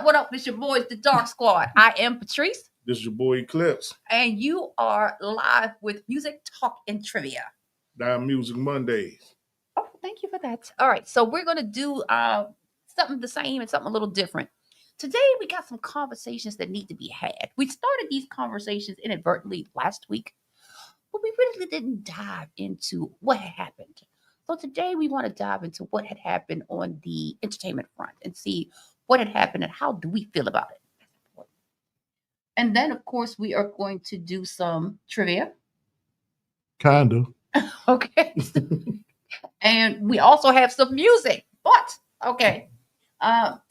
What up? It's your boys, the Dark Squad. I am Patrice. This is your boy Eclipse. And you are live with Music, Talk, and Trivia. Down Music Mondays. Oh, thank you for that. All right, so we're going to do something the same and something a little different. Today, we got some conversations that need to be had. We started these conversations inadvertently last week, but we really didn't dive into what had happened. So today, we want to dive into what had happened on the entertainment front and see what had happened and how do we feel about it. And then, of course, we are going to do some trivia. Kind of. Okay. And we also have some music. But, okay.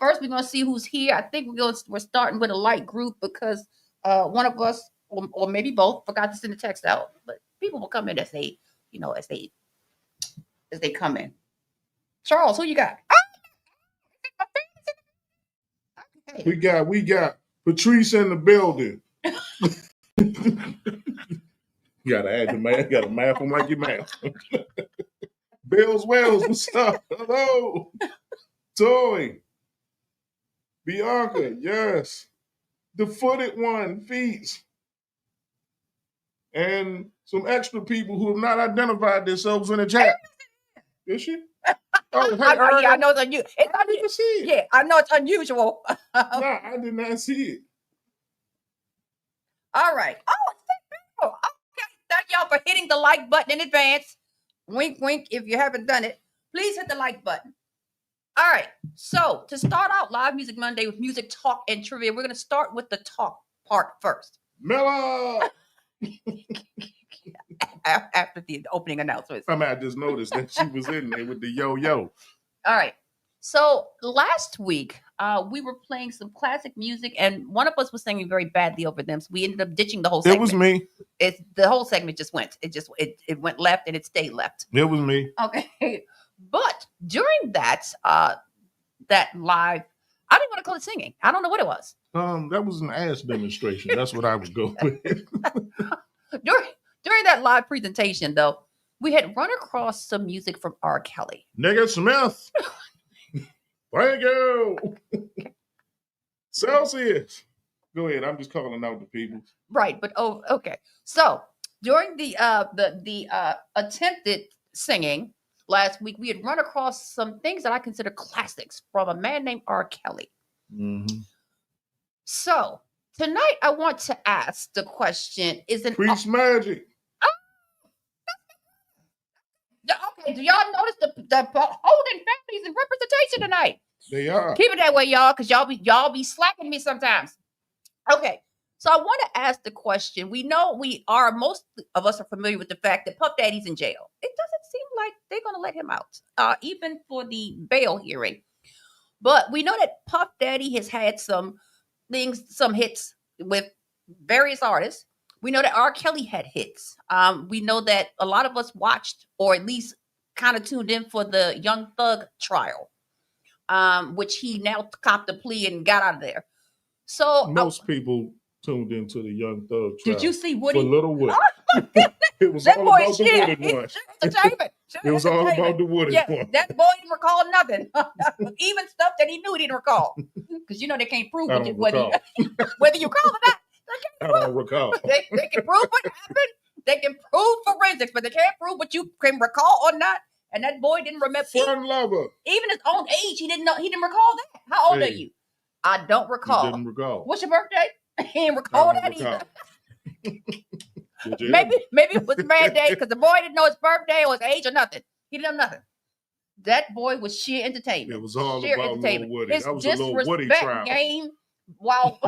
First, we're going to see who's here. I think we're starting with a light group because one of us, or maybe both, forgot to send the text out. But people will come in as they come in. Charles, who you got? Okay. We got Patrice in the building. You gotta add the math. You gotta math them like you math. Bills Wells, what's up? Hello. Toy. Bianca, yes. The footed one, Feats. And some extra people who have not identified themselves in the chat. Is she? Oh, hey, I know it's unusual. I didn't see it. Yeah, I know it's unusual. Nah, I did not see it. All right. Oh, okay. Thank y'all for hitting the like button in advance. Wink, wink. If you haven't done it, please hit the like button. All right. So to start out Live Music Monday with music, talk, and trivia, we're going to start with the talk part first. Mella! After the opening announcements. I just noticed that she was in there with the yo-yo. All right. So last week, we were playing some classic music, and one of us was singing very badly over them, so we ended up ditching the whole segment. It was me. The whole segment just went. It went left, and it stayed left. It was me. Okay. But during that live, I didn't want to call it singing. I don't know what it was. That was an ass demonstration. That's what I would go with. During that live presentation, though, we had run across some music from R. Kelly. Nigga Smith. Thank you. Celsius. Go ahead. I'm just calling out the people. Right, but okay. So during the attempted singing last week, we had run across some things that I consider classics from a man named R. Kelly. Mm-hmm. So tonight, I want to ask the question: Priest Magic? Okay, do y'all notice the holding families in representation tonight? They are. Keep it that way, y'all, because y'all be slacking me sometimes. Okay, so I want to ask the question. We know most of us are familiar with the fact that Puff Daddy's in jail. It doesn't seem like they're going to let him out, even for the bail hearing. But we know that Puff Daddy has had some hits with various artists. We know that R. Kelly had hits. We know that a lot of us watched, or at least kind of tuned in for the Young Thug trial, which he now copped a plea and got out of there. So most people tuned into the Young Thug trial. Did you see Woody? For Little Woody. It was that all boy about the Woody one. It was all about the Woody one. That boy didn't recall nothing. Even stuff that he knew he didn't recall. Because they can't prove whether you recall or not. I don't recall. They can prove what happened. They can prove forensics, but they can't prove what you can recall or not. And that boy didn't remember. Fun lover. Even his own age, he didn't know. He didn't recall that. How old are you? I don't recall. He didn't recall. What's your birthday? He didn't recall that either. Maybe it was Mad Day because the boy didn't know his birthday or his age or nothing. He didn't know nothing. That boy was sheer entertainment. It was all about Lil Woody. His that was a Lil Woody trial. Game while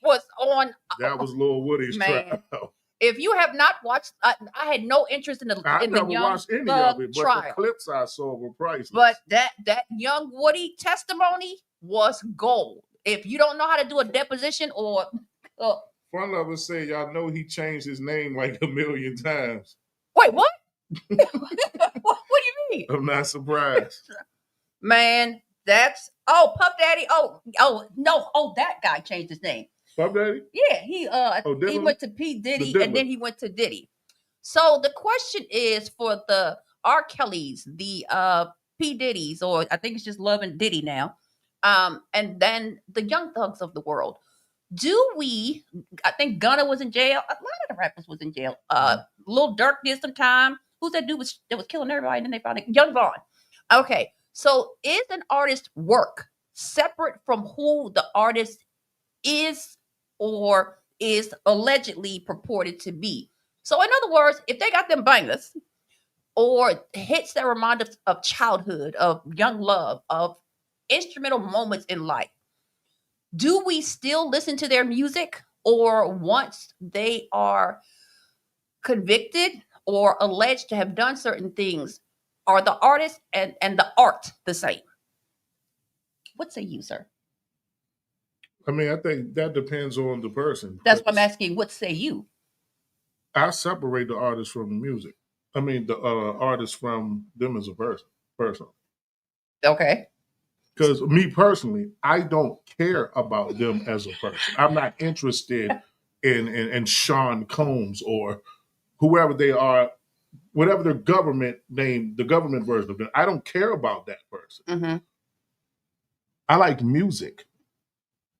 was on. That was Lil Woody's trial. If you have not watched, I had no interest in the Young Thug trial. But the clips I saw were priceless. But that Young Woody testimony was gold. If you don't know how to do a deposition or Fun lover said, y'all know he changed his name like 1 million times. Wait, what? What do you mean? I'm not surprised. Man, that's Puff Daddy. That guy changed his name. Puff Daddy? Yeah, he went to P. Diddy and then he went to Diddy. So the question is for the R. Kellys, the P. Diddy's, or I think it's just Love and Diddy now. And then the Young Thugs of the world. I think Gunna was in jail. A lot of the rappers was in jail. Lil Durk did some time. Who's that dude that was killing everybody? And then they found it. Young Vaughn. Okay. So is an artist's work separate from who the artist is or is allegedly purported to be? So in other words, if they got them bangers or hits that remind us of childhood, of young love, of instrumental moments in life, do we still listen to their music? Or once they are convicted or alleged to have done certain things, are the artist and the art the same? What say you, sir? I mean, I think that depends on the person. That's what I'm asking. What say you? I separate the artist from the music. I mean, the artist from them as a person. Okay. Because me personally, I don't care about them as a person. I'm not interested in Sean Combs or whoever they are, whatever their government name, the government version of them. I don't care about that person. Mm-hmm. I like music.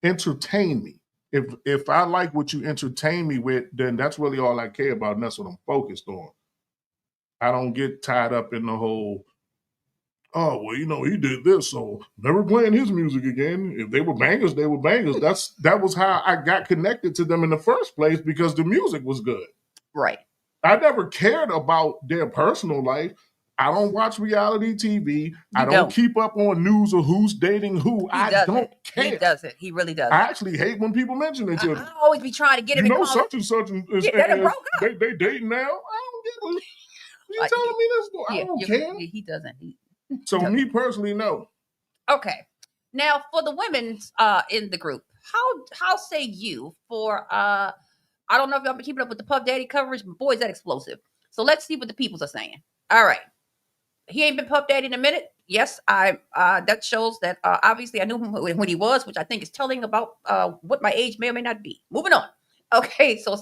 Entertain me. If I like what you entertain me with, then that's really all I care about, and that's what I'm focused on. I don't get tied up in the whole, oh, well, you know, he did this, so never playing his music again. If they were bangers, they were bangers. That was how I got connected to them in the first place, because the music was good. Right. I never cared about their personal life. I don't watch reality TV. I don't keep up on news of who's dating who. I don't care. He doesn't. He really doesn't. I actually hate when people mention it to me. I always be trying to get him. You know, such and such is broke up. They dating now. I don't get it. You telling me this? I don't care. He doesn't. So me personally, no. Okay. Now for the women in the group, how say you for I don't know if y'all been keeping up with the Puff Daddy coverage, but boy, is that explosive. So let's see what the peoples are saying. All right. He ain't been Puff Daddy in a minute. Yes, that shows that obviously I knew him when he was, which I think is telling about what my age may or may not be. Moving on. Okay, so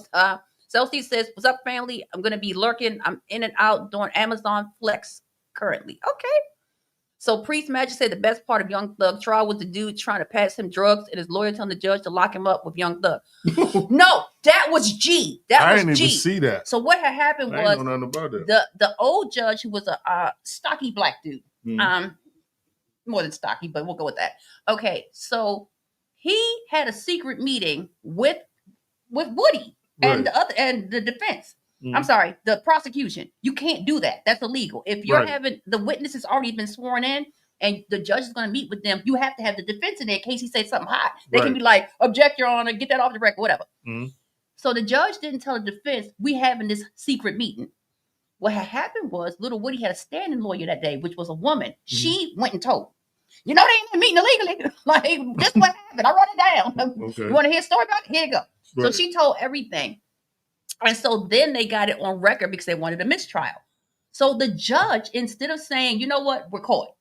Celsius says, "What's up, family? I'm gonna be lurking. I'm in and out doing Amazon Flex currently." Okay. So Priest Magic said the best part of Young Thug trial was the dude trying to pass him drugs and his lawyer telling the judge to lock him up with Young Thug. No, that was G. I didn't even see that. So what had happened was know nothing about that. The old judge, who was a stocky black dude, more than stocky, but we'll go with that. Okay, so he had a secret meeting with Woody and the defense. I'm sorry, the prosecution. You can't do that. That's illegal. If you're having the witnesses already been sworn in and the judge is going to meet with them, you have to have the defense in there in case he says something hot. They can be like, object, Your Honor, get that off the record, whatever. So the judge didn't tell the defense, we having this secret meeting. What had happened was Little Woody had a standing lawyer that day, which was a woman. She went and told, you know, they ain't meeting illegally. Like, this what happened. I wrote it down. Okay. You want to hear a story about it? Here you go. So she told everything. And so then they got it on record because they wanted a mistrial. So the judge, instead of saying, you know what, we're caught,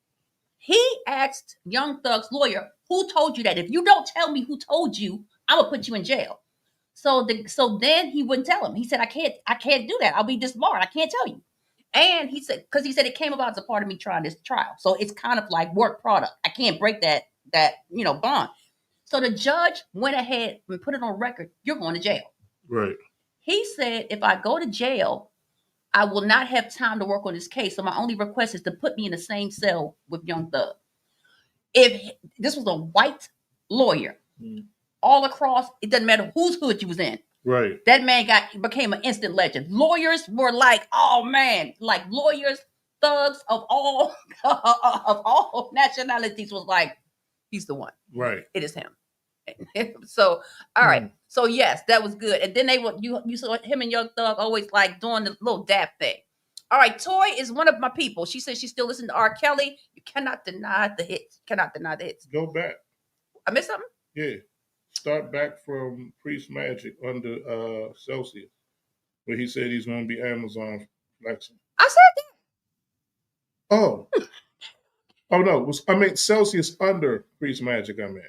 he asked Young Thug's lawyer, who told you that? If you don't tell me who told you, I'm going to put you in jail. So then he wouldn't tell him. He said, I can't do that. I'll be disbarred. I can't tell you. And he said, because he said it came about as a part of me trying this trial. So it's kind of like work product. I can't break that bond. So the judge went ahead and put it on record. You're going to jail. Right. He said, if I go to jail, I will not have time to work on this case. So my only request is to put me in the same cell with Young Thug. If this was a white lawyer, all across, it doesn't matter whose hood you was in. Right. That man became an instant legend. Lawyers were like, oh man, like lawyers, thugs of all nationalities was like, he's the one. Right. It is him. So, all right. So yes, that was good. And then you saw him and Young Thug always like doing the little dap thing. All right. Toy is one of my people. She says she still listens to R. Kelly. You cannot deny the hits. Go back. I missed something? Yeah. Start back from Priest Magic under Celsius, where he said he's going to be Amazon flexing. I said that. Oh. Oh no. I meant Celsius under Priest Magic. I meant.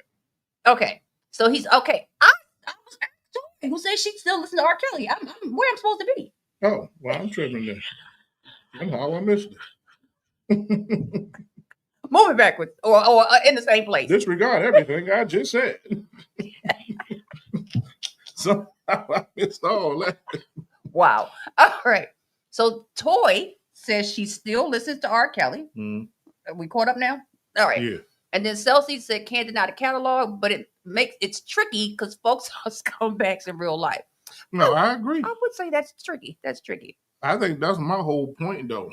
Okay. So he's okay. I was asking who says she still listens to R. Kelly. I'm where I'm supposed to be. Oh, well, I'm tripping then. Somehow I missed it. moving backwards or in the same place. Disregard everything I just said. So I missed all that. Wow. All right. So Toy says she still listens to R. Kelly. Mm, Are we caught up now? All right. yeah. And then Celsi said can't deny the catalog, but it's tricky because folks are scumbags in real life. No, I agree. I would say that's tricky. That's tricky. I think that's my whole point, though.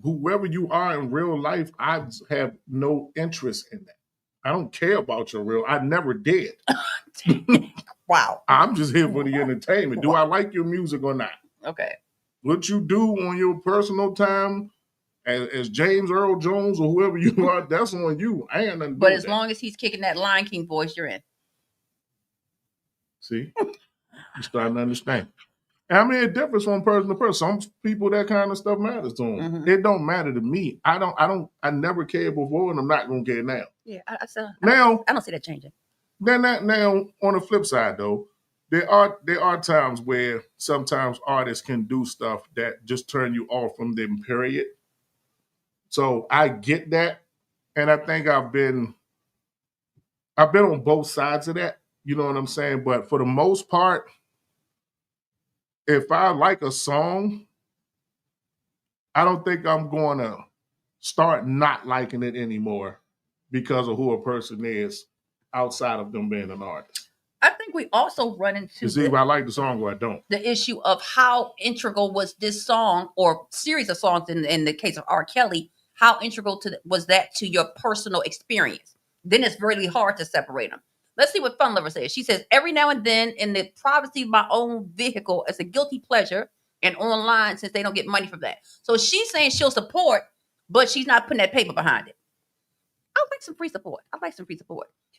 Whoever you are in real life, I have no interest in that. I don't care about your real. I never did. Wow. I'm just here for the entertainment. Do I like your music or not? Okay. What you do on your personal time, as James Earl Jones or whoever you are, that's on you. I ain't nothing. But as long as he's kicking that Lion King voice, you're in. See, you starting to understand. I mean, it differs from person to person. Some people, that kind of stuff matters to them. Mhm. It don't matter to me. I never cared before, and I'm not gonna care now. Yeah, I don't see that changing. Now, on the flip side, though, there are times where sometimes artists can do stuff that just turn you off from them. Period. So I get that, and I think I've been on both sides of that. You know what I'm saying? But for the most part, if I like a song, I don't think I'm going to start not liking it anymore because of who a person is outside of them being an artist. I think we also run into To see if I like the song or I don't. the issue of how integral was this song or series of songs in the case of R. Kelly, how integral was that to your personal experience? Then it's really hard to separate them. Let's see what Fun Lover says. She says, every now and then in the privacy of my own vehicle as a guilty pleasure and online since they don't get money from that. So she's saying she'll support, but she's not putting that paper behind it. I like some free support.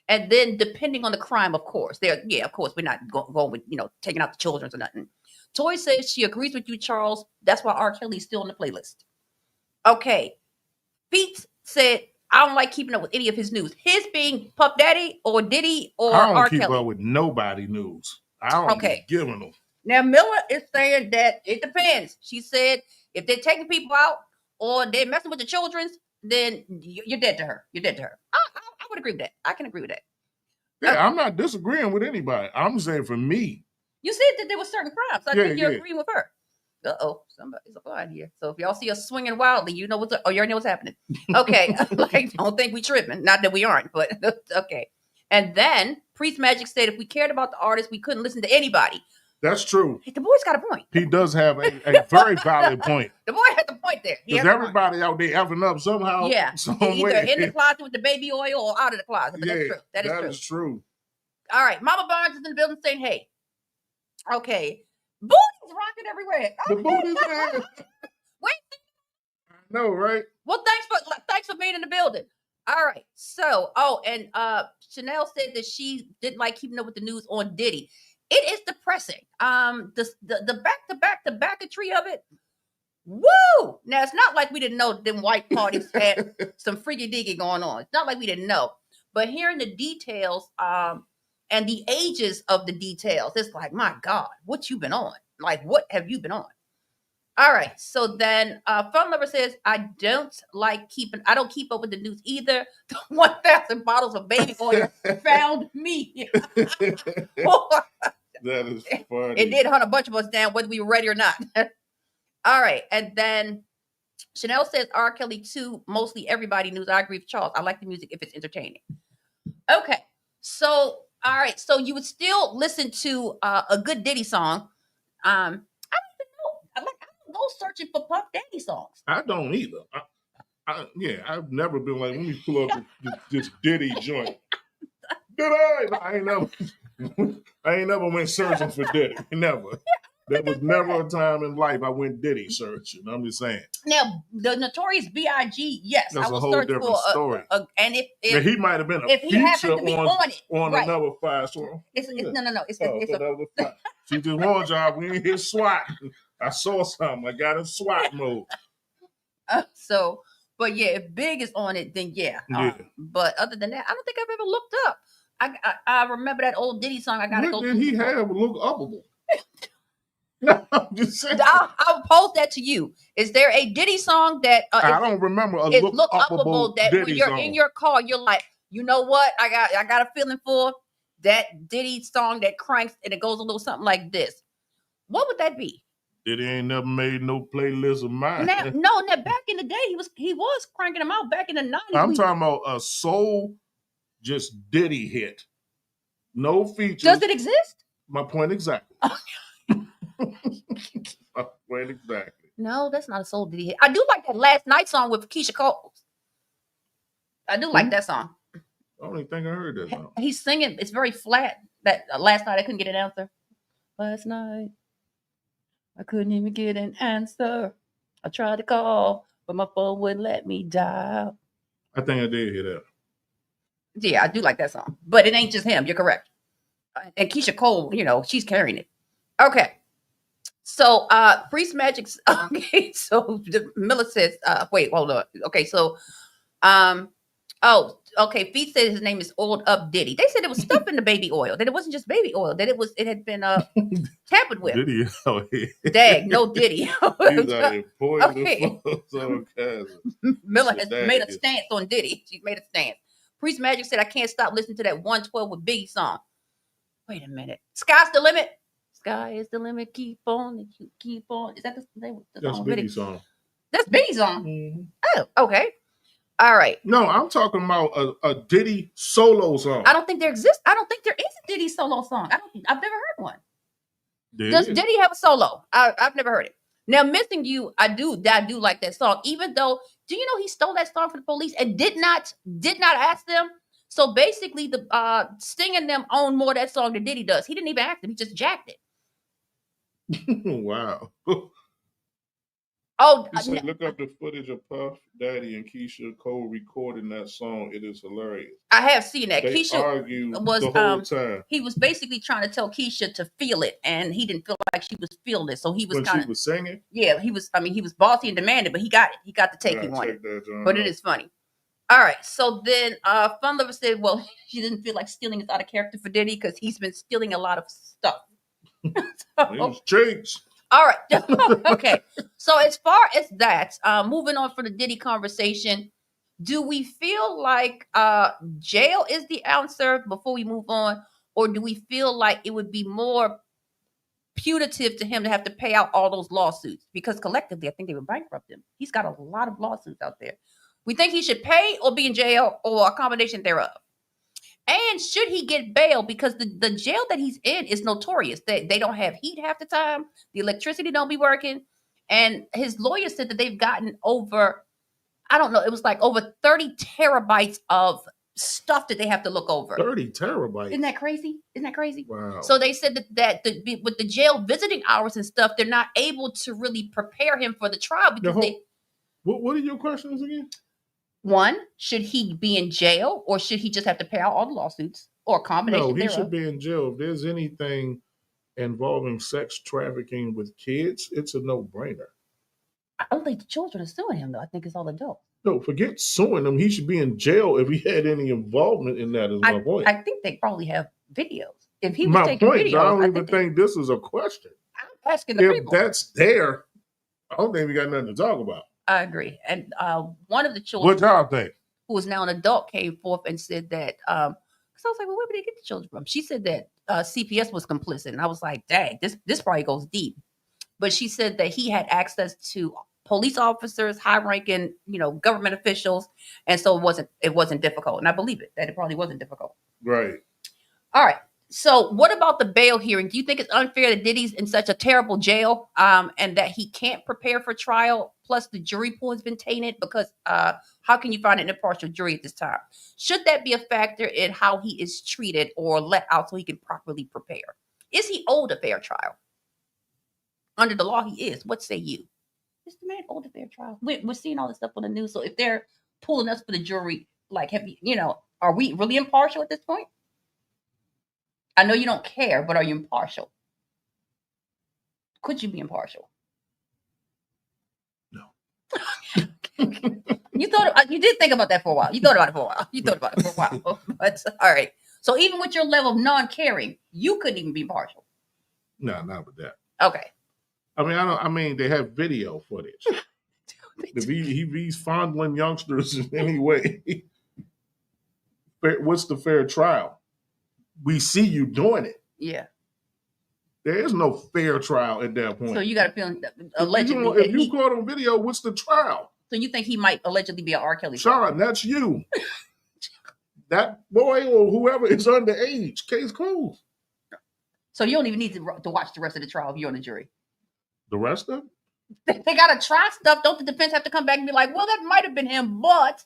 And then depending on the crime, of course. Of course, we're not going with, taking out the children or nothing. Toy says she agrees with you, Charles. That's why R. Kelly's still on the playlist. Okay. Feet said, I don't like keeping up with any of his news. His being Puff Daddy or Diddy or I don't R. keep Kelly. up with nobody news. I don't be giving them. Now, Miller is saying that it depends. She said if they're taking people out or they're messing with the children's, then you're dead to her. I would agree with that. I can agree with that. Yeah, I'm not disagreeing with anybody. I'm saying for me. You said that there were certain crimes. I think you're agreeing with her. Somebody's alive here. So if y'all see us swinging wildly, you know you already know what's happening. Okay, don't think we tripping. Not that we aren't, but okay. And then Priest Magic said if we cared about the artist, we couldn't listen to anybody. That's true. The boy's got a point. He does have a very valid point. The boy has a point there. Because everybody out there effing up somehow. Yeah. Either in the closet with the baby oil or out of the closet. But that's true. That is true. All right. Mama Barnes is in the building saying, hey. Okay. Booty's rocking everywhere. The booty's there. Wait. I know, right? Well, thanks for being in the building. All right. So, and Chanel said that she didn't like keeping up with the news on Diddy. It is depressing. The back-to-back-to-backatry of it. Woo! Now, it's not like we didn't know them white parties had some freaky-deaky going on. It's not like we didn't know. But hearing the details and the ages of the details, it's like, my God, what you been on? Like, what have you been on? All right. So then Fun Lover says, I don't keep up with the news either. The 1,000 bottles of baby oil found me. That is funny. It did hunt a bunch of us down, whether we were ready or not. All right. And then Chanel says R. Kelly too, mostly everybody news. I agree with Charles. I like the music if it's entertaining. Okay. So, all right. So you would still listen to a good Diddy song. I don't even know. I don't go searching for Puff Daddy songs. I don't either. I've never been like, let me pull up this Diddy joint. I ain't never went searching for Diddy. Never. There was never a time in life I went Diddy searching. I'm just saying. Now, the Notorious B.I.G., yes. That's a whole different story. And if he might have been a feature on another fire. So, no. It's another fire. She just warned y'all, we ain't hit SWAT. I saw something. I got in SWAT mode. But yeah, if Big is on it, then yeah. But other than that, I don't think I've ever looked up. I remember that old Diddy song. I gotta go. What did he have look upable? No, I'm just saying. I'll pose that to you. Is there a Diddy song that I don't remember a is look upable upable that when Diddy you're song. in your car, you're like, you know what? I got a feeling for that Diddy song that cranks and it goes a little something like this. What would that be? Diddy ain't never made no playlist of mine. Now, back in the day, he was cranking them out back in the 90s. I'm talking about a soul, just Diddy hit. No features. Does it exist? My point exactly. My point exactly. No, that's not a soul Diddy hit. I do like that Last Night song with Keisha Cole. I do like that song. I don't even think I heard that song. He's singing. It's very flat. That Last Night I couldn't get an answer. Last night I couldn't even get an answer. I tried to call, but my phone wouldn't let me dial. I think I did hear that. Yeah, I do like that song, but it ain't just him. You're correct. And Keisha Cole, she's carrying it. Okay. So, Priest Magic. Okay. So Miller says, wait, hold on. Okay. So, oh, okay. Feet said his name is Oiled Up Diddy. They said it was stuff in the baby oil. That it wasn't just baby oil. That it had been tampered with. Diddy out here. Dag, no Diddy. He's out here poisoning Miller has made a stance on Diddy. She's made a stance. Priest Magic said, I can't stop listening to that 112 with Biggie song. Wait a minute. Sky's the limit. Sky is the limit. Keep on. Keep on. Is that the name? That's Biggie's song. That's Biggie's song. Mm-hmm. Oh, okay. All right. No, I'm talking about a Diddy solo song. I don't think there exists. I don't think there is a Diddy solo song. I've never heard one. Does Diddy have a solo? I've never heard it. Now, Missing You, I do like that song. Even though, do you know he stole that song from the Police and did not ask them? So basically, the singing them own more of that song than Diddy does. He didn't even ask them. He just jacked it. Wow. Oh, said, look up the footage of Puff Daddy and Keisha Cole recording that song. It is hilarious. I have seen that. They Keisha argued the whole time. He was basically trying to tell Keisha to feel it, and he didn't feel like she was feeling it. So he was she was singing. Yeah, he was. I mean, he was bossy and demanding, but he got it. He got the take he wanted. But it is funny. All right. So then, Fun Lover said, "Well, she didn't feel like stealing is out of character for Diddy because he's been stealing a lot of stuff." These cheeks. All right. Okay. So as far as that, moving on from the Diddy conversation, do we feel like jail is the answer before we move on? Or do we feel like it would be more punitive to him to have to pay out all those lawsuits? Because collectively, I think they would bankrupt him. He's got a lot of lawsuits out there. We think he should pay or be in jail or a combination thereof. And should he get bail? Because the jail that he's in is notorious. They don't have heat half the time. The electricity don't be working. And his lawyer said that they've gotten over, I don't know, it was like over 30 terabytes of stuff that they have to look over. 30 terabytes. Isn't that crazy? Wow. So they said that with the jail visiting hours and stuff, they're not able to really prepare him for the trial because What are your questions again? One, should he be in jail or should he just have to pay out all the lawsuits or a combination thereof? No, he should be in jail. If there's anything involving sex trafficking with kids, it's a no-brainer. I don't think the children are suing him, though. I think it's all adults. No, forget suing him. He should be in jail if he had any involvement in that, is my point. I think they probably have videos. If he was taking videos, I don't even think this is a question. I'm asking the people. If that's there, I don't think we got nothing to talk about. I agree. And one of the children, what y'all think? Who is now an adult, came forth and said that, because I was like, well, where did they get the children from? She said that CPS was complicit. And I was like, dang, this probably goes deep. But she said that he had access to police officers, high-ranking, government officials. And so it wasn't difficult. And I believe it, that it probably wasn't difficult. Right. All right. So what about the bail hearing? Do you think it's unfair that Diddy's in such a terrible jail and that he can't prepare for trial? Plus the jury pool has been tainted because how can you find an impartial jury at this time? Should that be a factor in how he is treated or let out so he can properly prepare? Is he owed a fair trial? Under the law, he is. What say you? Is the man owed a fair trial? We're seeing all this stuff on the news. So if they're pulling us for the jury, like, are we really impartial at this point? I know you don't care, but are you impartial? Could you be impartial? No. You did think about that for a while. You thought about it for a while. But all right. So even with your level of non-caring, you couldn't even be impartial. No, not with that. Okay. I mean, I mean, they have video footage. If he's fondling youngsters in any way, what's the fair trial? We see you doing it. Yeah. There is no fair trial at that point. So you got a feeling allegedly. If you caught on video, what's the trial? So you think he might allegedly be an R. Kelly? Sean, that's you. That boy or whoever is underage. Case closed. So you don't even need to watch the rest of the trial if you're on the jury. The rest of it? They got to try stuff. Don't the defense have to come back and be like, well, that might have been him, but...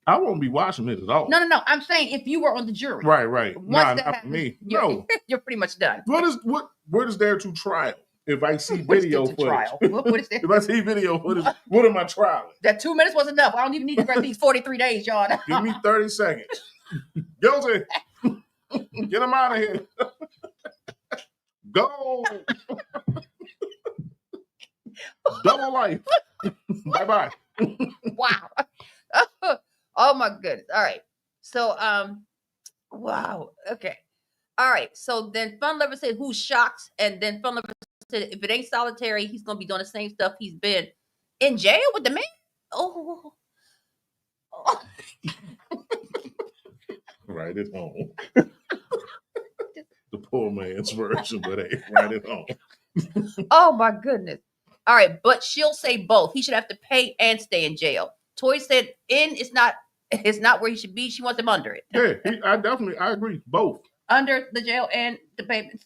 I won't be watching it at all. No. I'm saying if you were on the jury. Right. Once not happens, me. You're pretty much done. What is there to trial? If I see video footage. What is that? If I see video footage, what am I trialing? That 2 minutes was enough. I don't even need to grab these 43 days, y'all. Give me 30 seconds. Guilty. Get him out of here. Go. Double life. Bye-bye. Wow. Oh my goodness. All right. So wow. Okay. All right. So then Fun Lover said, who's shocked? And then Fun Lover said, if it ain't solitary, he's gonna be doing the same stuff he's been in jail with the man. Oh. Right at home. The poor man's version, but hey, right at home. Oh my goodness. All right, but she'll say both. He should have to pay and stay in jail. Toy said in is not where he should be. She wants him under it. Yeah, I agree. Both. Under the jail and the payments.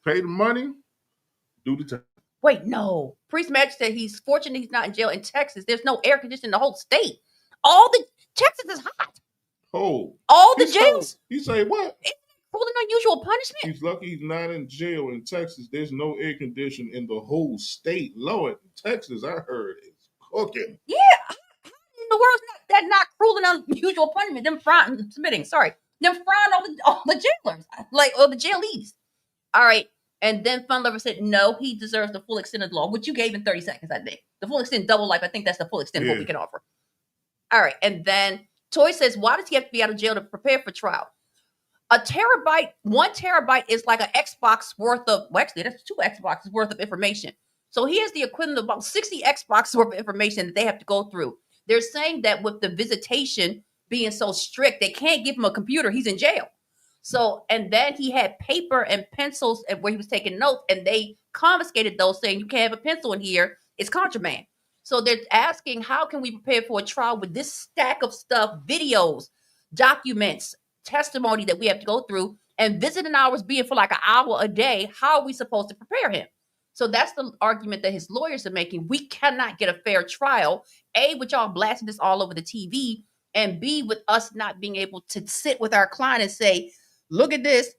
Pay the money, do the time. Wait, no. Priest Magic said he's fortunate he's not in jail in Texas. There's no air conditioning in the whole state. Texas is hot. Oh. All the jails. You say what? It's cruel and unusual punishment. He's lucky he's not in jail in Texas. There's no air conditioning in the whole state. Lord, Texas, I heard, is cooking. Yeah. How in the world is that not cruel and unusual punishment? Them frying all the jailers, or the jailees. All right. And then Fun Lover said, no, he deserves the full extent of the law, which you gave in 30 seconds, I think. The full extent double life, I think that's the full extent of what we can offer. All right. And then Toy says, why does he have to be out of jail to prepare for trial? 1 terabyte is like an Xbox worth of, well, actually, that's 2 Xboxes worth of information. So he has the equivalent of about 60 Xboxes worth of information that they have to go through. They're saying that with the visitation being so strict, they can't give him a computer. He's in jail. So, and then he had paper and pencils where he was taking notes, and they confiscated those, saying you can't have a pencil in here. It's contraband. So they're asking, how can we prepare for a trial with this stack of stuff, videos, documents, testimony that we have to go through, and visiting hours being for like an hour a day? How are we supposed to prepare him? So that's the argument that his lawyers are making. We cannot get a fair trial, A, with y'all blasting this all over the TV, and B, with us not being able to sit with our client and say, look at this.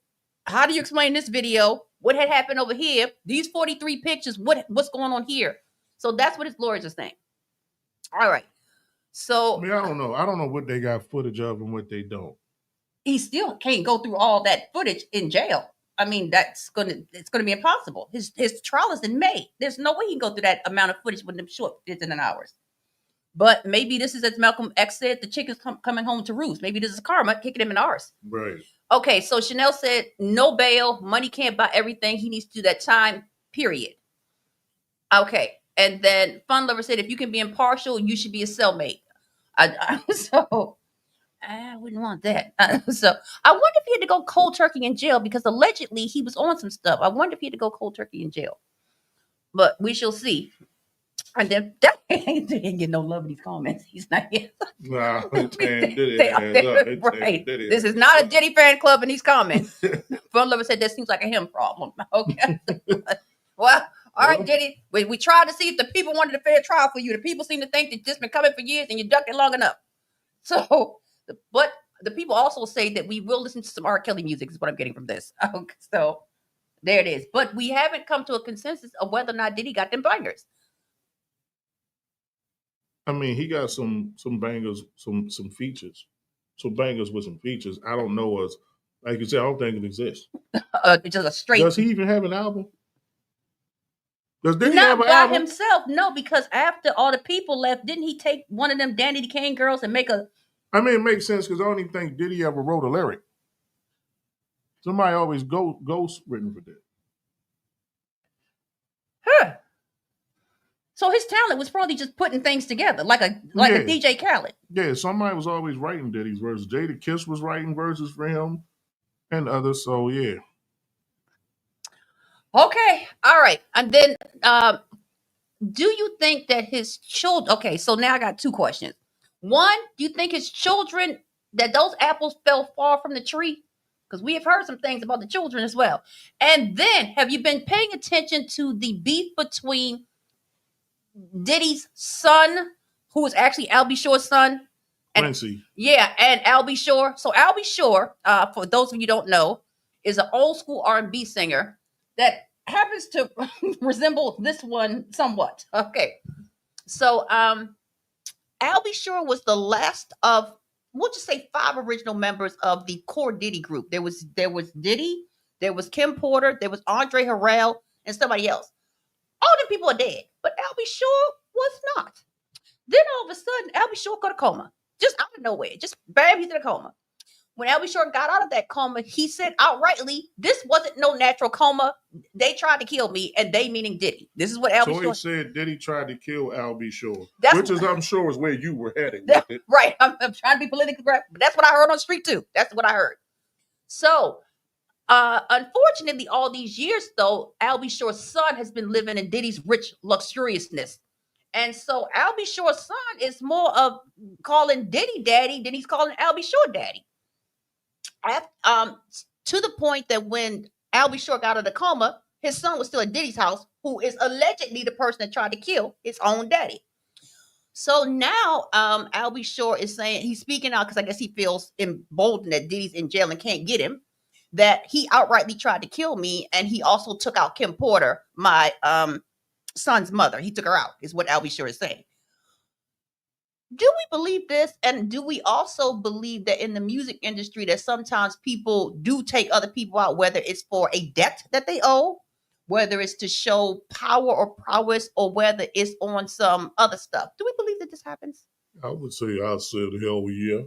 How do you explain this video? What had happened over here? These 43 pictures, what's going on here? So that's what his lawyers are saying. All right. So I mean, I don't know. I don't know what they got footage of and what they don't. He still can't go through all that footage in jail. I mean, it's gonna be impossible. His trial is in May. There's no way he can go through that amount of footage with them short 15 hours. But maybe this is, as Malcolm X said, the chicken's coming home to roost. Maybe this is karma kicking him in ours. Right. Okay, so Chanel said, no bail. Money can't buy everything. He needs to do that time, period. Okay, and then Fun Lover said, if you can be impartial, you should be a cellmate. So I wouldn't want that. So I wonder if he had to go cold turkey in jail, because allegedly he was on some stuff. I wonder if he had to go cold turkey in jail. But we shall see. And then he didn't get no love in these comments. He's not here. Nah, Diddy. Right. This is not a Diddy fan club in these comments. Fun Lover said that seems like a him problem. Okay. Well, all right, Diddy. We tried to see if the people wanted a fair trial for you. The people seem to think that this been coming for years and you ducked it long enough. So, but the people also say that we will listen to some R. Kelly music is what I'm getting from this. Okay, so there it is. But we haven't come to a consensus of whether or not Diddy got them bangers. I mean, he got some bangers, some features, some bangers with some features. I don't know us. Like you said, I don't think it exists. Just a straight. Does he even have an album? Does Diddy not have an by album? himself? No, because after all the people left, didn't he take one of them Danny Kane girls and make a? I mean, it makes sense because I don't even think Diddy ever wrote a lyric. Somebody always ghost written for that. Huh. So his talent was probably just putting things together, like a DJ Khaled. Yeah, somebody was always writing Diddy's verses. Jada Kiss was writing verses for him and others. So yeah. Okay, all right. And then do you think that his children, okay, so now I got two questions. One, do you think his children, that those apples fell far from the tree? Because we have heard some things about the children as well. And then, have you been paying attention to the beef between Diddy's son, who is actually Albie Shore's son? Quincy. Yeah, and Albie Shore. So Albie Shore, for those of you who don't know, is an old school R&B singer that happens to resemble this one somewhat. Okay. So Albie Shore was the last of, we'll just say, 5 original members of the core Diddy group. There was Diddy, there was Kim Porter, there was Andre Harrell, and somebody else. All the people are dead, but Albie Shore was not. Then all of a sudden, Albie Shore got a coma. Just out of nowhere. Just bam, he's in a coma. When Albie Shore got out of that coma, he said outrightly, this wasn't no natural coma. They tried to kill me, and they meaning Diddy. This is what Albie Shore said. Diddy tried to kill Albie Shore, which is, I'm sure, is where you were heading with it. Right. I'm trying to be politically correct, but that's what I heard on the street too. That's what I heard. So, unfortunately, all these years, though, Albie Shore's son has been living in Diddy's rich luxuriousness. And so Albie Shore's son is more of calling Diddy daddy than he's calling Albie Shore daddy. To the point that when Albie Shore got out of the coma, his son was still at Diddy's house, who is allegedly the person that tried to kill his own daddy. So now Albie Shore is saying, he's speaking out because I guess he feels emboldened that Diddy's in jail and can't get him, that he outrightly tried to kill me, and he also took out Kim Porter, my son's mother. He took her out, is what Albie Shore is saying. Do we believe this? And do we also believe that in the music industry that sometimes people do take other people out, whether it's for a debt that they owe, whether it's to show power or prowess, or whether it's on some other stuff? Do we believe that this happens? I would say I'll say the hell yeah.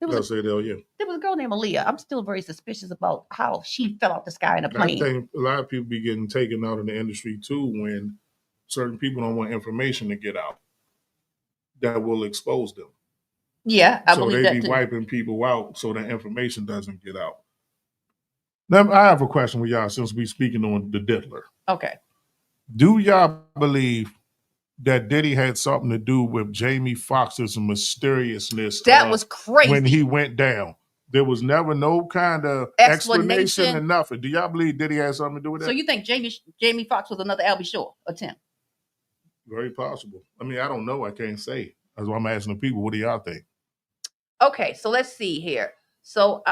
I'll say the hell yeah. There was a girl named Aaliyah. I'm still very suspicious about how she fell off the sky in a plane. I think a lot of people be getting taken out in the industry too when certain people don't want information to get out that will expose them. Yeah, I believe that too. So they be wiping people out so that information doesn't get out. Now, I have a question with y'all since we speaking on the Diddler. Okay. Do y'all believe that Diddy had something to do with Jamie Foxx's mysteriousness? That was crazy. When he went down. There was never no kind of explanation and nothing. Do y'all believe Diddy had something to do with that? So you think Jamie Foxx was another Albie Shore attempt? Very possible. I mean, I don't know. I can't say. That's why I'm asking the people. What do y'all think? Okay, so let's see here. So,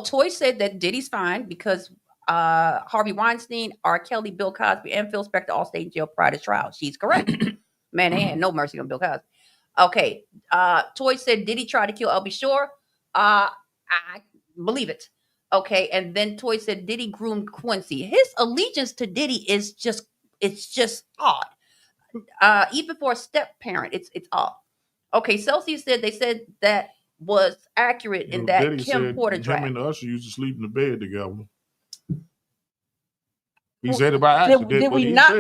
Toy said that Diddy's fine because Harvey Weinstein, R. Kelly, Bill Cosby, and Phil Spector all stayed in jail prior to trial. She's correct. Man, they had no mercy on Bill Cosby. Okay, Toy said Diddy tried to kill Albie Shore. I believe it. Okay, and then Toy said Diddy groomed Quincy. His allegiance to Diddy is just odd. Even for a step parent, it's odd. Okay, Celsius said they said that was accurate in that Diddy Kim Porter draft. Him and Usher used to sleep in the bed together. He said it by accident. Did we not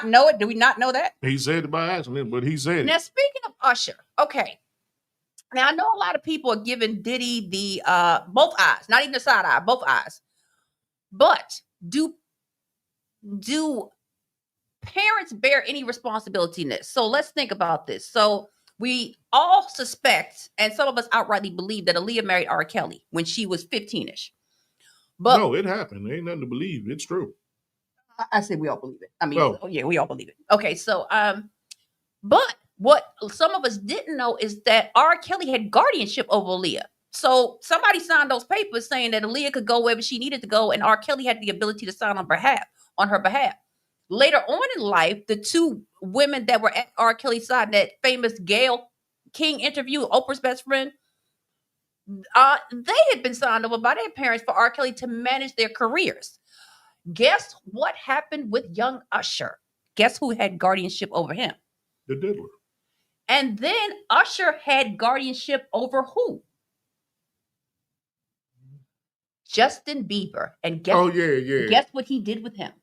know it? Did we not know that? He said it by accident, but he said it. Now, speaking of Usher, okay. Now, I know a lot of people are giving Diddy the both eyes, not even the side eye, both eyes. But do parents bear any responsibility in this? So let's think about this. So we all suspect, and some of us outrightly believe, that Aaliyah married R. Kelly when she was 15-ish. But no, it happened. There ain't nothing to believe. It's true. I say we all believe it. I mean, yeah, we all believe it. Okay, so but what some of us didn't know is that R. Kelly had guardianship over Aaliyah. So somebody signed those papers saying that Aaliyah could go wherever she needed to go, and R. Kelly had the ability to sign on her behalf. Later on in life, the two women that were at R. Kelly's side, that famous Gayle King interview, Oprah's best friend, they had been signed over by their parents for R. Kelly to manage their careers. Guess what happened with young Usher? Guess who had guardianship over him? The Diddler. And then Usher had guardianship over who? Justin Bieber. And guess what he did with him?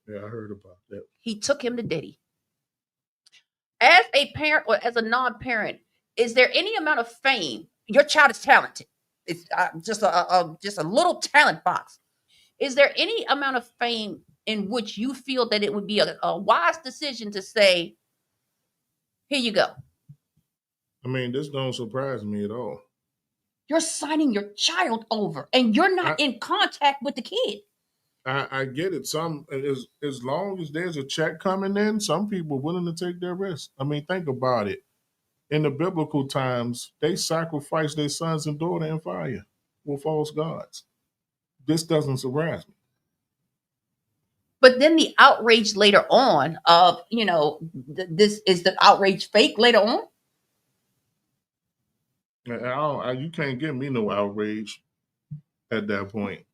Yeah, I heard about that. He took him to Diddy. As a parent or as a non-parent, is there any amount of fame? Your child is talented. It's just a little talent box. Is there any amount of fame in which you feel that it would be a wise decision to say, here you go? I mean, this don't surprise me at all. You're signing your child over and you're not in contact with the kid. I get it. Some as long as there's a check coming in, some people are willing to take their risk. I mean, think about it. In the biblical times, they sacrificed their sons and daughter in fire with false gods. This doesn't surprise me. But then the outrage later on of, this is the outrage fake later on. You can't give me no outrage at that point.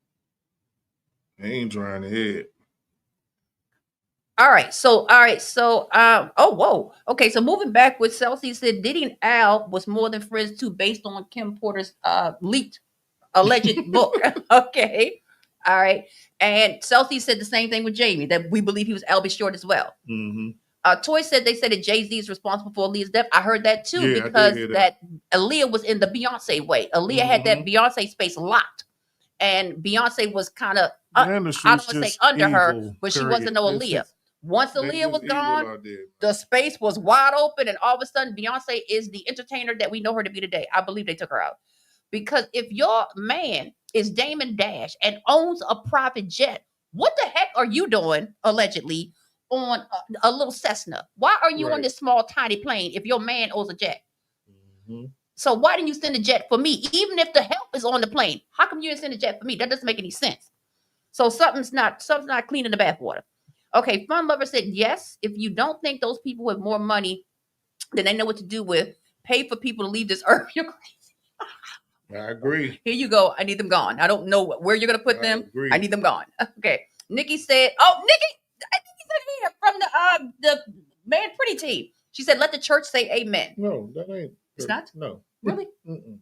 I ain't trying to hit. All right. So, oh, whoa. Okay. So moving back with Celsi said Diddy and Al was more than friends too, based on Kim Porter's leaked alleged book. Okay. All right. And Celsi said the same thing with Jamie, that we believe he was Albie Short as well. Mm-hmm. Toy said they said that Jay-Z is responsible for Aaliyah's death. I heard that too, because that Aaliyah was in the Beyonce way. Aaliyah had that Beyonce space locked. And Beyonce was kind of, I don't want to say under her, but she wasn't no Aaliyah. Once Aaliyah was gone, the space was wide open, and all of a sudden, Beyonce is the entertainer that we know her to be today. I believe they took her out. Because if your man is Damon Dash and owns a private jet, what the heck are you doing, allegedly, on a little Cessna? Why are you on this small, tiny plane if your man owns a jet? Mm-hmm. So why didn't you send a jet for me? Even if the help is on the plane, how come you didn't send a jet for me? That doesn't make any sense. So something's not clean in the bathwater. Okay, Fun Lover said, yes, if you don't think those people with more money than they know what to do with, pay for people to leave this earth, you're crazy. I agree. Here you go. I need them gone. I don't know where you're going to put them. Agree. I need them gone. Okay. Nikki said, Nikki said here from the Man Pretty team. She said, let the church say amen. No, that ain't. It's not? No. Really? Mm-mm.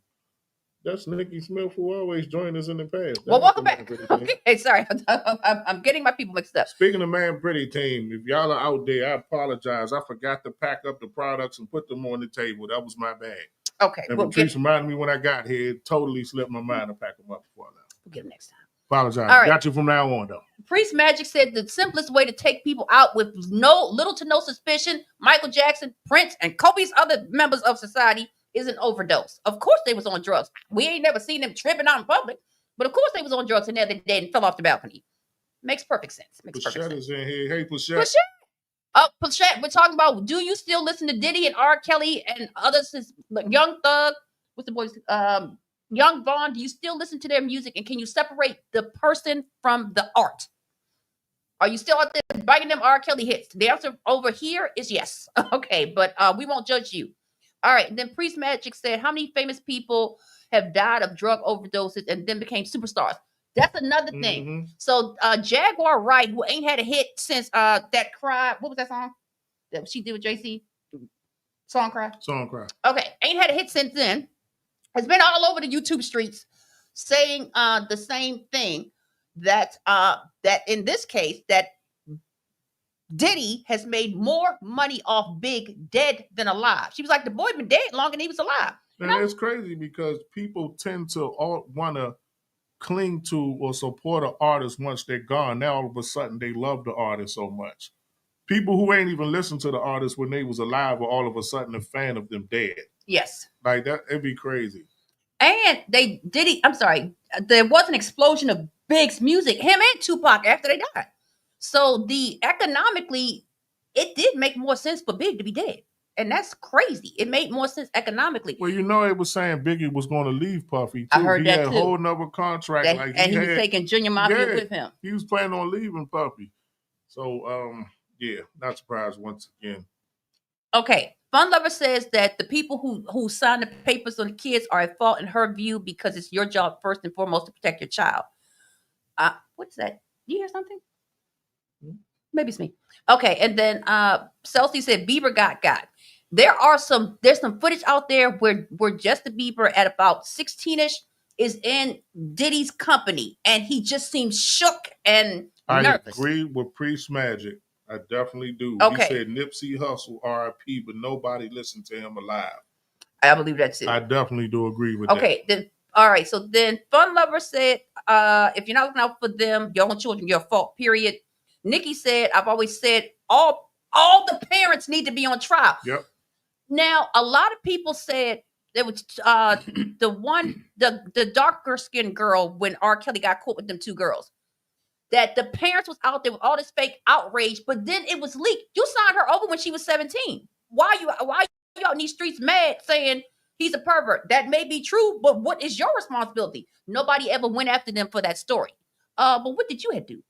That's Nikki Smith, who always joined us in the past. Well, welcome back. Okay, sorry. I'm getting my people mixed up. Speaking of Man Pretty team, if y'all are out there, I apologize. I forgot to pack up the products and put them on the table. That was my bad. Okay. And Patrice reminded me when I got here, it totally slipped my mind to pack them up before I left. We'll get them next time. Apologize. All right. Got you from now on, though. Priest Magic said the simplest way to take people out with little to no suspicion, Michael Jackson, Prince, and copious other members of society is an overdose. Of course they was on drugs. We ain't never seen them tripping out in public, but of course they was on drugs and they dead and fell off the balcony. Makes perfect sense. Plachette is in here. Hey, Plachette. Plachette, we're talking about, do you still listen to Diddy and R. Kelly and others, like Young Thug, what's the boys, Young Vaughn? Do you still listen to their music, and can you separate the person from the art? Are you still out there biting them R. Kelly hits? The answer over here is yes. Okay, but we won't judge you. All right. And then Priest Magic said, how many famous people have died of drug overdoses and then became superstars? That's another thing. Mm-hmm. So Jaguar Wright, who ain't had a hit since that Cry, what was that song that she did with JC? Song Cry? Song Cry. Okay. Ain't had a hit since then. Has been all over the YouTube streets saying the same thing, that in this case, that Diddy has made more money off Big dead than alive. She was like, the boy been dead longer than he was alive. And it's crazy because people tend to want to cling to or support an artist once they're gone. Now all of a sudden they love the artist so much. People who ain't even listened to the artist when they was alive are all of a sudden a fan of them dead. Yes. Like that, it'd be crazy. And there was an explosion of Big's music, him and Tupac, after they died. So economically, it did make more sense for Big to be dead. And that's crazy. It made more sense economically. Well, it was saying Biggie was going to leave Puffy, too. I heard he that, had too. a whole nother contract. He was taking Junior Mafia with him. He was planning on leaving Puffy. So, not surprised once again. Okay. Fun Lover says that the people who sign the papers on the kids are at fault in her view because it's your job first and foremost to protect your child. What's that? Do you hear something? Maybe it's me. Okay, and then Celsi said Bieber got. There's some footage out there where Justin Bieber at about 16ish is in Diddy's company, and he just seems shook and I nervous. agree with Priest Magic. I definitely do. Okay. He said Nipsey Hussle, R.I.P., but nobody listened to him alive. I believe that's it. I definitely do agree with that. Okay, then all right. So then Fun Lover said, if you're not looking out for them, your own children, your fault, period. Nikki said, I've always said all the parents need to be on trial. Yep. Now, a lot of people said there was the darker skinned girl when R. Kelly got caught with them two girls. That the parents was out there with all this fake outrage, but then it was leaked. You signed her over when she was 17. Why you out in these streets mad saying he's a pervert? That may be true, but what is your responsibility? Nobody ever went after them for that story. But what did you have to do?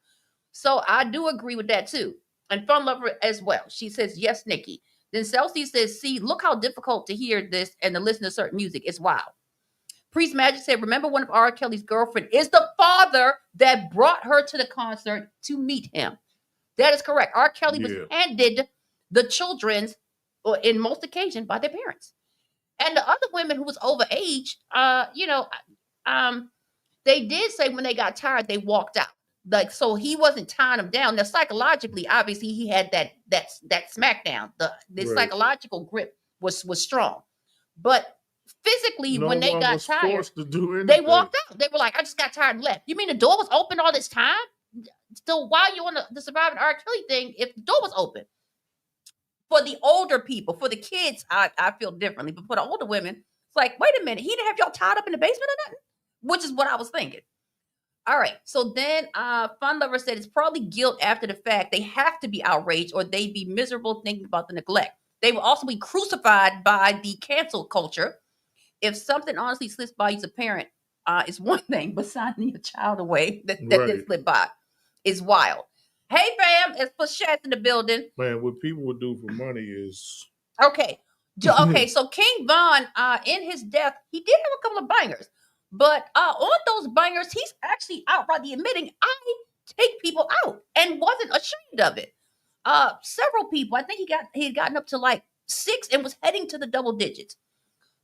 So I do agree with that too. And Fun Lover as well. She says, yes, Nikki. Then Celsi says, see, look how difficult to hear this and to listen to certain music. It's wild. Priest Magic said, remember one of R. Kelly's girlfriend is the father that brought her to the concert to meet him. That is correct. R. Kelly was handed the children's, or in most occasions, by their parents. And the other women who was over age, they did say when they got tired, they walked out. Like, so he wasn't tying them down. Now, psychologically, obviously, he had that smackdown. The psychological grip was strong. But physically, when they got tired, they walked out. They were like, I just got tired and left. You mean the door was open all this time? So why are you on the surviving R. Kelly thing if the door was open? For the older people, for the kids, I feel differently. But for the older women, it's like, wait a minute, he didn't have y'all tied up in the basement or nothing? Which is what I was thinking. All right. So then Fun Lover said it's probably guilt after the fact. They have to be outraged or they'd be miserable thinking about the neglect. They will also be crucified by the cancel culture. If something honestly slips by you as a parent, is one thing, but signing your child away that did slip by is wild. Hey, fam, it's Plachette in the building. Man, what people would do for money is... Okay. Okay, so King Von, in his death, he did have a couple of bangers. But on those bangers, he's actually outrightly admitting, I take people out and wasn't ashamed of it. Several people, I think he had gotten up to like 6 and was heading to the double digits.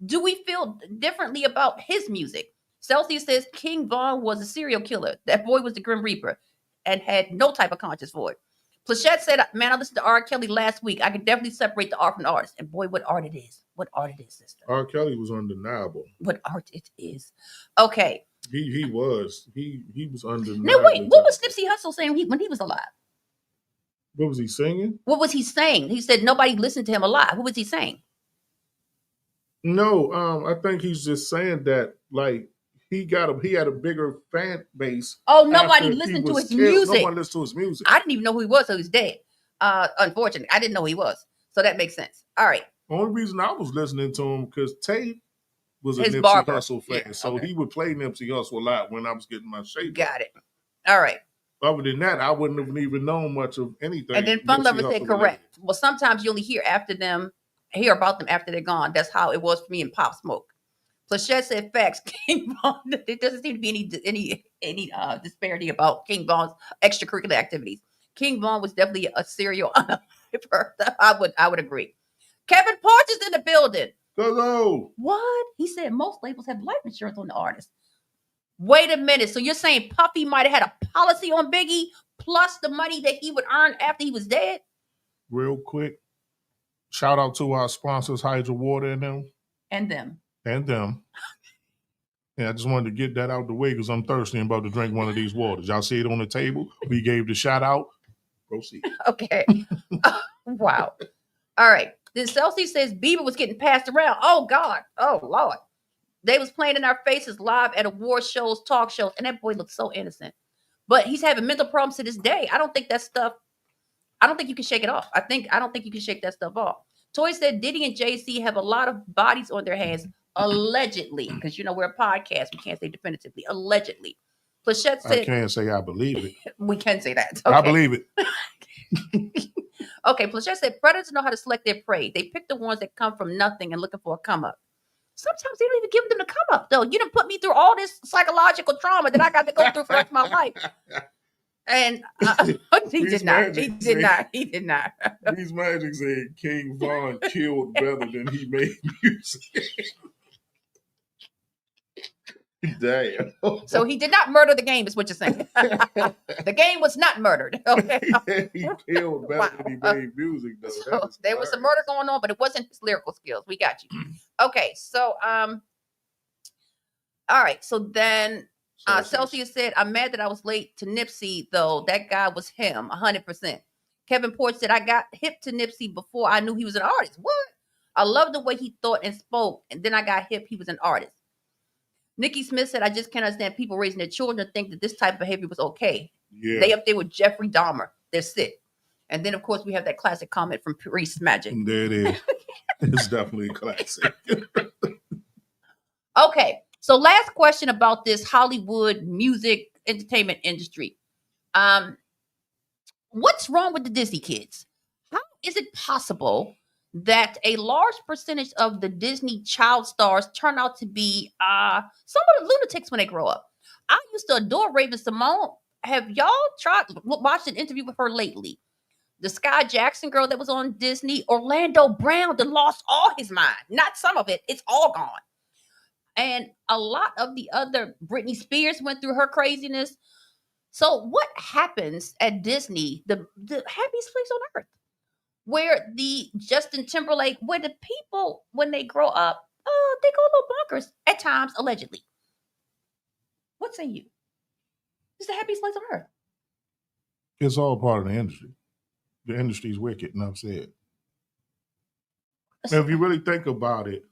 Do we feel differently about his music? Celsius says King Von was a serial killer. That boy was the Grim Reaper and had no type of conscience for it. Plachette said, man, I listened to R. Kelly last week. I can definitely separate the art from the artist. And boy, what art it is. What art it is, sister. R. Kelly was undeniable. What art it is. Okay. He was undeniable. Now wait, what was Nipsey Hussle saying when he was alive? What was he singing? What was he saying? He said nobody listened to him alive. What was he saying? No, I think he's just saying that like he had a bigger fan base. Oh, nobody listened to his music. No one listened to his music. I didn't even know who he was, so he's dead. Unfortunately, I didn't know who he was. So that makes sense. All right. Only reason I was listening to him because Tate was a Nipsey Hussle fan. So he would play Nipsey Hussle a lot when I was getting my shape. Got it. All right. Other than that, I wouldn't have even known much of anything. And then Fun Lover said correct. Well, sometimes you only hear about them after they're gone. That's how it was for me in Pop Smoke. Plachette said facts. King Von, there doesn't seem to be any disparity about King Von's extracurricular activities. King Von was definitely a serial unaliver. I would agree. Kevin Porch is in the building. Hello. What? He said most labels have life insurance on the artist. Wait a minute. So you're saying Puffy might have had a policy on Biggie plus the money that he would earn after he was dead? Real quick, shout out to our sponsors, Hydro Water and them. And them. Yeah, I just wanted to get that out the way because I'm thirsty and about to drink one of these waters. Y'all see it on the table? We gave the shout out. Proceed. Okay. Wow. All right. Then Celsi says Bieber was getting passed around. Oh, God. Oh, Lord. They was playing in our faces live at award shows, talk shows, and that boy looked so innocent. But he's having mental problems to this day. I don't think you can shake it off. I don't think you can shake that stuff off. Toy said Diddy and JC have a lot of bodies on their hands, allegedly, because we're a podcast. We can't say definitively. Allegedly. Plachette said, I can't say I believe it. We can say that. Okay. I believe it. Okay, Plachette said predators know how to select their prey. They pick the ones that come from nothing and looking for a come up. Sometimes they don't even give them the come up, though. You done put me through all this psychological trauma that I got to go through for the rest of my life. And he did not. These Magic said King Von killed better than he made music. Damn. So he did not murder the game, is what you're saying. The game was not murdered. Okay. He killed better than he made music, though. So there was some murder going on, but it wasn't his lyrical skills. We got you. Okay, so all right. So then Celsius said, I'm mad that I was late to Nipsey, though. That guy was him, 100%. Kevin Porch said, I got hip to Nipsey before I knew he was an artist. What? I love the way he thought and spoke, and then I got hip. He was an artist. Nikki Smith said, I just can't understand people raising their children to think that this type of behavior was okay. Yeah. They up there with Jeffrey Dahmer. They're sick. And then, of course, we have that classic comment from Priest Magic. There it is. It's definitely a classic. Okay. So last question about this Hollywood music entertainment industry. What's wrong with the Disney kids? How is it possible that a large percentage of the Disney child stars turn out to be somewhat lunatics when they grow up? I used to adore Raven Simone. Have y'all watched an interview with her lately? The Sky Jackson girl that was on Disney, Orlando Brown, that lost all his mind. Not some of it. It's all gone. And a lot of the other Britney Spears went through her craziness. So what happens at Disney, the happiest place on earth, where the Justin Timberlake, where the people, when they grow up, they go a little bonkers at times, allegedly. What say you? It's the happiest place on earth. It's all part of the industry. The industry's wicked, enough said. And if you really think about it,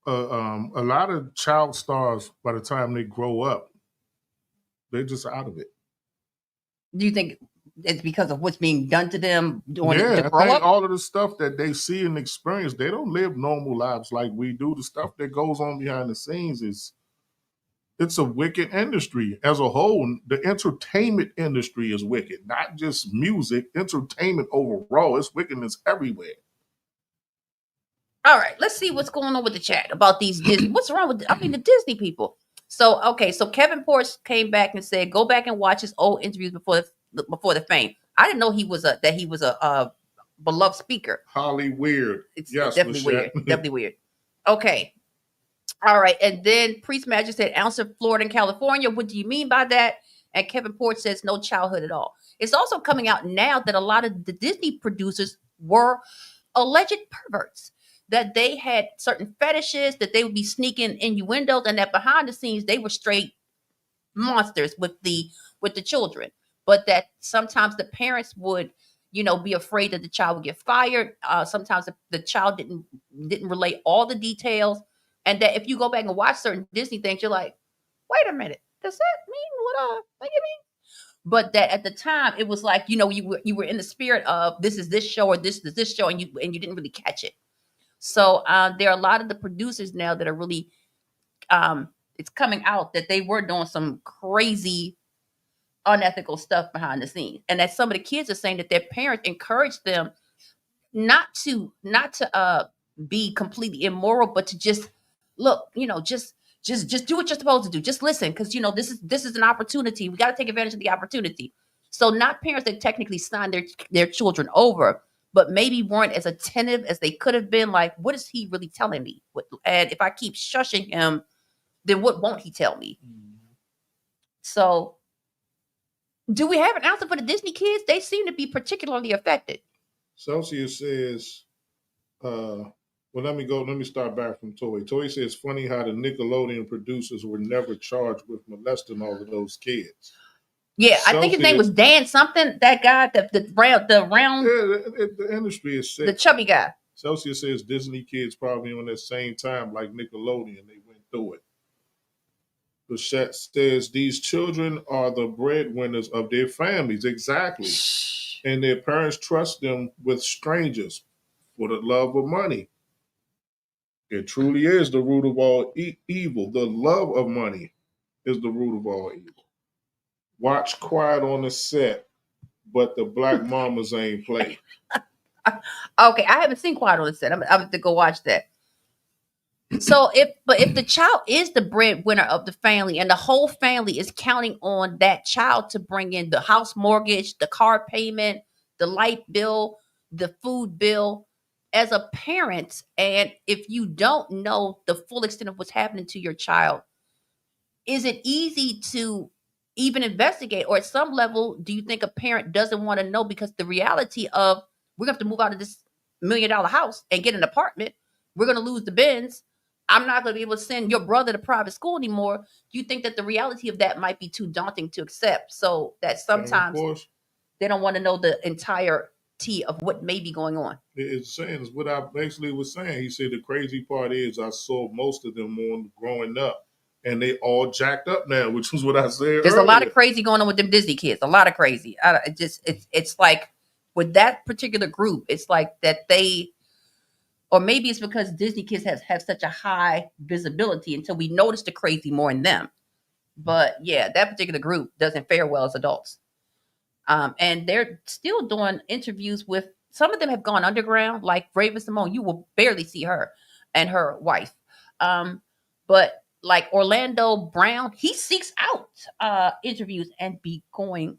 a lot of child stars, by the time they grow up, they're just out of it. Do you think it's because of what's being done to them during I to think grow up? all of the stuff that they see and experience, they don't live normal lives like we do. The stuff that goes on behind the scenes it's a wicked industry as a whole. The entertainment industry is wicked, not just music. Entertainment overall, it's wickedness everywhere. All right, let's see what's going on with the chat about these Disney. What's wrong with the Disney people? So so Kevin Porch came back and said, go back and watch his old interviews before the fame. I didn't know he was a beloved speaker. Holly weird. It's definitely weird. Definitely weird. Okay. All right. And then Priest Magic said, ounce of Florida and California. What do you mean by that? And Kevin Porch says, no childhood at all. It's also coming out now that a lot of the Disney producers were alleged perverts, that they had certain fetishes, that they would be sneaking innuendos, and that behind the scenes they were straight monsters with the children. But that sometimes the parents would, be afraid that the child would get fired. Sometimes the child didn't relay all the details. And that if you go back and watch certain Disney things, you're like, wait a minute, does that mean what you mean? But that at the time it was like, you were in the spirit of this is this show or this is this show, and you didn't really catch it. So there are a lot of the producers now that are really, it's coming out that they were doing some crazy, unethical stuff behind the scenes, and that some of the kids are saying that their parents encouraged them not to be completely immoral, but to just look, just do what you're supposed to do. Just listen, because this is an opportunity. We got to take advantage of the opportunity. So not parents that technically signed their children over, but maybe weren't as attentive as they could have been. Like, what is he really telling me? And if I keep shushing him, then what won't he tell me? Mm-hmm. So do we have an answer for the Disney kids? They seem to be particularly affected. Celsius says, let me start back from Toy. Toy says, funny how the Nickelodeon producers were never charged with molesting all of those kids. Yeah, Celsius, I think his name was Dan something. That guy, the round. Yeah, the industry is sick. The chubby guy. Celsius says Disney kids probably on that same time like Nickelodeon. They went through it. Bichette says these children are the breadwinners of their families. Exactly. And their parents trust them with strangers for the love of money. It truly is the root of all evil. The love of money is the root of all evil. Watch Quiet on the Set, but the black mamas ain't play. Okay, I haven't seen Quiet on the Set. I'm going to go watch that. So if the child is the breadwinner of the family and the whole family is counting on that child to bring in the house mortgage, the car payment, the light bill, the food bill, as a parent, and if you don't know the full extent of what's happening to your child, is it easy to even investigate, or at some level, do you think a parent doesn't want to know because the reality of we're gonna have to move out of this $1 million house and get an apartment, we're gonna lose the bins. I'm not gonna be able to send your brother to private school anymore. Do you think that the reality of that might be too daunting to accept? So that sometimes they don't want to know the entirety of what may be going on. It's saying is what I basically was saying. He said the crazy part is I saw most of them on growing up, and they all jacked up now, which was what I said. There's a lot of crazy going on with them Disney kids. A lot of crazy. It's like with that particular group, it's like that they, or maybe it's because Disney kids have such a high visibility until we notice the crazy more in them. But yeah, that particular group doesn't fare well as adults. And they're still doing interviews with, some of them have gone underground, like Raven Simone. You will barely see her and her wife. But like Orlando Brown, he seeks out interviews and be going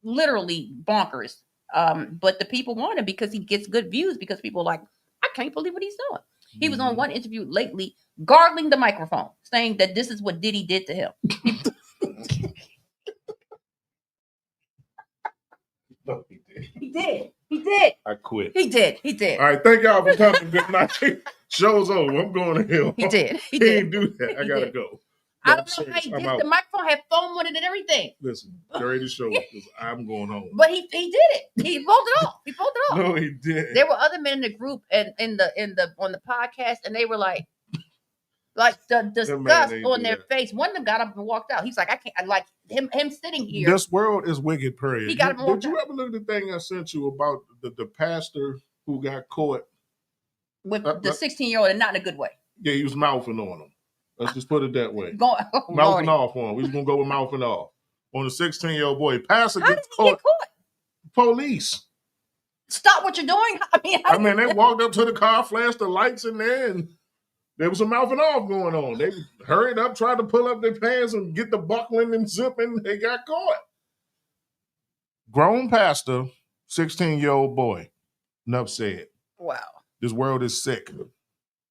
literally bonkers. But the people want him because he gets good views, because people are like, I can't believe what he's doing. He was on one interview lately, gargling the microphone, saying that this is what Diddy did to him. No, he did. He did. He did. I quit. He did. He did. All right, thank y'all for coming. Good night. Show's over. I'm going to hell. He did. He didn't do that. I gotta go. I don't know how he did. The microphone had foam on it and everything. Listen, ready to show because I'm going home. But he did it. He pulled it off. He pulled it off. No, he did. There were other men in the group and on the podcast, and they were like the disgust on their face. One of them got up and walked out. He's like, I can't. I like him sitting here. This world is wicked. Period. He got him. Did you ever look at the thing I sent you about the pastor who got caught with the 16-year-old, and not in a good way? Yeah, he was mouthing on him. Let's just put it that way. Mouthing off on him. We're gonna go with mouthing off on a 16-year-old boy. Pastor How gets did he get caught? Police. Stop what you're doing. I mean, they walked up to the car, flashed the lights in there, and there was a mouthing off going on. They hurried up, tried to pull up their pants and get the buckling and zipping. They got caught. Grown pastor, 16-year-old boy. Enough said. Wow. This world is sick.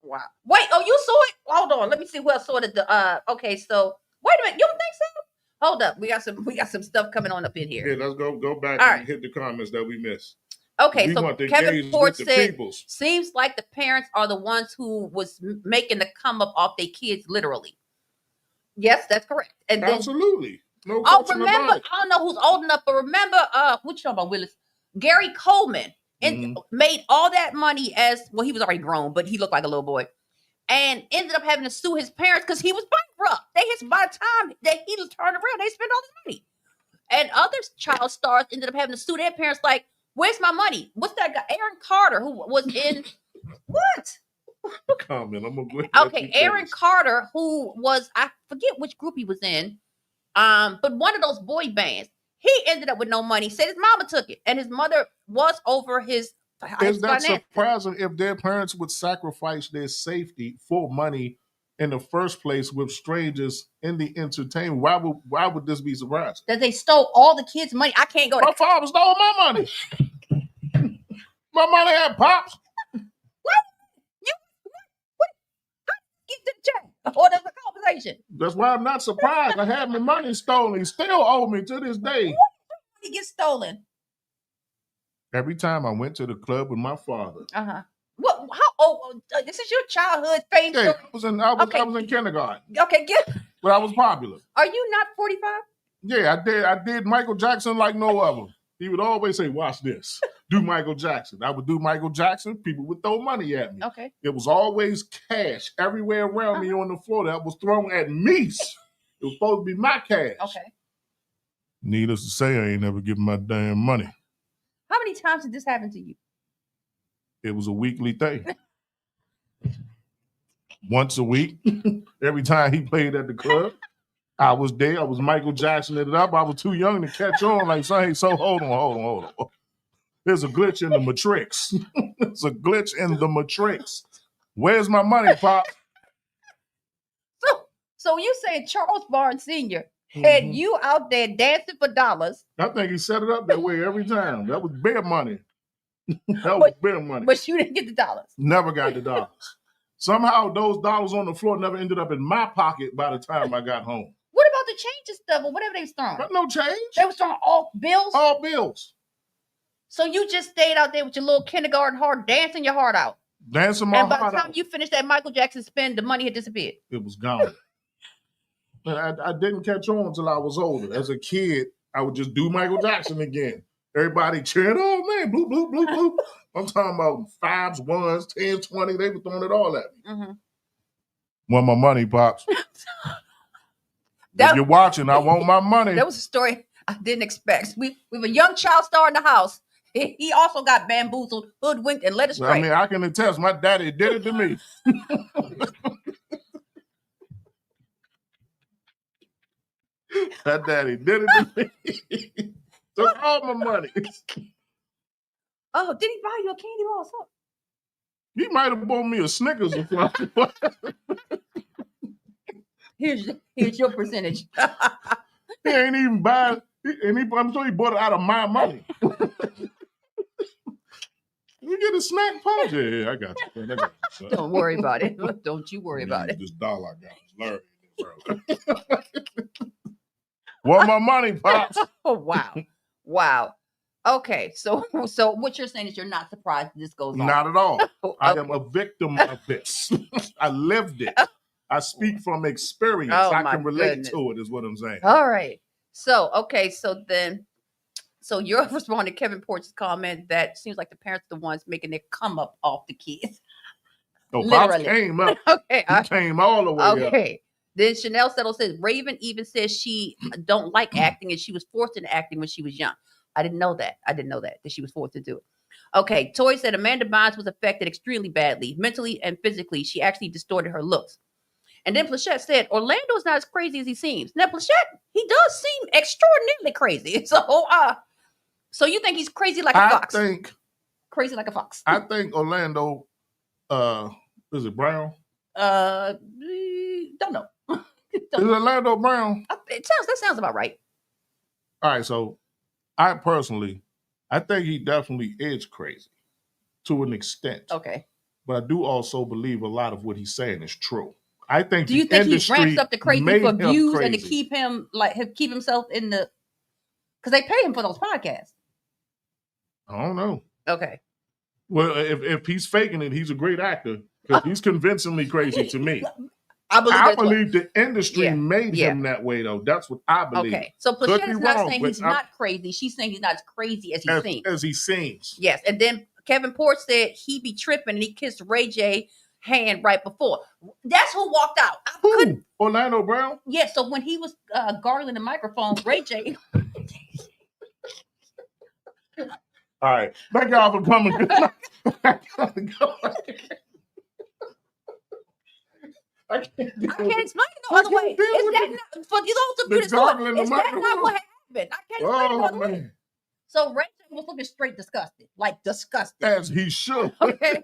Wow. Wait, oh, you saw it? Hold on. Let me see who else saw it. Okay, so wait a minute. You don't think so? Hold up. We got some stuff coming on up in here. Yeah, let's go back All and right. hit the comments that we missed. Okay, so Kevin Ford said, seems like the parents are the ones who was making the come up off their kids, literally. Yes, that's correct. And absolutely. No question about it. I don't know who's old enough, but remember, what you talking about, Willis? Gary Coleman made all that money he was already grown, but he looked like a little boy. And ended up having to sue his parents because he was bankrupt. By the time that he turned around, they spent all this money. And other child stars ended up having to sue their parents like, where's my money? What's that guy? Aaron Carter, who was in what? Comment. I'm gonna okay, Aaron Carter, who was, I forget which group he was in, but one of those boy bands. He ended up with no money. Said his mama took it, and his mother was over his. Is that surprising if their parents would sacrifice their safety for money in the first place with strangers in the entertainment? Why would this be surprising? That they stole all the kids' money. I can't go. My father stole my money. My money had pops. What? What? Get to the chat. Or there's a conversation. That's why I'm not surprised. I had my money stolen. He still owe me to this day. What? He gets stolen. Every time I went to the club with my father. What? How old? This is your childhood fame. Yeah, I was in kindergarten. Okay, but I was popular. Are you not 45? Yeah, I did Michael Jackson like no other. He would always say, "Watch this. Do Michael Jackson." I would do Michael Jackson. People would throw money at me. Okay. It was always cash everywhere around me on the floor that was thrown at me. It was supposed to be my cash. Okay. Needless to say, I ain't never given my damn money. How many times did this happen to you? It was a weekly thing. Once a week. Every time he played at the club, I was there. I was Michael Jackson it up. I was too young to catch on. Like, so hold on. There's a glitch in the matrix. There's a glitch in the matrix. Where's my money, Pop? So you saying Charles Barnes Sr. had you out there dancing for dollars? I think he set it up that way every time. That was bear money. That was bear money. But you didn't get the dollars. Never got the dollars. Somehow those dollars on the floor never ended up in my pocket by the time I got home. What about the change and stuff or whatever they was throwing? But no change. They was throwing all bills? All bills. So you just stayed out there with your little kindergarten heart, dancing your heart out. Dancing my heart out. And by the time you finished that Michael Jackson spin, the money had disappeared. It was gone. I didn't catch on until I was older. As a kid, I would just do Michael Jackson again. Everybody cheering, oh man, bloop, bloop, bloop, bloop. I'm talking about 5s, 1s, 10s, 20. They were throwing it all at me. Mm-hmm. Want my money, Pops. If you're watching, I want my money. That was a story I didn't expect. We have a young child star in the house. He also got bamboozled, hoodwinked, and led astray. I mean, I can attest, my daddy did it to me. That daddy did it to me. Took all my money. Oh, did he buy you a candy bar or something? He might have bought me a Snickers or something. Here's your percentage. He ain't even buy it, and I'm sure he bought it out of my money. You get a snack punch? Yeah, I got you. Don't worry about it. Don't you worry about it. This dollar I got is learning. Want my money, Pops? Oh, wow. Wow. Okay, so what you're saying is you're not surprised this goes on. Not at all. Okay. I am a victim of this. I lived it. I speak from experience. Oh, I can relate goodness. to it, is what I'm saying. All right. So, okay, so you're responding to Kevin Porch's comment that seems like the parents are the ones making their come up off the kids. So Literally. Pops came up. Okay. He came all the way up. Okay. Then Chanel Settle says Raven even says she don't like acting and she was forced into acting when she was young. I didn't know that she was forced to do it. Okay. Toy said Amanda Bynes was affected extremely badly, mentally and physically. She actually distorted her looks. And then Plachette said Orlando is not as crazy as he seems. Now Plachette, he does seem extraordinarily crazy. So you think he's crazy like a fox? Crazy like a fox. I think Orlando, is it Brown? Don't know. Is it Orlando Brown? That sounds about right. All right, so I think he definitely is crazy to an extent. Okay. But I do also believe a lot of what he's saying is true. I think. Do you think he ramps up the crazy for views and to keep himself in the? Because they pay him for those podcasts. I don't know. Okay. Well, if he's faking it, he's a great actor because he's convincingly crazy to me. I believe the industry made him that way, though. That's what I believe. Okay, so Plachette is not saying he's not crazy. She's saying he's not as crazy as he seems. As he seems. Yes, and then Kevin Porch said he be tripping and he kissed Ray J hand right before. That's who walked out. Who? Orlando Brown? Yeah, so when he was gargling the microphone, Ray J. All right. Thank y'all for coming. I can't explain it no other way. Is that not, for those of you that's going, is that not what happened? I can't explain it no other way. So Ray J was looking straight disgusted, like disgusted. As he should. Okay,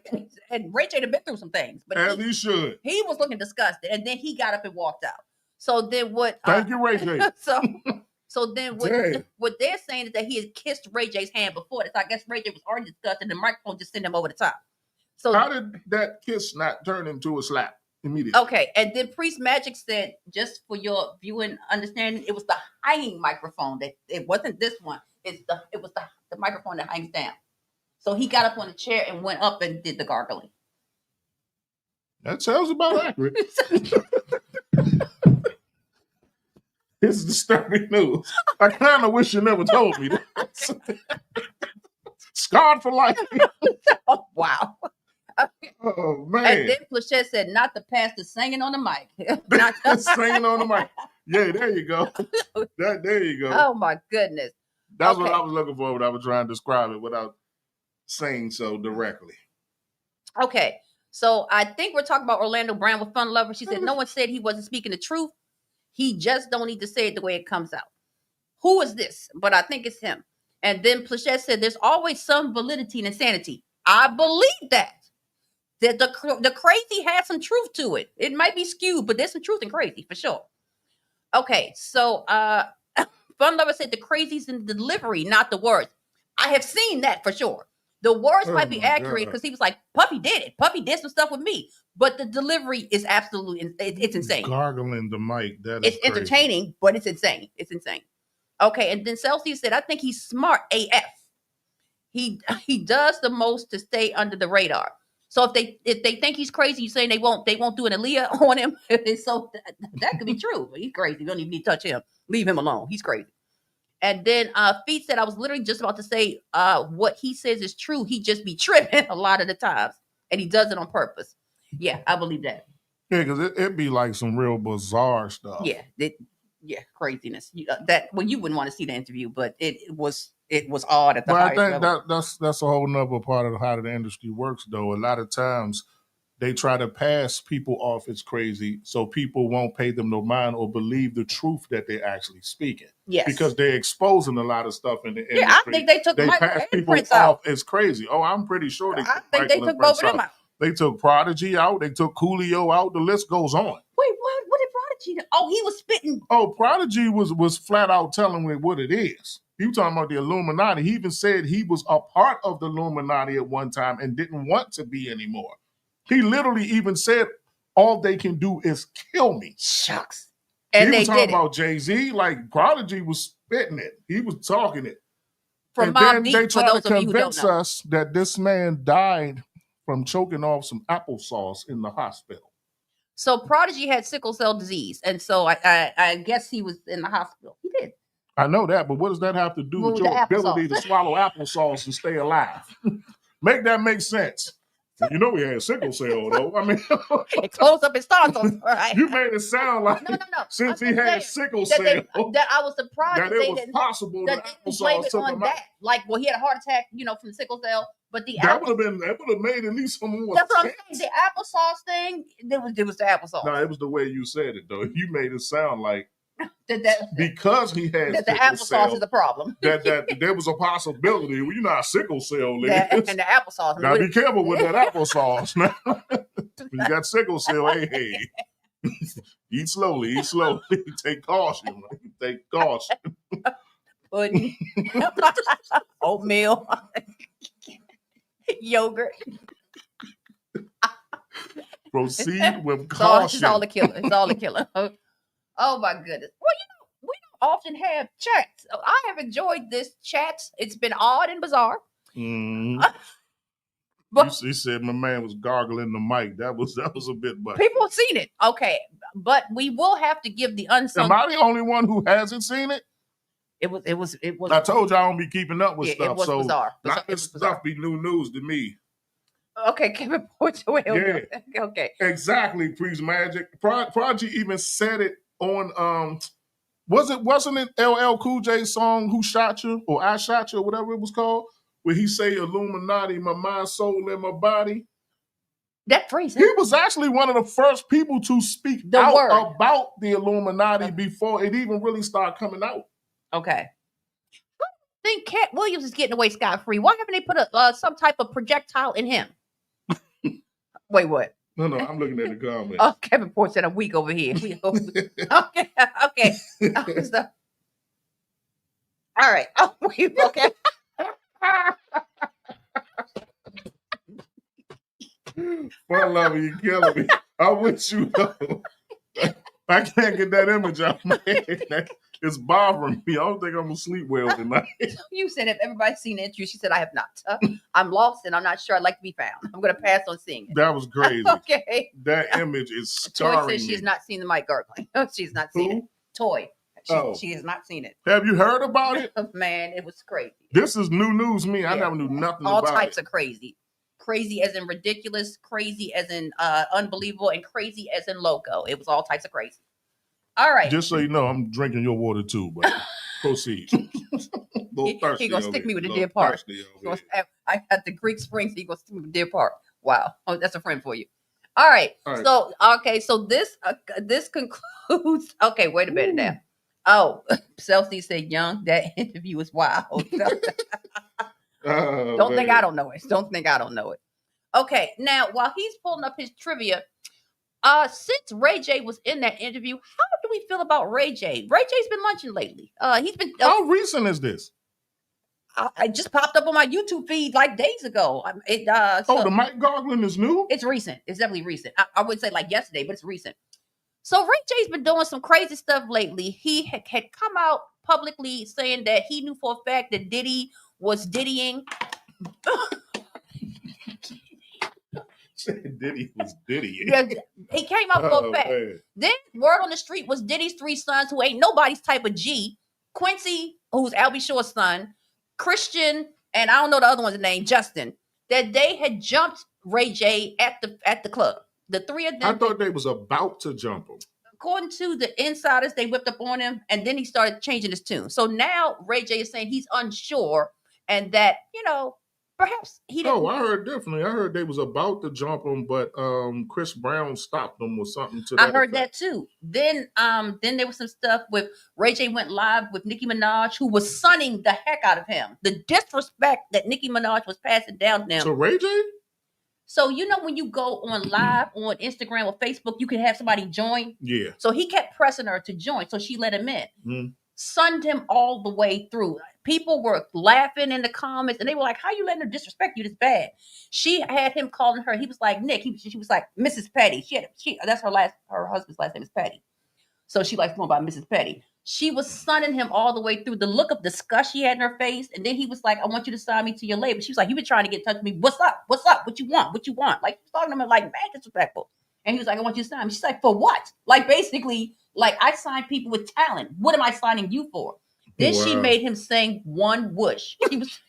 and Ray J had been through some things, but as he should. He was looking disgusted, and then he got up and walked out. So then what? Thank you, Ray J. So then what they're saying is that he had kissed Ray J's hand before this. I guess Ray J was already disgusted, and the microphone just sent him over the top. So how did that kiss not turn into a slap immediately? Okay, and then Priest Magic said, just for your viewing understanding, it was the hanging microphone that it wasn't this one. It was the microphone that hangs down. So he got up on the chair and went up and did the gargling. That sounds about accurate. It's disturbing news. I kind of wish you never told me that. Scarred for life. Oh, wow. Oh, man. And then Plachette said, not the pastor singing on the mic. Not singing on the mic. Yeah, there you go. There you go. Oh, my goodness. That's what I was looking for when I was trying to describe it without saying so directly. Okay. So I think we're talking about Orlando Brown with Fun Lover. She said, no one said he wasn't speaking the truth. He just don't need to say it the way it comes out. Who is this? But I think it's him. And then Plachette said, there's always some validity and insanity. I believe that. That the crazy has some truth to it. It might be skewed, but there's some truth in crazy for sure. Okay, so Fun Lover said the crazy's in the delivery, not the words. I have seen that for sure. The words Oh might be my accurate God. because he was like, Puffy did it. Puffy did some stuff with me. But the delivery is absolutely, it's insane. Gargling the mic. That It's is crazy. entertaining, but it's insane. It's insane. Okay, and then Celsius said, I think he's smart AF. He does the most to stay under the radar. So if they think he's crazy, you saying they won't do an Aaliyah on him. So that could be true. He's crazy. You don't even need to touch him. Leave him alone. He's crazy. And then Feet said, I was literally just about to say what he says is true. He just be tripping a lot of the times. And he does it on purpose. Yeah, I believe that. Yeah, because it'd be like some real bizarre stuff. Yeah, craziness. That you wouldn't want to see the interview, but it was odd at the highest level. But I think that's a whole nother part of how the industry works, though. A lot of times they try to pass people off as crazy so people won't pay them no mind or believe the truth that they're actually speaking. Yes. Because they're exposing a lot of stuff in the industry. Yeah, I think they pass people off as crazy. Oh, I'm pretty sure I think they took both of them out. They took Prodigy out. They took Coolio out. The list goes on. Wait, what did Prodigy do? Oh, he was spitting. Oh, Prodigy was flat out telling me what it is. He was talking about the Illuminati. He even said he was a part of the Illuminati at one time and didn't want to be anymore. He literally even said, all they can do is kill me. Shucks. And he was talking about Jay-Z. Like, Prodigy was spitting it. He was talking it. From and Mobb then Deep, they tried to convince us that this man died from choking off some applesauce in the hospital. So Prodigy had sickle cell disease, and so I guess he was in the hospital. He did. I know that, but what does that have to do with your ability to swallow applesauce and stay alive? Make that make sense. You know he had sickle cell, though. I mean, it closed up his tonsils. Right? You made it sound like no. Since he had sickle cell, that I was surprised that it was possible that applesauce took him out. Like, well, he had a heart attack, from sickle cell. But that would have made at least some more. That's what I'm saying. The applesauce thing, it was the applesauce. No, it was the way you said it, though. You made it sound like because he had the applesauce is the problem. that there was a possibility. Well, you know how sickle cell is. And the applesauce. Now be careful with that applesauce. Now, you got sickle cell. Hey, eat slowly. Take caution. Take caution. Pudding, oatmeal, yogurt. Proceed with caution. It's all the killer. It's all the killer. Oh my goodness. Well, we don't often have chats. I have enjoyed this chat. It's been odd and bizarre. But he said my man was gargling the mic. That was a bit much. People have seen it. Okay. But we will have to give the unsung. Am I the only one who hasn't seen it? It was. I told you I don't be keeping up with stuff. It was bizarre. This stuff be new news to me. Okay, Kevin Porter. Yeah. Okay. Exactly, Priest Magic. Prodigy even said it on wasn't it LL Cool J's song Who Shot You or I Shot You or whatever it was called, where he say Illuminati, my mind, soul, and my body. That phrase. He was actually one of the first people to speak about the Illuminati before it even really started coming out. Okay. I think Cat Williams is getting away scot-free. Why haven't they put some type of projectile in him? Wait, what? No, I'm looking at the comments. Oh, Kevin Porter said I'm weak over here. Okay. All right. Oh, okay. For love, you killing me. I wish you know. I can't get that image out my head. It's bothering me. I don't think I'm gonna sleep well tonight. You said if everybody's seen the interview, she said I have not. I'm lost and I'm not sure I'd like to be found. I'm gonna pass on seeing it. That was crazy. Okay. That image is scarring Toy says she's not seen the mic gargling. She's not seen it. Toy. She has not seen it. Have you heard about it? Man, it was crazy. This is new news to me. I never knew nothing about it. All types of crazy. Crazy as in ridiculous, crazy as in unbelievable, and crazy as in loco. It was all types of crazy. All right. Just so you know, I'm drinking your water too, but proceed. He gonna stick me with the Deer Park. I got the Greek Springs, so he gonna stick me with Deer Park. Wow. Oh, that's a friend for you. All right. So this concludes. Okay, wait a minute now. Oh, Celsius said young. That interview was wild. Don't think I don't know it. Don't think I don't know it. Okay, now while he's pulling up his trivia, since Ray J was in that interview, how do we feel about Ray J? Ray J's been lunching lately. He's been. How recent is this? I just popped up on my YouTube feed like days ago. The mic gargling is new? It's recent. It's definitely recent. I would say like yesterday, but it's recent. So Ray J's been doing some crazy stuff lately. He had come out publicly saying that he knew for a fact that Diddy was Diddying. Diddy was Diddy. Yeah, he came out for a fact. Man. Then word on the street was Diddy's 3 sons, who ain't nobody's type of G. Quincy, who's Albie Shore's son, Christian, and I don't know the other one's name, Justin. That they had jumped Ray J at the club. The 3 of them. I thought they was about to jump him. According to the insiders, they whipped up on him, and then he started changing his tune. So now Ray J is saying he's unsure, and that perhaps he didn't. Oh, I heard differently. I heard they was about to jump him, but Chris Brown stopped them or something to that. I heard that too. Then there was some stuff with Ray J went live with Nicki Minaj, who was sunning the heck out of him. The disrespect that Nicki Minaj was passing down to them. So Ray J? So when you go on live on Instagram or Facebook, you can have somebody join. Yeah. So he kept pressing her to join, so she let him in. Sunned him all the way through. People were laughing in the comments, and they were like, "How you letting her disrespect you this bad?" She had him calling her. He was like Nick. She was like Mrs. Petty. That's her husband's last name is Petty. So she likes going by Mrs. Petty. She was sunning him all the way through. The look of disgust she had in her face, and then he was like, "I want you to sign me to your label." She was like, "You've been trying to get in touch with me. What's up? What's up? What you want? What you want?" Like he was talking to him like mad disrespectful. And he was like, "I want you to sign me." She's like, "For what?" Like basically, like I sign people with talent. What am I signing you for? Then she made him sing One Whoosh. She was.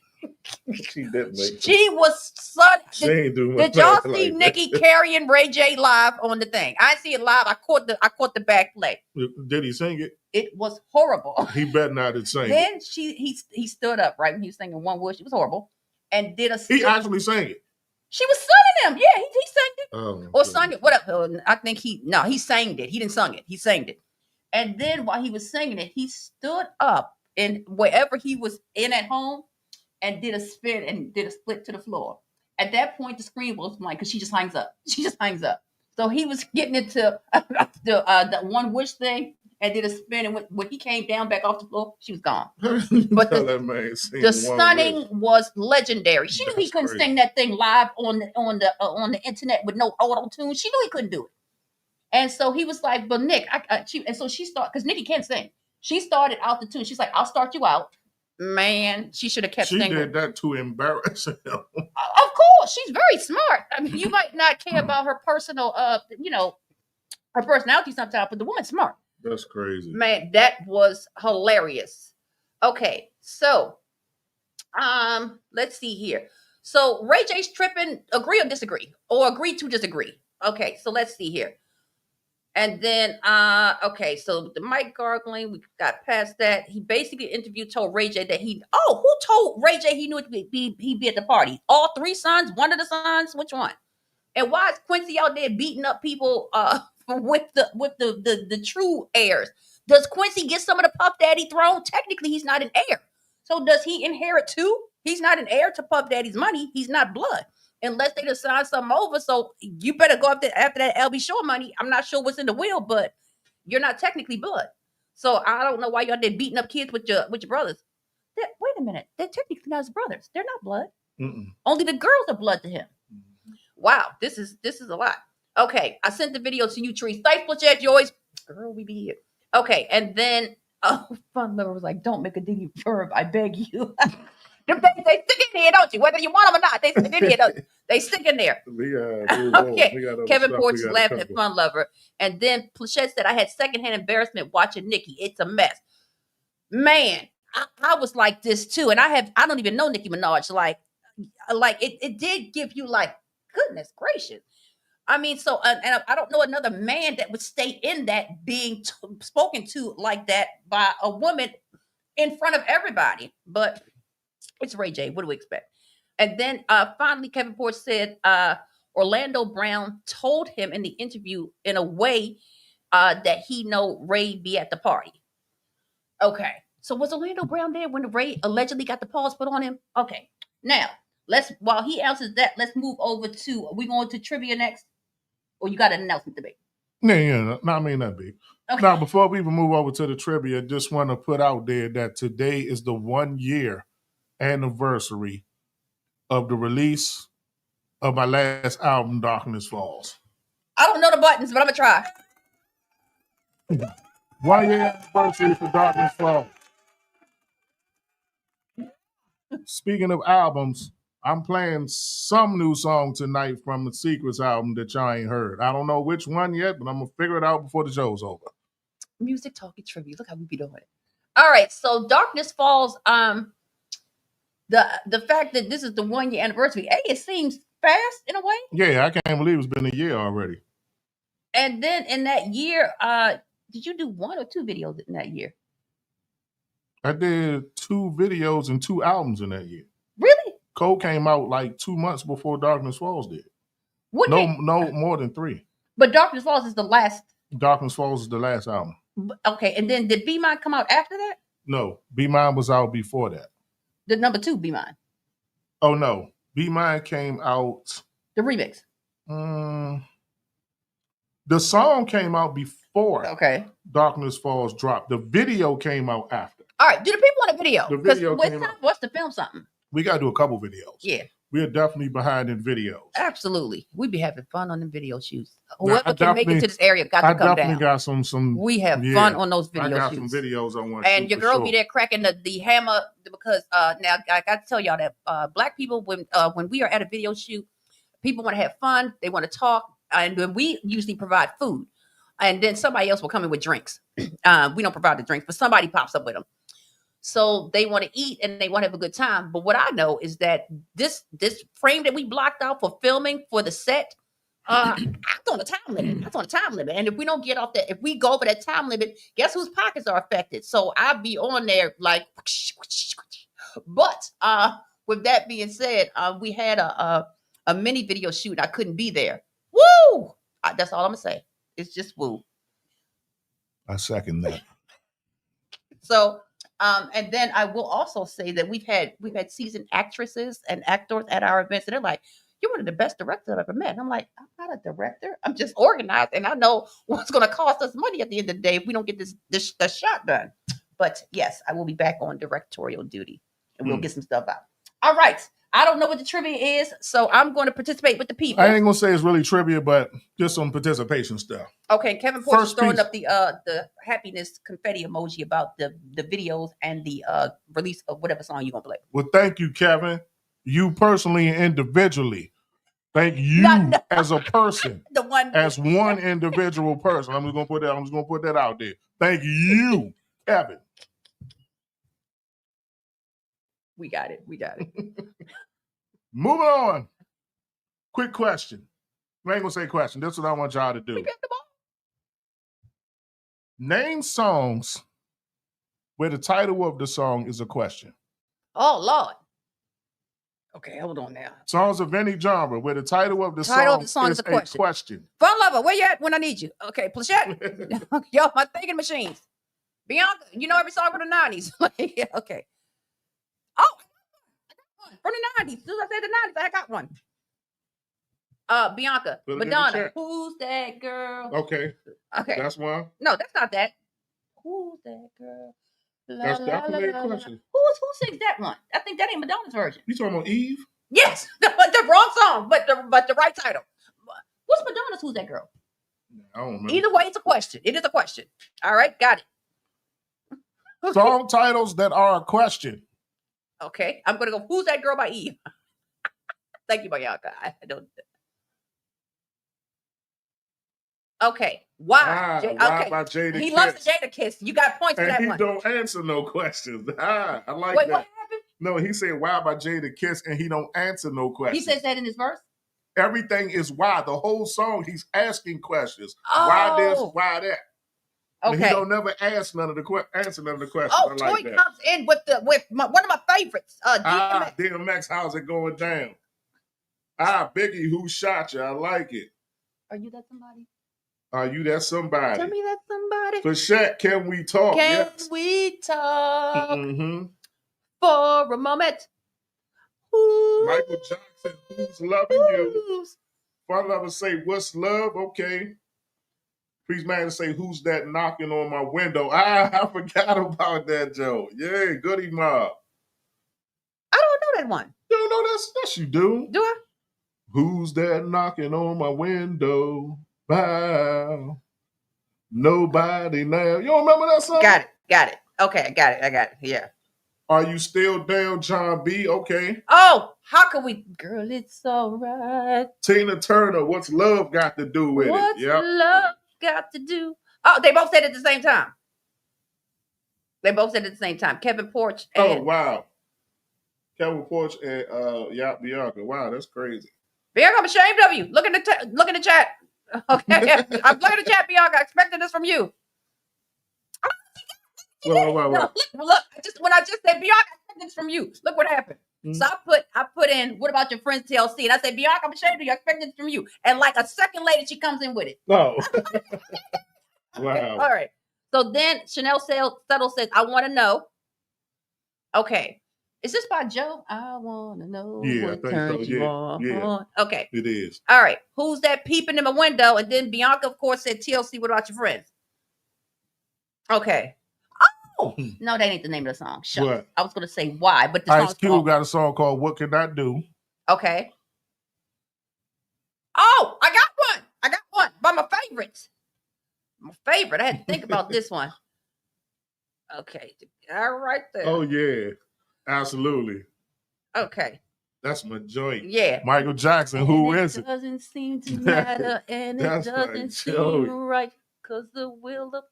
She was sunning. Did y'all see Nicki carrying Ray J live on the thing? I see it live. I caught the back play. Did he sing it? It was horrible. He better not have sang it. Then he stood up right when he was singing One Whoosh. It was horrible, and did a. He actually sang it. She was sunning him. Yeah, he sang it. Oh, or sung it. What up? I think he sang it. He didn't sing it. He sang it. And then while he was singing it, he stood up in wherever he was in at home and did a spin and did a split to the floor. At that point, the screen was blank because she just hangs up. She just hangs up. So he was getting into the One Whoosh thing and did a spin. And when he came down back off the floor, she was gone. But the stunning was legendary. She knew he couldn't sing that thing live on the internet with no auto tune. She knew he couldn't do it. And so he was like, "But Nick," and so she started because Nicki can't sing. She started out the tune. She's like, "I'll start you out." Man, she should have kept singing. She did that to embarrass him. Of course, she's very smart. I mean, you might not care about her personal, her personality sometimes, but the woman's smart. That's crazy. Man, that was hilarious. Okay, so, let's see here. So Ray J's tripping. Agree or disagree, or agree to disagree. Okay, so let's see here. And then, okay, so the mic gargling, we got past that. He basically told Ray J that who told Ray J he knew he'd be at the party? All 3 sons? One of the sons? Which one? And why is Quincy out there beating up people with the true heirs? Does Quincy get some of the Puff Daddy throne? Technically, he's not an heir. So does he inherit too? He's not an heir to Puff Daddy's money. He's not blood. Unless they decide something over. So you better go after that LB Shore money. I'm not sure what's in the will, but you're not technically blood. So I don't know why y'all there beating up kids with your brothers. Wait a minute. They're technically not his brothers. They're not blood. Mm-mm. Only the girls are blood to him. Mm-hmm. Wow, this is a lot. Okay, I sent the video to you, Trees. Thanks, Plachette. You always, girl, we be here. Okay, and then Fun Lover was like, "Don't make a Diddy verb, I beg you." They stick in here, don't you? Whether you want them or not, they stick in here, don't you? They stick in there. Okay. Kevin Porch laughing at Fun Lover. And then Plachette said, "I had secondhand embarrassment watching Nicki. It's a mess." Man, I was like this too. And I don't even know Nicki Minaj. Like it did give you like, goodness gracious. I mean, so, and I don't know another man that would stay in that being spoken to like that by a woman in front of everybody. But it's Ray J. What do we expect? And then finally, Kevin Porch said Orlando Brown told him in the interview in a way that he know Ray be at the party. Okay. So was Orlando Brown there when Ray allegedly got the pause put on him? Okay. Now, while he answers that, let's move over to, are we going to trivia next? Or you got an announcement to make? Yeah. No, I mean, not big. Okay. Now, before we even move over to the trivia, just want to put out there that today is the 1 year anniversary of the release of my last album, Darkness Falls. I don't know the buttons, but I'm gonna try. 1 year anniversary for Darkness Falls. Speaking of albums, I'm playing some new song tonight from the Secrets album that y'all ain't heard. I don't know which one yet, but I'm gonna figure it out before the show's over. Music talking trivia. Look how we be doing it. All right, so Darkness Falls. The fact that this is the 1 year anniversary, it seems fast in a way. Yeah, I can't believe it's been a year already. And then in that year, did you do 1 or 2 videos in that year? I did 2 videos and 2 albums in that year. Really? Cole came out like 2 months before Darkness Falls did. No, more than 3. But Darkness Falls is the last. Darkness Falls is the last album. Okay, and then did Be Mine come out after that? No, Be Mine was out before that. The number 2, Be Mine. Oh no, Be Mine came out. The remix. The song came out before. Okay. Darkness Falls dropped. The video came out after. All right. Do the people want a video? The video came out. What's to film something? We got to do a couple videos. Yeah. We're definitely behind in videos. Absolutely. We be having fun on the video shoots. Whoever can make it to this area got to come down. I definitely got some. We have fun on those video shoots. I got some videos I want to And your girl be there cracking the hammer because now I got to tell y'all that black people, when we are at a video shoot, people want to have fun. They want to talk. And then we usually provide food. And then somebody else will come in with drinks. We don't provide the drinks, but somebody pops up with them. So they want to eat and they want to have a good time. But what I know is that this frame that we blocked out for filming for the set, that's on a time limit. That's on a time limit. And if we don't get off that, if we go over that time limit, guess whose pockets are affected? So I'll be on there like, but with that being said, we had a mini video shoot. I couldn't be there. Woo! That's all I'm gonna say. It's just woo. I second that. So, and then I will also say that we've had seasoned actresses and actors at our events, and they're like, "You're one of the best directors I've ever met." And I'm like, "I'm not a director. I'm just organized, and I know what's going to cost us money at the end of the day if we don't get the shot done." But yes, I will be back on directorial duty, and we'll get some stuff out. All right. I don't know what the trivia is, so I'm going to participate with the people. I ain't gonna say it's really trivia, but just some participation stuff. Okay, Kevin Porter is throwing up the happiness confetti emoji about the videos and the release of whatever song you're gonna play. Well, thank you, Kevin. You personally and individually. Thank you as a person. As one individual person. I'm just gonna put that out there. Thank you, Kevin. We got it. Moving on. Quick question. I ain't gonna say question. This is what I want y'all to do. Name songs where the title of the song is a question. Oh, Lord. Okay, hold on now. Songs of any genre where the title of the song is a question. Fun Lover, where you at when I need you? Okay, Plachette. Yo, my thinking machines. Bianca, you know every song from the 90s. Okay. Oh, I got one from the 90s. As soon as I said the 90s, I got one. Bianca, Madonna, who's that girl? Okay. That's one. No, that's not that. Who's that girl? That's definitely a question. Who sings that one? I think that ain't Madonna's version. You talking about Eve? Yes, the wrong song, but the right title. What's Madonna's Who's That Girl? I don't remember. Either way, it's a question. It is a question. All right, got it. Song titles that are a question. Okay, I'm gonna go. Who's That Girl by Eve? Thank you, Bianca. I don't. Okay, why? Why by Jada He Kiss. loves the Jada Kiss. You got points for that one. one. And he don't answer no questions. I like Wait, that. what happened? No, he said why by Jada Kiss, and he don't answer no questions. He says that in his verse? Everything is why. The whole song, he's asking questions. Oh. Why this, why that? Okay. And he don't never answer none of the questions. Oh, Toy comes in with one of my favorites. DMX. DMX, how's it going down? Biggie, who shot you? I like it. Are you that somebody? Are you that somebody? Tell me that somebody. For Shaq, can we talk? Can we talk for a moment? Ooh. Michael Jackson, who's loving you? Fun Lover say, what's love? Okay. Priest Man say, who's that knocking on my window? I forgot about that, Joe. Yeah, Goody Mob. I that one. You don't know this? Yes, you do. Do I? Who's that knocking on my window? Bow. Nobody now. You don't remember that song? Got it. Okay, I got it. Yeah. Are you still down, John B? Okay. Oh, how can we? Girl, it's all right. Tina Turner, what's love got to do with What's it? Yep. love got to do? Oh, they both said it at the same time. Kevin Porch and Oh, wow. Kevin Porch and Bianca. Wow, that's crazy. Bianca, I'm ashamed of you. Look in the chat. Okay. I'm looking at the chat, Bianca. I expected this from you. Well. No, look, when I just said Bianca, I expected this from you. Look what happened. Mm-hmm. So I put in, what about your friends TLC? And I said, Bianca, I'm ashamed of you. I expected this from you. And like a second later, she comes in with it. No. Okay, Wow. all right. So then Chanel Settle says, I want to know. Okay. Is this by Joe? I want to know what turns you on. Yeah. Okay. It is. All right. Who's that peeping in my window? And then Bianca, of course, said TLC, what about your friends? Okay. Oh, no, that ain't the name of the song. Shucks. What? I was going to say why, but the Ice song's Cube called... got a song called What Can I Do? Okay. Oh, I got one by my favorites. My favorite. I had to think about this one. Okay. All right there. Oh, yeah. Absolutely. Okay. That's my joint. Yeah. Michael Jackson, who is it? It doesn't seem to matter, and it doesn't seem right, because the will of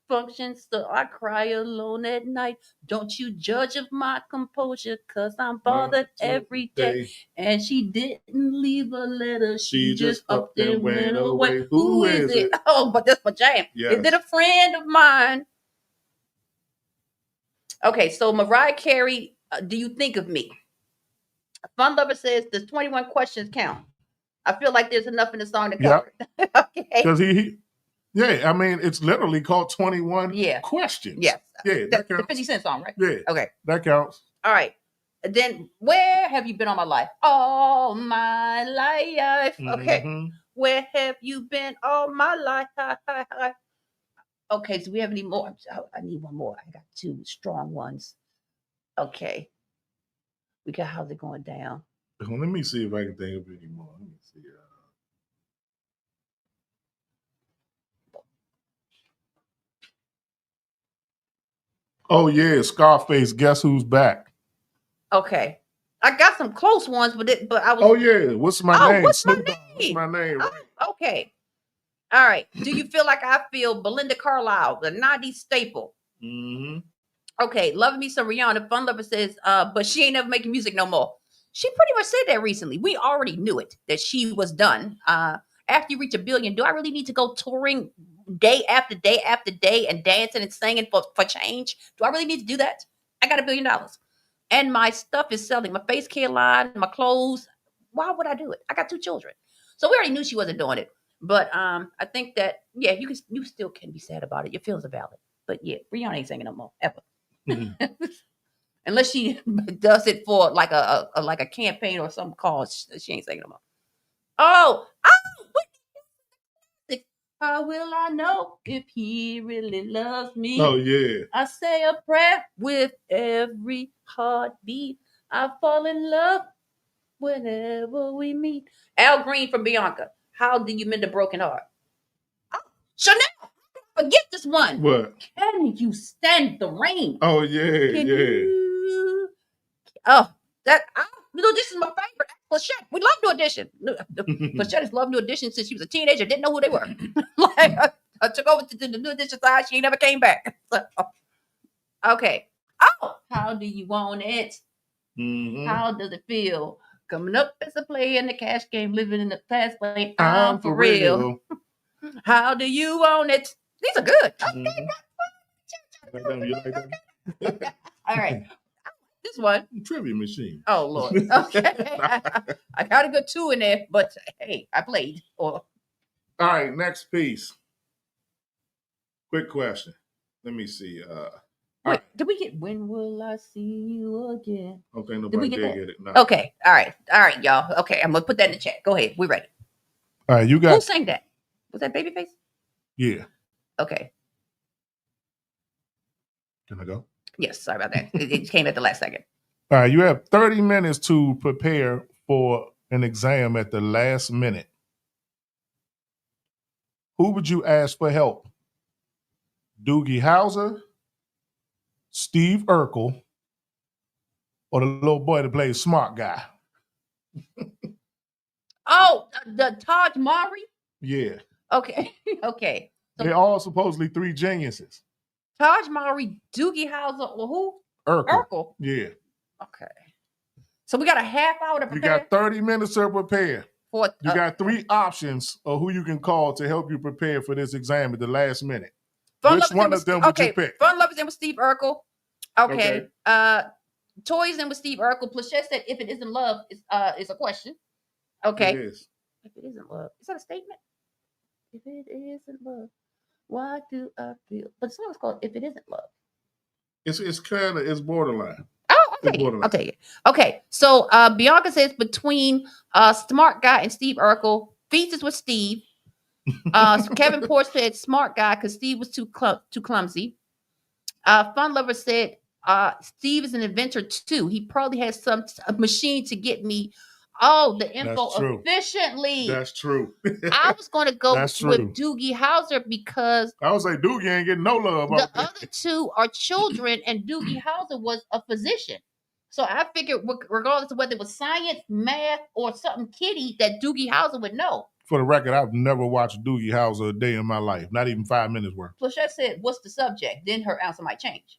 function, so I cry alone at night. Don't you judge of my composure, because I'm bothered every day. And she didn't leave a letter, she just up and went away. Who is it? Oh, but that's my jam. Yes. Is it a friend of mine? Okay, so Mariah Carey, do you think of me? Fun Lover says, does 21 questions count? I feel like there's enough in the song to cover. Yep. Okay. Because I mean, it's literally called 21 questions. Yes. Yeah, that counts. The 50 Cent song, right? Yeah. Okay. That counts. All right. And then, where have you been all my life? All my life. Okay. Mm-hmm. Where have you been all my life? Okay, so we have any more? I need one more. I got two strong ones. Okay. We got How's It Going Down. Let me see if I can think of any more. Let me see. Oh, yeah. Scarface, Guess Who's Back? Okay. I got some close ones, but I was... Oh, yeah. What's my name? What's my name? What's my name? Right. Oh, okay. All right. Do you feel like I feel? Belinda Carlisle, the 90s staple. Mm-hmm. Okay. Loving Me Some Rihanna. Fun Lover says, but she ain't never making music no more. She pretty much said that recently. We already knew it, that she was done. After you reach 1 billion, do I really need to go touring day after day after day and dancing and singing for change? Do I really need to do that? I got $1 billion. And my stuff is selling. My face care line, my clothes. Why would I do it? I got 2 children. So we already knew she wasn't doing it. But I think that, yeah, you still can be sad about it. Your feelings are valid. But yeah, Rihanna ain't singing no more, ever. Mm-hmm. Unless she does it for like a campaign or some cause, she ain't singing no more. Oh, how will I know if he really loves me? Oh, yeah. I say a prayer with every heartbeat. I fall in love whenever we meet. Al Green from Bianca. How do you mend a broken heart? Oh, Chanel, forget this one. What? Can you stand the rain? Oh, yeah, Can you? Oh, this is my favorite. Flechette, we love New Edition. Flechette has loved New Edition since she was a teenager. Didn't know who they were. Like I took over to the New Edition side. She ain't never came back. So, okay. Oh, how do you want it? Mm-hmm. How does it feel? Coming up as a player in the cash game, living in the fast lane. I'm for real. How do you want it? These are good. Mm-hmm. All right. This one. Trivia machine. Oh, Lord. Okay. I got a good 2 in there, but hey, I played. All right, next piece. Quick question. Let me see. Wait, did we get When Will I See You Again? Okay, nobody did get it. No. Okay. All right, y'all. Okay, I'm going to put that in the chat. Go ahead. We're ready. All right, you got... Who sang that? Was that Babyface? Yeah. Okay. Can I go? Yes, sorry about that. It came at the last second. All right, you have 30 minutes to prepare for an exam at the last minute. Who would you ask for help? Doogie Howser, Steve Urkel, or the little boy that plays Smart Guy? Oh, the Taj Mowry? Yeah. Okay. Okay. So They're all supposedly three geniuses. Taj Mowry, Doogie Howser, or who? Urkel. Yeah. Okay. So we got a half hour to prepare. You got 30 minutes to prepare. For, you got three options of who you can call to help you prepare for this exam at the last minute. Which one of them would you pick? Fun Lovers in with Steve Urkel. Okay. Toys in with Steve Urkel. Plachette said, if it isn't love, is a question. Okay. It is. If it isn't love. Is that a statement? If it isn't love, why do I feel? But the song is called If It Isn't Love. It's borderline. Oh, I'll take it. Okay. So Bianca says between Smart Guy and Steve Urkel, Feast is with Steve. Kevin Porch said Smart Guy because Steve was too clumsy. Fun Lover said Steve is an inventor too. He probably has some machine to get me the info efficiently. That's true. I was going to go with Doogie Howser because I would say Doogie ain't getting no love. The other two are children, and Doogie Howser was a physician. So I figured, regardless of whether it was science, math, or something kiddie, that Doogie Howser would know. For the record, I've never watched Doogie Howser a day in my life, not even 5 minutes worth. Plachette said, "What's the subject?" Then her answer might change.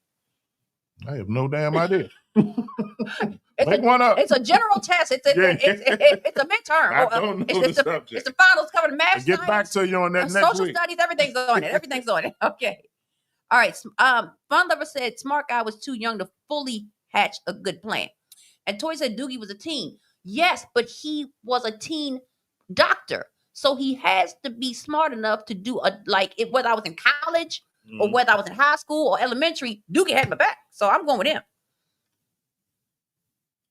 I have no damn idea. Make one up. It's a general test. It's a midterm. I don't know the subject. It's the finals covering math, I'll get back to you on that next social week. Studies. Everything's on it. Everything's on it. Okay. All right. Fun Lover said Smart Guy was too young to fully hatch a good plan. And Toy said Doogie was a teen. Yes, but he was a teen doctor. So he has to be smart enough to do whether I was in college or whether I was in high school or elementary, Doogie had my back. So I'm going with him.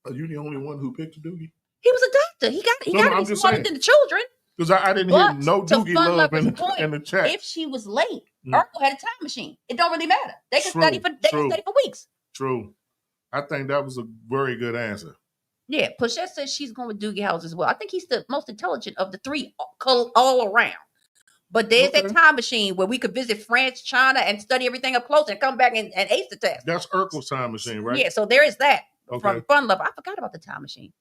Are you the only one who picked Doogie? He was a doctor. He got to be smarter than the children. Because I didn't hear no Doogie love in the chat. If she was late, Urkel had a time machine. It don't really matter. They can study for weeks. True. I think that was a very good answer. Yeah, Plachette says she's going with Doogie Howser as well. I think he's the most intelligent of the three all around. But there's that time machine where we could visit France, China, and study everything up close and come back and ace the test. That's Urkel's time machine, right? Yeah, so there is that from Fun Lover. I forgot about the time machine.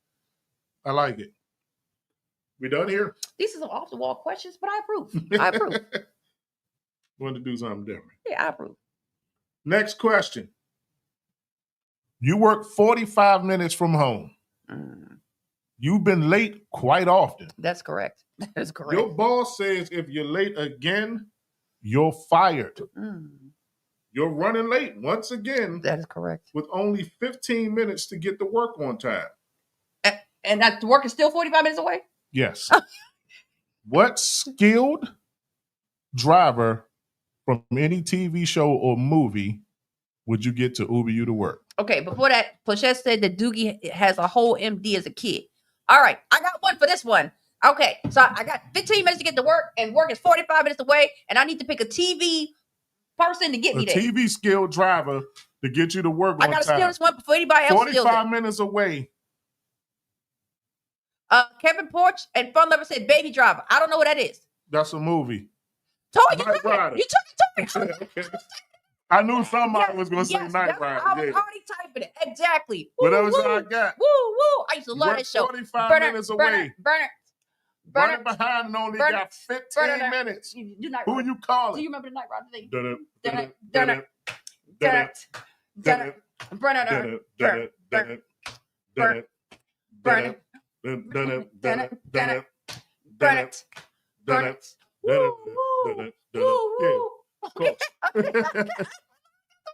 I like it. We done here? These are some off-the-wall questions, but I approve. I approve. Want to do something different. Yeah, I approve. Next question. You work 45 minutes from home. You've been late quite often. That's correct. That is correct. Your boss says if you're late again, you're fired. You're running late once again. That is correct. With only 15 minutes to get to work on time. And that work is still 45 minutes away? Yes. What skilled driver from any TV show or movie would you get to Uber you to work? Okay, before that, Plachette said that Doogie has a whole MD as a kid. All right, I got one for this one. Okay, so I got 15 minutes to get to work, and work is 45 minutes away, and I need to pick a TV person to get me there. A TV skilled driver to get you to work on time. I got to steal this one before anybody else steals it. 45 minutes away. Kevin Porch and Fun Lover said Baby Driver. I don't know what that is. That's a movie. Toy, you took it. Okay. I knew somebody was going to say Night Rider. I was already typing it. Exactly. But that was all I got. Woo. I used to love that show. 45 minutes away. Burner behind and only got 15 minutes. Who are you calling? Do you remember the Night Rider thing?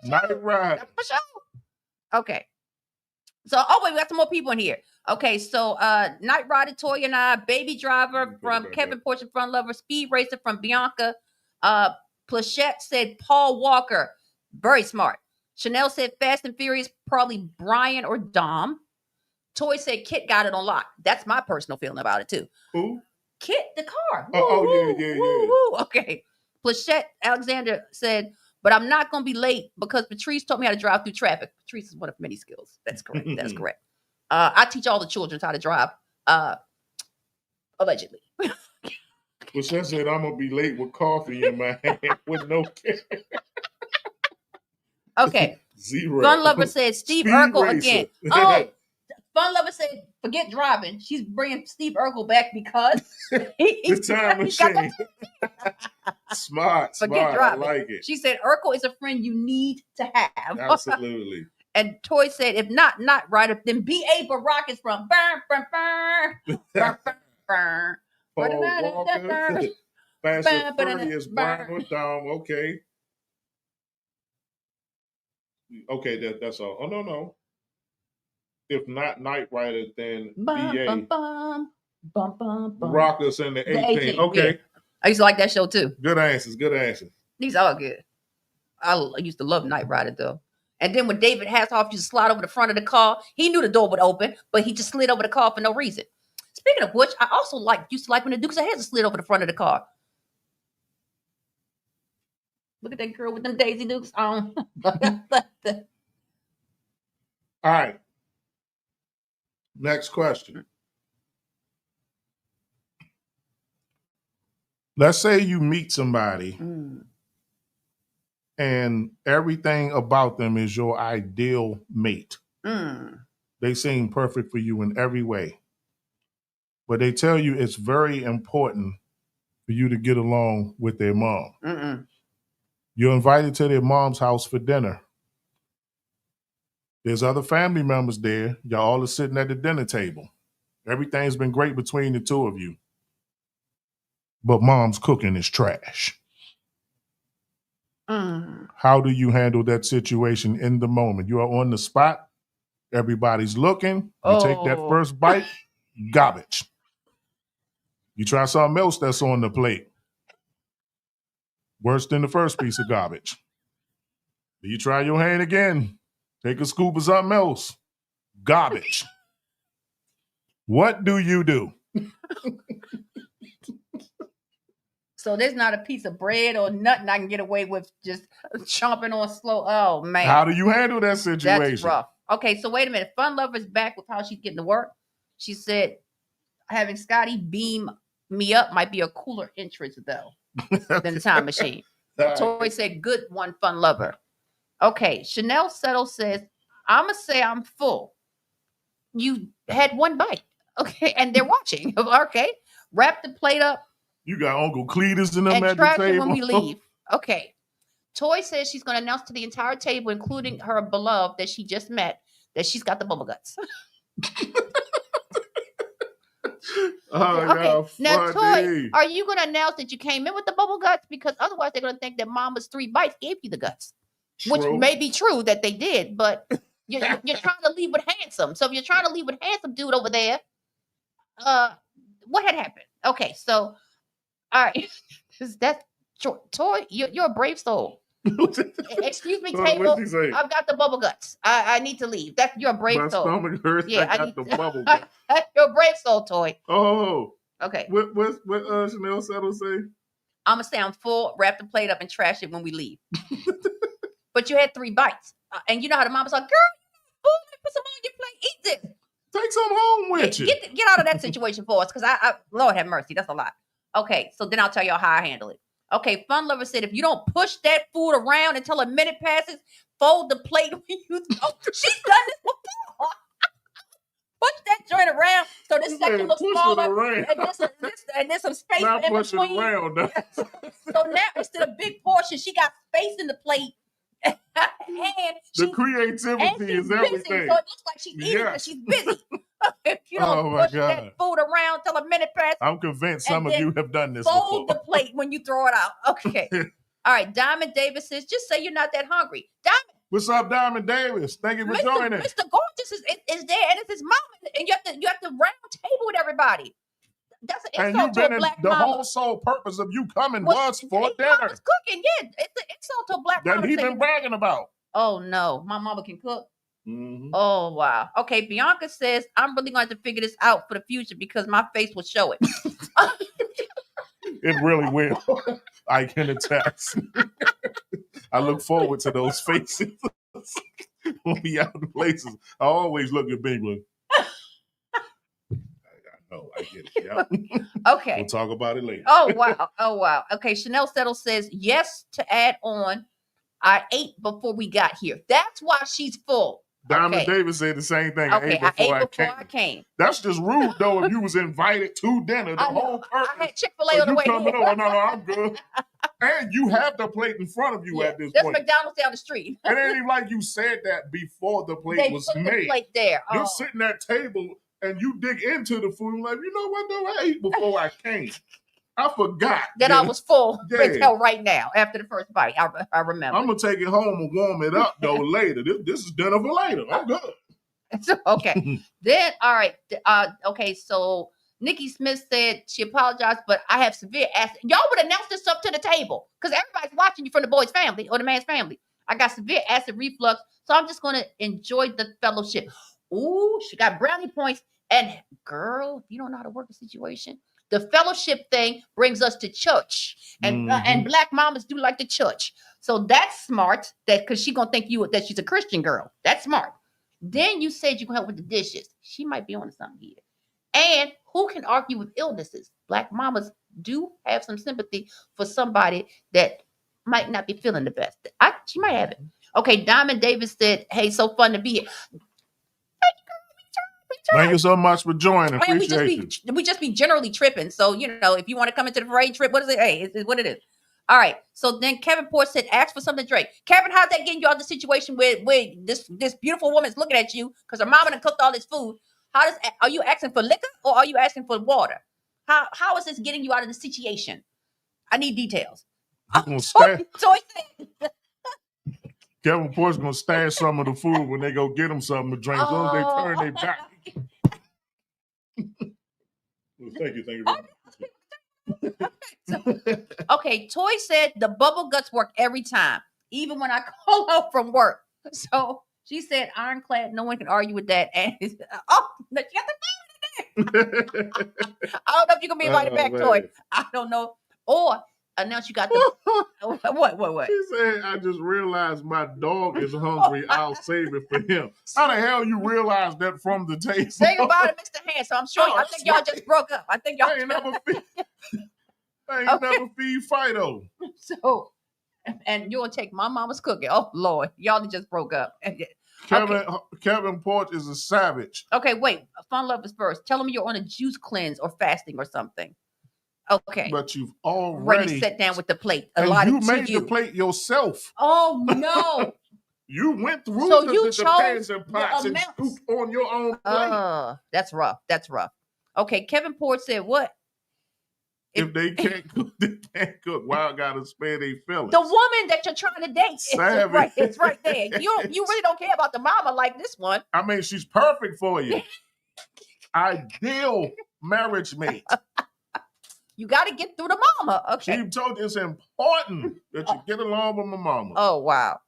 Night Rider. Okay. So, wait, we got some more people in here. Okay, so Night Rider, Toy and I, Baby Driver from Kevin Porch and Fun Lover, Speed Racer from Bianca. Plachette said Paul Walker, very smart. Chanel said Fast and Furious, probably Brian or Dom. Toy said Kit got it on lock. That's my personal feeling about it too. Who? Kit, the car. Yeah. Okay. Plachette Alexander said but I'm not going to be late because Patrice taught me how to drive through traffic. Patrice is one of many skills. That's correct. That is correct. I teach all the children how to drive, allegedly. Well, since said I'm gonna be late with coffee in my hand with no care. Okay. Zero. Fun Lover said Steve Speed Urkel racer. again. Oh, Fun Lover said forget driving. She's bringing Steve Urkel back because the time machine. Smart. Forget driving. I like it. She said Urkel is a friend you need to have. Absolutely. And Toy said, if not right, then B.A. Barack is from burn, burn, burn, burn, burn, burn. Paul Walker. Fast and Furious, Brian with Dom. Okay. Okay, that's all. Oh, no. If not Knight Rider, then B.A. Rockers in the 18. Okay. Yeah. I used to like that show too. Good answers. These are good. I used to love Knight Rider though. And then when David Hasselhoff used to slide over the front of the car, he knew the door would open, but he just slid over the car for no reason. Speaking of which, I also used to like when the Dukes of Hazzard slid over the front of the car. Look at that girl with them Daisy Dukes on. All right. Next question. Let's say you meet somebody and everything about them is your ideal mate. They seem perfect for you in every way. But they tell you it's very important for you to get along with their mom. You're invited to their mom's house for dinner. There's other family members there. Y'all all are sitting at the dinner table. Everything's been great between the two of you. But mom's cooking is trash. How do you handle that situation in the moment? You are on the spot. Everybody's looking. You take that first bite, garbage. You try something else that's on the plate. Worse than the first piece of garbage. You try your hand again. Take a scoop of something else. Garbage. What do you do? So there's not a piece of bread or nothing I can get away with just chomping on slow. Oh, man. How do you handle that situation? That's rough. Okay, so wait a minute. Fun Lover's back with how she's getting to work. She said, having Scotty beam me up might be a cooler entrance, though, than the time machine. Tori said, good one, Fun Lover. Okay, Chanel Settle says, I'm going to say I'm full. You had one bite. Okay, and they're watching. Okay, wrap the plate up. You got Uncle Cletus in them and at trash the table. it when we leave. Okay. Toy says she's going to announce to the entire table, including her beloved that she just met, that she's got the bubble guts. Okay. Now, Toy, are you going to announce that you came in with the bubble guts? Because otherwise they're going to think that Mama's 3 bites gave you the guts. True. Which may be true that they did, but you're trying to leave with handsome. So if you're trying to leave with handsome dude over there, what had happened? Okay, so all right, that's Toy. You're a brave soul. Excuse me, table. I've got the bubble guts. I need to leave. You're a brave soul. My stomach hurts. Yeah, I got the bubble guts. You're a brave soul, Toy. Oh, okay. What Chanel Settle say? I'm gonna say I'm full. Wrap the plate up and trash it when we leave. But you had 3 bites, and you know how the mama's like, "Girl, put some on your plate. Eat this. Take some home with you. Get out of that situation for us, because I Lord have mercy, that's a lot." Okay, so then I'll tell y'all how I handle it. Okay, Fun Lover said, if you don't push that food around until a minute passes, fold the plate when you throw. She's done this before. Push that joint around so this section looks smaller, and there's some space not in pushing between. Around, so now instead of big portion, she got space in the plate. And the creativity is everything. Busy, so it looks like she's eating because she's busy. If you don't push that food around till a minute passes, I'm convinced some of you have done this fold before. the plate when you throw it out. Okay. All right. Diamond Davis says, just say you're not that hungry. Diamond. What's up, Diamond Davis? Thank you for joining. Mr. Gorgeous is there, and it's his mom, and you have to round table with everybody. That's an insult to a black mama. The whole sole purpose of you coming was for dinner. Mama's cooking, yeah. It's an insult to a black mama. That he been bragging about. Oh no, my mama can cook. Mm-hmm. Oh wow. Okay, Bianca says I'm really going to figure this out for the future because my face will show it. It really will. I can attest. I look forward to those faces when we out in places. I always look at Big one. I get it. Yeah. Okay. We'll talk about it later. Oh, wow. Oh, wow. Okay. Chanel Settle says, yes, to add on. I ate before we got here. That's why she's full. Diamond Davis said the same thing. Okay, I ate before I came. That's just rude, though, if you was invited to dinner. The whole purpose. I had Chick-fil-A on the way coming over. No, I'm good. And you have the plate in front of you at this point. There's McDonald's down the street. It ain't even like you said that before the plate was made. The plate there. You're sitting at table and you dig into the food. Like, you know what, though? I ate before I came. I forgot that I was full until right now after the first bite. I remember. I'm gonna take it home and warm it up though later. This is dinner for later. I'm good. Okay. Then all right. Okay. So Nikki Smith said she apologized, but I have severe acid. Y'all would announce this up to the table because everybody's watching you from the boy's family or the man's family. I got severe acid reflux, so I'm just gonna enjoy the fellowship. Ooh, she got brownie points. And girl, if you don't know how to work the situation. The fellowship thing brings us to church, and black mamas do like the church, so that's smart. That because she gonna think that she's a Christian girl. That's smart. Then you said you can help with the dishes. She might be on something here. And who can argue with illnesses? Black mamas do have some sympathy for somebody that might not be feeling the best. She might have it. Okay, Diamond Davis said, "Hey, so fun to be here." Thank you so much for joining. Appreciate we just be generally tripping. So, if you want to come into the parade trip, what is it? Hey, it's what it is. All right. So then Kevin Port said, ask for something to drink. Kevin, how's that getting you out of the situation where this beautiful woman's looking at you because her mama done cooked all this food? Are you asking for liquor or are you asking for water? How is this getting you out of the situation? I need details. Kevin Port's gonna stash some of the food when they go get them something to drink. As long as they turn their back. Thank you. Okay, Toy said the bubble guts work every time, even when I call home from work. So she said, ironclad, no one can argue with that. And you got the phone in there. I don't know if you can be invited back, Toy. I don't know. Or announce you got the what? She said, I just realized my dog is hungry. I'll save it for him. How the hell you realize that from the table? Say goodbye to Mr. Hand. So I'm sure I think y'all just broke up. I think y'all never feed Fido. So and you'll take my mama's cooking. Oh Lord, y'all just broke up. Kevin Port is a savage. Okay, wait. Fun Lovers first. Tell him you're on a juice cleanse or fasting or something. Okay. But you've already sat down with the plate. You made the plate yourself. Oh no. You went through the pans and pots and scooped on your own plate. That's rough. Okay, Kevin Port said what? If they can't cook, they can't cook. Why I gotta spare their feelings? The woman that you're trying to date. It's right there. You really don't care about the mama like this one. I mean, she's perfect for you. Ideal marriage mate. You got to get through the mama. Okay. She told you it's important that you get along with my mama. Oh, wow.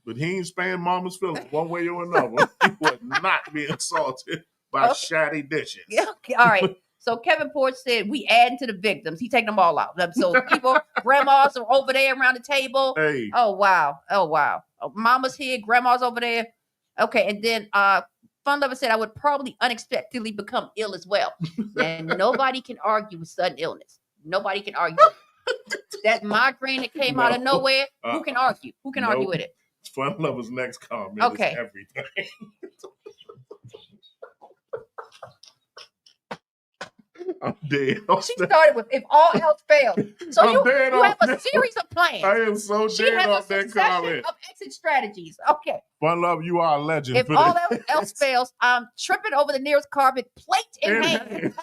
But he ain't sparing mama's feelings one way or another. He would not be insulted by shoddy dishes. Yeah. Okay. All right. So Kevin Port said, we adding to the victims. He taking them all out. So grandmas are over there around the table. Hey. Oh, wow. Mama's here. Grandma's over there. Okay. And then Fun Lover said, I would probably unexpectedly become ill as well. And nobody can argue with sudden illness. Nobody can argue. That migraine that came out of nowhere, who can argue? Who can argue with it? Fun Lover's next comment is everything. I'm dead. She started with, if all else fails. So you have a series of plans. I am so dead off that comment. Of exit strategies. Okay. Fun Love, you are a legend. If all else fails, I'm tripping over the nearest carpet, plate in hand.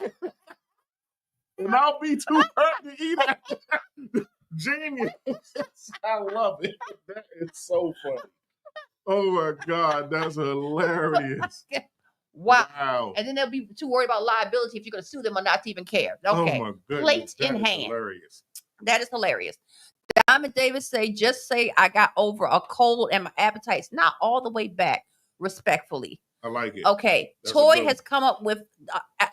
And I'll be too hurt to eat it. Genius. I love it. That is so funny. Oh my God, that's hilarious. Wow. And then they'll be too worried about liability if you're going to sue them or not to even care. Okay. Oh my goodness. Plate in hand. Hilarious. That is hilarious. Diamond Davis just say I got over a cold and my appetite's not all the way back, respectfully. I like it. Okay. Toy has come up with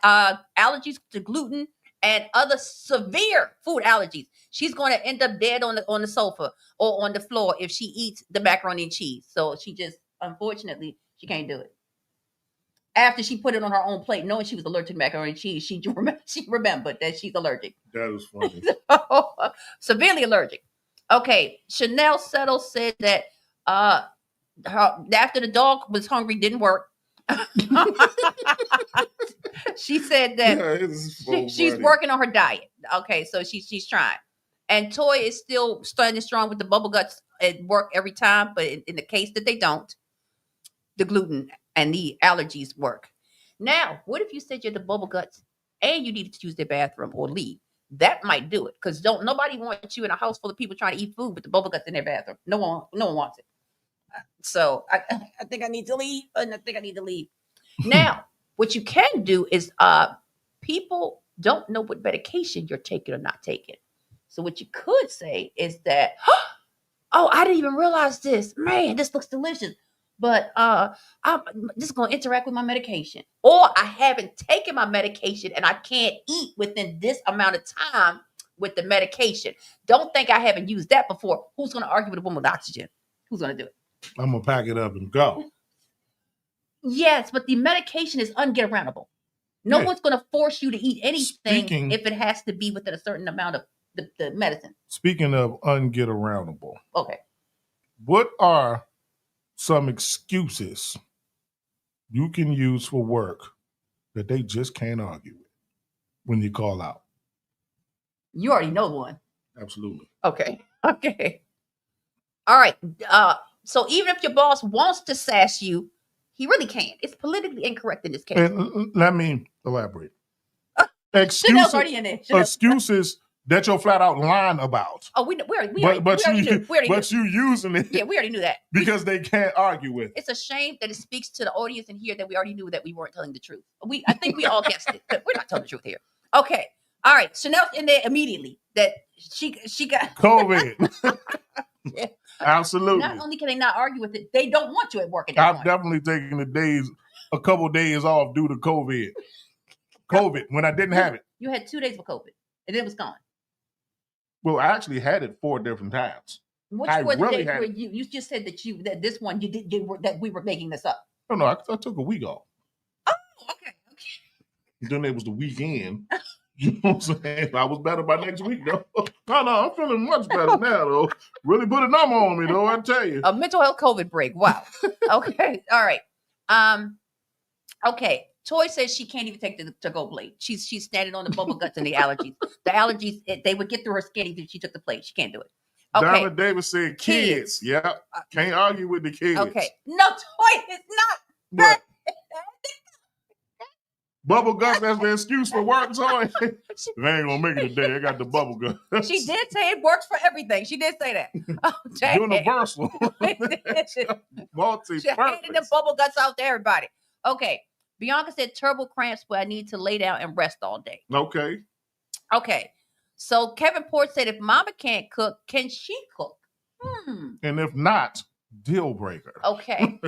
allergies to gluten and other severe food allergies. She's going to end up dead on the sofa or on the floor if she eats the macaroni and cheese. So she just, unfortunately, she can't do it. After she put it on her own plate, knowing she was allergic to macaroni and cheese, she remembered that she's allergic. That was funny. Severely allergic. Okay, Chanel Settle said that after the dog was hungry, didn't work. She said that she's working on her diet. Okay, so she's trying. And Toy is still standing strong with the bubble guts at work every time, but in the case that they don't, the gluten and the allergies work. Now, what if you said you're the bubble guts and you needed to use their bathroom or leave? That might do it, because nobody wants you in a house full of people trying to eat food with the bubble guts in their bathroom. No one wants it. So I think I need to leave, and I think I need to leave. Now, what you can do is people don't know what medication you're taking or not taking. So what you could say is that, oh, I didn't even realize this. Man, this looks delicious. But I'm just going to interact with my medication. Or I haven't taken my medication and I can't eat within this amount of time with the medication. Don't think I haven't used that before. Who's going to argue with a woman with oxygen? Who's going to do it? I'm going to pack it up and go. Yes, but the medication is unget-aroundable. No one's going to force you to eat anything if it has to be within a certain amount of the medicine. Speaking of unget-aroundable. Okay. What are some excuses you can use for work that they just can't argue with when you call out? You already know one. Absolutely. Okay. All right. So even if your boss wants to sass you, he really can't. It's politically incorrect in this case. And let me elaborate. Excuses that you're flat out lying about. Oh, we already knew. But you using it. Yeah, we already knew that. Because they can't argue with it. It's a shame that it speaks to the audience in here that we already knew that we weren't telling the truth. I think we all guessed it. We're not telling the truth here. Okay. All right. Chanel's in there immediately that she got COVID. Yeah. Absolutely. Not only can they not argue with it, they don't want you at work. I've definitely taken a couple of days off due to COVID. When I didn't have it. You had 2 days of COVID and it was gone. Well, I actually had it 4 different times. Which were the days where you just said that this one that we were making this up? No, I took a week off. Oh, okay. Then it was the weekend. You know what I'm saying? I was better by next week, though. No, I'm feeling much better now, though. Really put a number on me, though, I tell you. A mental health COVID break. Wow. Okay. All right. Okay. Toy says she can't even take the to-go plate. She's standing on the bubble guts and the allergies. The allergies, they would get through her skin if she took the plate. She can't do it. Okay. Diamond Davis said kids. Yep. Can't argue with the kids. Okay. No, Toy is not. Bubble guts, that's the excuse for work, Toy. They ain't gonna make it today. I got the bubble guts. She did say it works for everything. She did say that. Oh, universal. Multi-purpose. She handed the bubble guts out to everybody. Okay. Bianca said turbo cramps, but I need to lay down and rest all day. Okay. So Kevin Port said if mama can't cook, can she cook? And if not, deal breaker. Okay.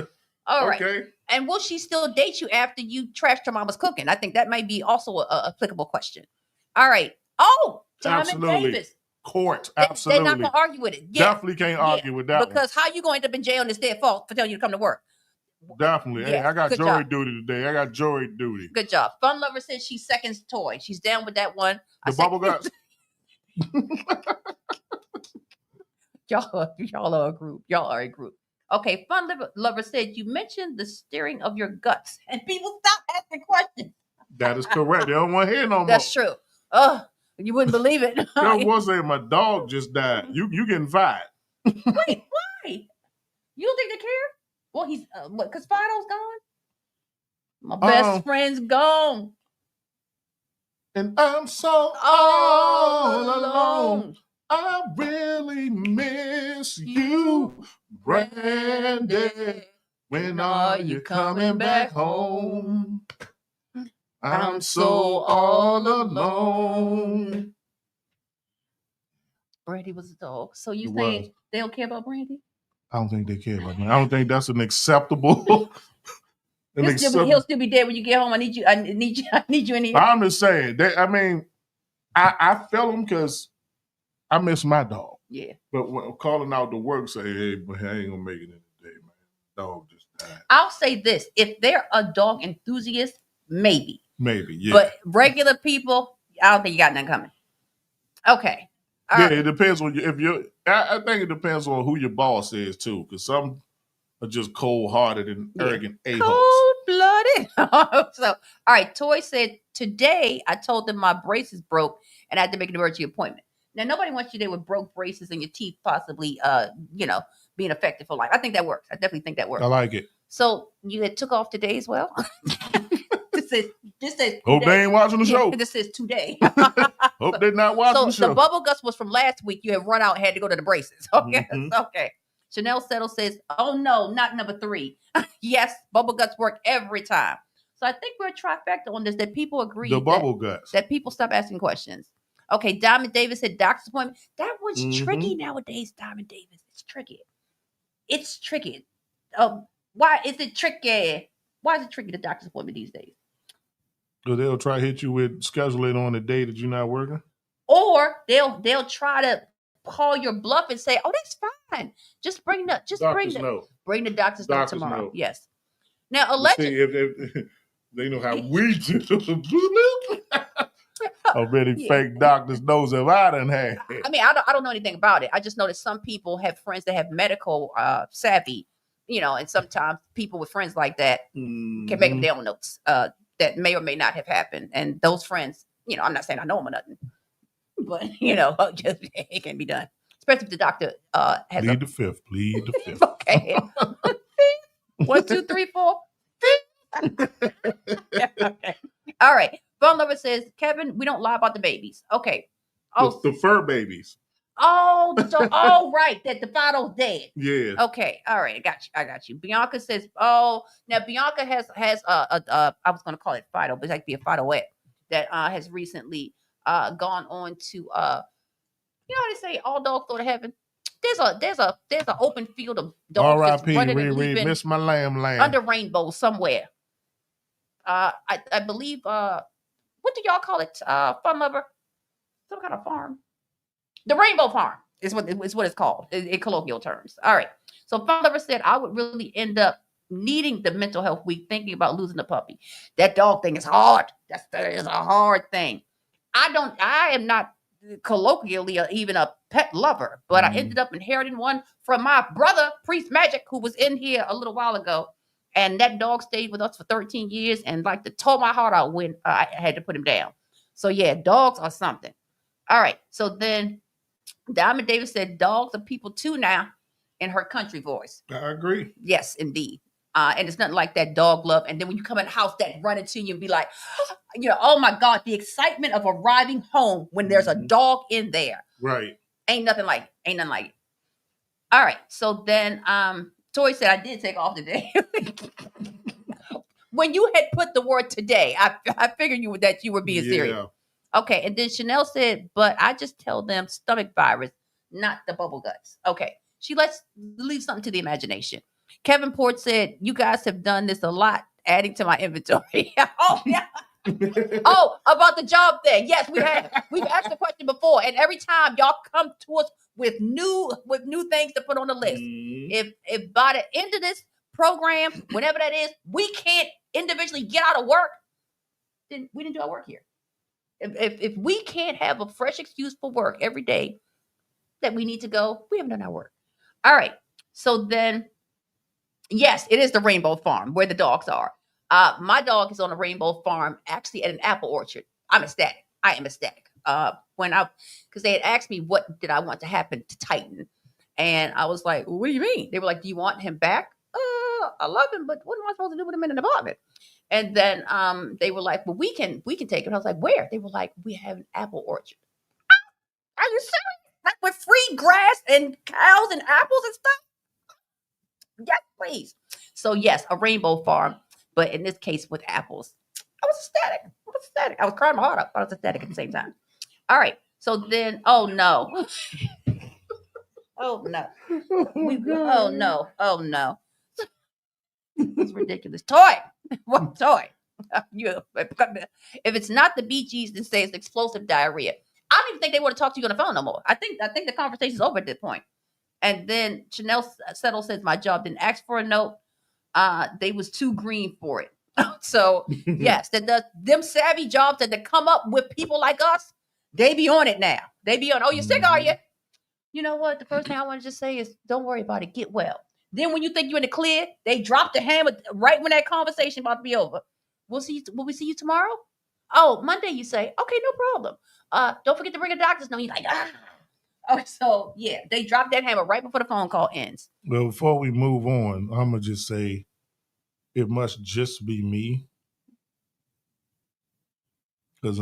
All right. Okay. And will she still date you after you trashed your mama's cooking? I think that might be also a applicable question. All right. Oh, Diamond Davis. Court. Absolutely. They're not going to argue with it. Yeah. Definitely can't argue with that because how you going to end up in jail and it's their fault for telling you to come to work? Definitely. Yeah. Hey, I got jury duty today. Good job. Fun Lover says she seconds Toy. She's down with that one. The bubble guts. Y'all are a group. Y'all are a group. Okay, Fun Lover said, you mentioned the steering of your guts, and people stop asking questions. That is correct. They don't want to hear no more. That's true. Oh, you wouldn't believe it. There was my dog just died. You getting fired. Wait, why? You don't think they care? Well, he's, because Fido's gone? My best friend's gone. And I'm so all alone. I really miss you, Brandy. When are you coming back home? I'm so all alone. Brandy was a dog. So you think they don't care about Brandy? I don't think they care about me. I don't think that's an acceptable. He'll still be dead when you get home. I need you in here. I'm just saying. I felt them because I miss my dog. Yeah. But when calling out to work, say, hey, but I ain't gonna make it in today, man. Dog just died. I'll say this: if they're a dog enthusiast, maybe. Maybe, yeah. But regular people, I don't think you got nothing coming. Okay. All right. It depends on you. If you're, I think it depends on who your boss is too, because some are just cold-hearted and arrogant a-holes. Cold-blooded. So, all right. Toy said today I told them my braces broke and I had to make an emergency appointment. Now nobody wants you there with broke braces and your teeth possibly, being affected for life. I think that works. I definitely think that works. I like it. So you had took off today as well. This says hope they ain't watching the show. This says today. Hope they're not watching the show. So the bubble guts was from last week. You had run out and had to go to the braces. Okay. Okay. Chanel Settle says, oh no, not number 3. Yes, bubble guts work every time. So I think we're a trifecta on this, that people agree the bubble guts. That people stop asking questions. Okay, Diamond Davis said doctor's appointment. That one's tricky nowadays, Diamond Davis. It's tricky. It's tricky. Why is it tricky? Why is it tricky, the doctor's appointment these days? Because they'll try to hit you with schedule it on the day that you're not working. Or they'll try to call your bluff and say, "Oh, that's fine. Just bring the doctor's note tomorrow." Note. Yes. Now, allegedly, they know how we do. How many fake doctors knows if I done had. I mean, I don't know anything about it. I just know that some people have friends that have medical savvy, and sometimes people with friends like that can make them their own notes that may or may not have happened. And those friends, I'm not saying I know them or nothing, but just it can be done, especially if the doctor has. Plead the fifth. Plead the fifth. Okay. 1, 2, 3, 4. Okay. All right. Phone lover says, Kevin, we don't lie about the babies. Okay. Oh, the fur babies. Oh, right. That the Fido's dead. Yeah. Okay. All right. I got you. Bianca says, now Bianca has I was going to call it Fido, but it's like be a Fidoette that has recently gone on to how they say all dogs go to heaven. There's an open field of dogs R.I.P. Riri, miss my lamb under rainbow somewhere. I believe what do y'all call it? Fun lover, some kind of farm. The Rainbow Farm is what it's called in colloquial terms. All right. So Fun lover said I would really end up needing the mental health week thinking about losing a puppy. That dog thing is hard. That is a hard thing. I am not colloquially even a pet lover, but I ended up inheriting one from my brother, Priest Magic, who was in here a little while ago. And that dog stayed with us for 13 years and tore my heart out when I had to put him down. So yeah, dogs are something. All right. So then Diamond Davis said dogs are people too now in her country voice. I agree. Yes, indeed. And it's nothing like that dog love. And then when you come in the house, that run into you and be like, oh my God, the excitement of arriving home when there's a dog in there. Right. Ain't nothing like it. All right. So then Toy said I did take off today. When you had put the word today, I figured that you were being serious. Okay. And then Chanel said, but I just tell them stomach virus, not the bubble guts. Okay. She lets leave something to the imagination. Kevin Port said, you guys have done this a lot, adding to my inventory. Oh, yeah. About the job thing. Yes, we've asked the question before, and every time y'all come to us with new things to put on the list. If by the end of this program, whenever that is, we can't individually get out of work, then we didn't do our work here. If we can't have a fresh excuse for work every day that we need to go, we haven't done our work. All right. So then, yes, it is the Rainbow Farm where the dogs are. My dog is on a Rainbow Farm, actually at an apple orchard. I'm ecstatic. I am ecstatic. Because they had asked me what did I want to happen to Titan, and I was like, "What do you mean?" They were like, "Do you want him back?" I love him, but what am I supposed to do with him in an apartment? And then they were like, "Well, we can take him." I was like, "Where?" They were like, "We have an apple orchard." Are you serious? Like with free grass and cows and apples and stuff? Yes, please. So yes, a Rainbow Farm. But in this case, with apples, I was ecstatic. I was crying my heart out, but I was ecstatic at the same time. All right. So then, oh no. Oh no. It's ridiculous. Toy. What toy? If it's not the Bee Gees, then say it's explosive diarrhea. I don't even think they want to talk to you on the phone no more. I think the conversation's over at this point. And then Chanel Settle says, my job didn't ask for a note. They was too green for it. So yes, them savvy jobs that come up with people like us, they be on it now. They be on, oh, you sick, are you? You know what? The first thing I want to just say is don't worry about it. Get well. Then when you think you're in the clear, they drop the hammer right when that conversation about to be over. Will we see you tomorrow? Oh, Monday, you say. Okay, no problem. Don't forget to bring a doctor's note. You're like, ah. Oh, so yeah, they drop that hammer right before the phone call ends. Well, before we move on, I'm gonna just say it must just be me. Because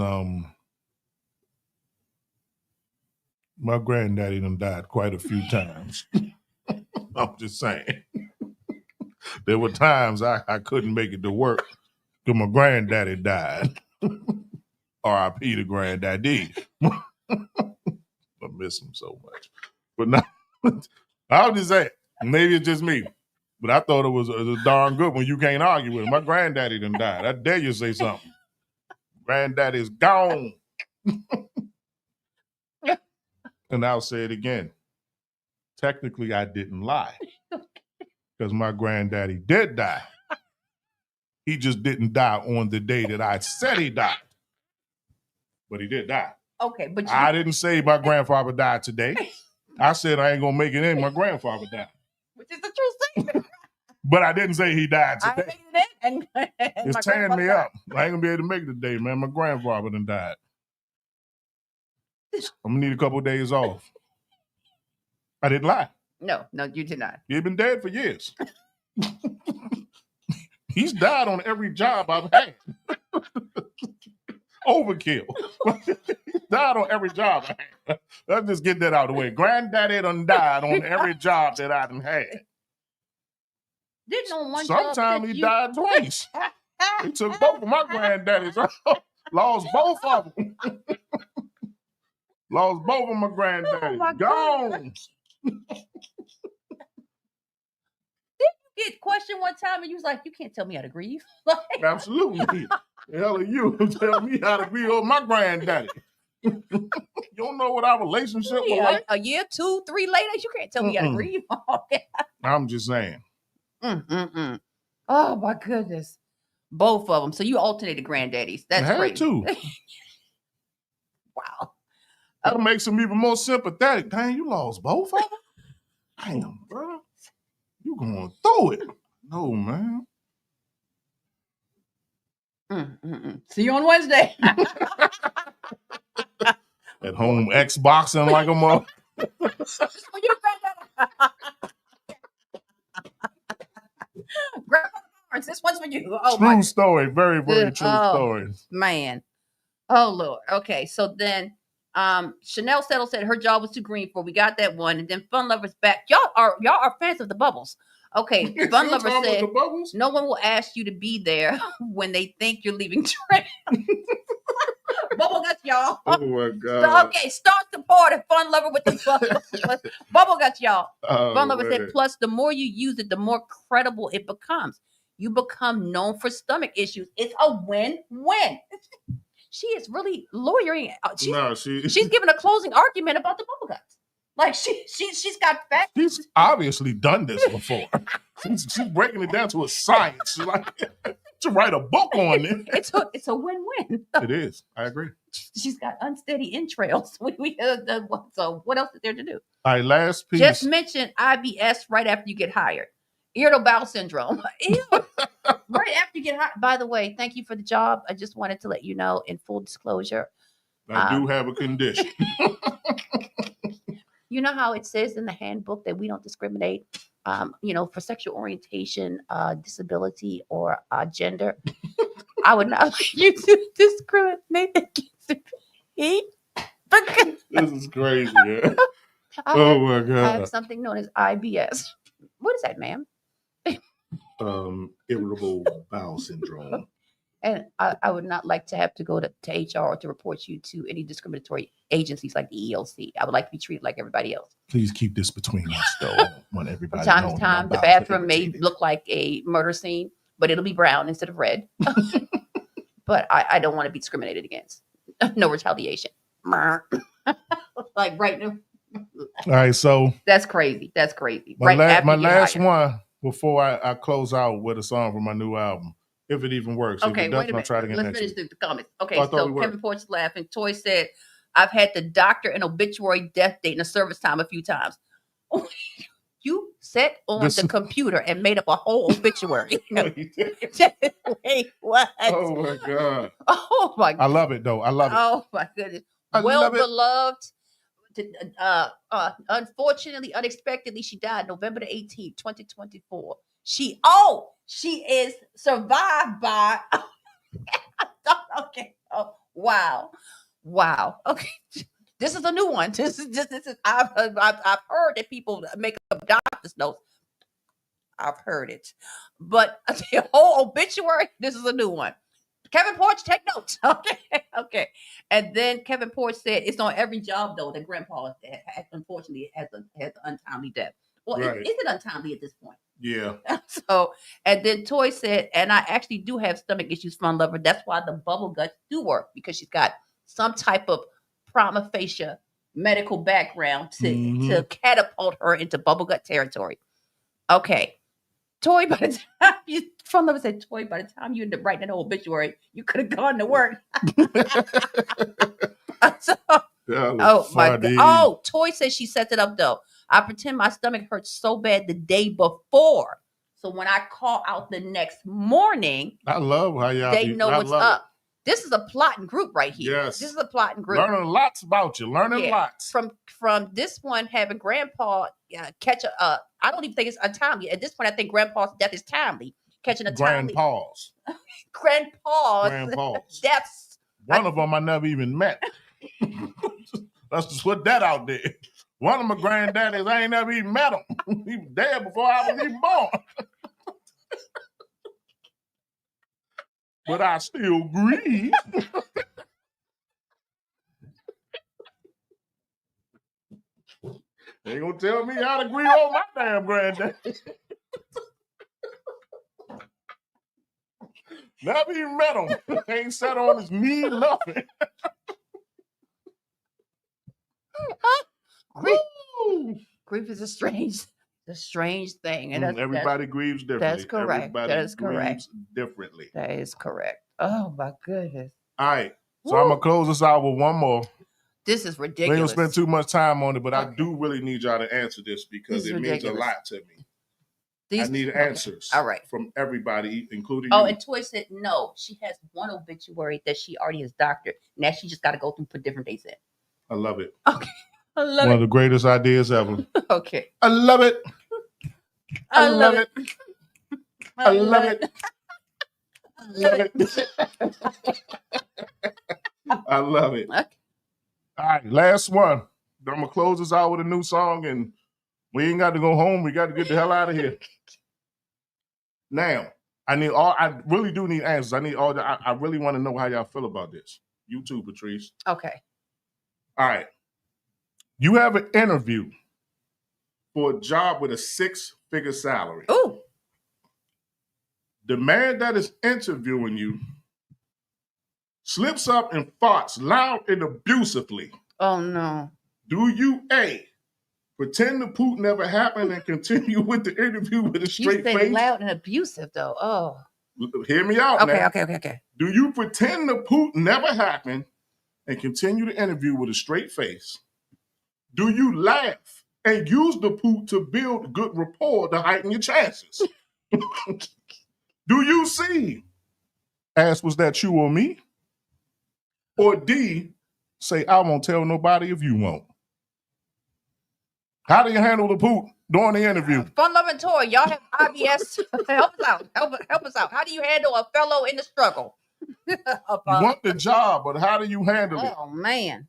my granddaddy done died quite a few times. I'm just saying. There were times I couldn't make it to work because my granddaddy died. R.I.P. to granddaddy. I miss him so much. But now, I was just saying, maybe it's just me. But I thought it was darn good when you can't argue with him. My granddaddy done died. I dare you say something. Granddaddy's gone. And I'll say it again. Technically, I didn't lie. Because my granddaddy did die. He just didn't die on the day that I said he died. But he did die. Okay, but I didn't say my grandfather died today. I said I ain't gonna make it in. My grandfather died. Which is the true statement. But I didn't say he died today. I ain't making it in, and it's tearing me up. I ain't gonna be able to make it today, man. My grandfather done died. I'm gonna need a couple of days off. I didn't lie. No, you did not. He's been dead for years. He's died on every job I've had. Overkill. He's died on every job I had. Let's just get that out of the way. Granddaddy done died on every job that I done had. Didn't on one Sometimes he died twice. He took both of my granddaddies. Lost both of them. Lost both of my granddaddies. Oh Gone. Get questioned one time and you was like, you can't tell me how to grieve. Like, absolutely. The hell are you tell me how to grieve on my granddaddy? You don't know what our relationship was like? A year, 2, 3 later, you can't tell me how to grieve. I'm just saying. Oh my goodness. Both of them. So you alternated granddaddies. That's I crazy. had to. Wow. That makes them even more sympathetic. Dang, you lost both of them? Damn, bro. You going through it. No, man. See you on Wednesday. At home Xboxing like a mother. This one's for you. Oh, true story. Very, very true story. Man. Oh, Lord. Okay. So then Chanel Settle said her job was too green for. We got that one. And then Fun Lovers back. Y'all are fans of the bubbles. Okay. Fun Lovers said no one will ask you to be there when they think you're leaving trash. Bubble guts, y'all. Oh my God. So, okay, start supporting Fun Lover with the bubble guts, y'all. Fun Lover said, plus the more you use it, the more credible it becomes. You become known for stomach issues. It's a win-win. She is really lawyering. She's giving a closing argument about the bubble guts. Like she's got facts. She's obviously done this before. she's breaking it down to a science. Like to write a book on it. It's a win-win. It is. I agree. She's got unsteady entrails. So what else is there to do? All right, last piece. Just mention IBS right after you get hired. Irritable bowel syndrome. Ew. Right after you get hired. By the way, thank you for the job. I just wanted to let you know, in full disclosure, I do have a condition. You know how it says in the handbook that we don't discriminate, for sexual orientation, disability, or gender. I would not like you to discriminate against me. This is crazy. Yeah. Oh my God. I have something known as IBS. What is that, ma'am? Irritable bowel syndrome. And I would not like to have to go to HR or to report you to any discriminatory agencies like the EEOC. I would like to be treated like everybody else. Please keep this between us, though. I want everybody From time to time, the bathroom may look like a murder scene, but it'll be brown instead of red. But I don't want to be discriminated against. No retaliation. like right now. All right, so That's crazy. That's crazy. my After you get last hired. one before I close out with a song from my new album, if it even works. Okay, If it wait a doesn't, I'll minute. try it again Let's next finish week. the comments. Okay, Oh, I thought so we were. Kevin Porch is laughing. Toy said, I've had the doctor and obituary death date and a service time a few times. You sat on This- the computer and made up a whole obituary. No, you didn't. Wait, what? Oh my God. Oh my I love it though. I love it. Oh my goodness. I Well love it. beloved. Unfortunately, unexpectedly, she died November the 18th, 2024. She is survived by okay. Oh, wow. Okay. This is a new one. This is I've heard that people make up doctor's notes. I've heard it. But the whole obituary, this is a new one. Kevin Porch, take notes. Okay. And then Kevin Porch said it's on every job though that Grandpa unfortunately has an untimely death. Well, Right. is it untimely at this point? Yeah. So, and then Toy said, and I actually do have stomach issues, Fun Lover. That's why the bubble guts do work, because she's got some type of prima facie medical background to catapult her into bubble gut territory. Okay. Toy, by the time Fun Lover said, Toy, by the time you end up writing an obituary, you could have gone to work. Oh my God. Oh, Toy says she sets it up though. I pretend my stomach hurts so bad the day before. So when I call out the next morning, I love how y'all they know what's up. This is a plotting group right here. Yes. This is a plotting group. Learning lots about you. Learning lots. From this one having Grandpa catch a I don't even think it's untimely. At this point, I think Grandpa's death is timely. Catching a timely. Grandpa's deaths. One of them I never even met. Let's just put that out there. One of my granddaddies, I ain't never even met him. He was dead before I was even born. But I still grieve. They ain't gonna tell me how to grieve on my damn granddad. Never even met him. Ain't sat on his knee, nothing. Grief is a strange thing, and everybody grieves differently. That's correct. That is correct. Differently. That is correct. Oh my goodness! All right, so I'm gonna close this out with one more. This is ridiculous. We ain't gonna spend too much time on it, but I do really need y'all to answer this because it means a lot to me. I need answers. All right, from everybody, including you. And Toy said no. She has one obituary that she already has doctored. Now she just got to go through, put different dates in. I love it. Okay. I love it. One of the greatest ideas ever. Okay. I love it. I love it. I love it. I love it. I love it. Okay. All right, last one. I'm gonna close this out with a new song, and we ain't got to go home. We got to get the hell out of here. Now, I really do need answers. I really want to know how y'all feel about this. You too, Patrice. Okay. All right. You have an interview for a job with a 6-figure salary. Ooh. The man that is interviewing you slips up and farts loud and abusively. Oh, no. Do you, A, pretend the poop never happened and continue with the interview with a straight face? You say loud and abusive, though. Oh. Hear me out now. Okay. Do you pretend the poop never happened and continue the interview with a straight face? Do you laugh and use the poop to build good rapport to heighten your chances? Do you C, ask was that you or me? Or D, say I won't tell nobody if you won't? How do you handle the poop during the interview? Fun Loving Toy, y'all have IBS. Help us out. Help us out. How do you handle a fellow in the struggle? You want the job, but how do you handle it? Oh, man.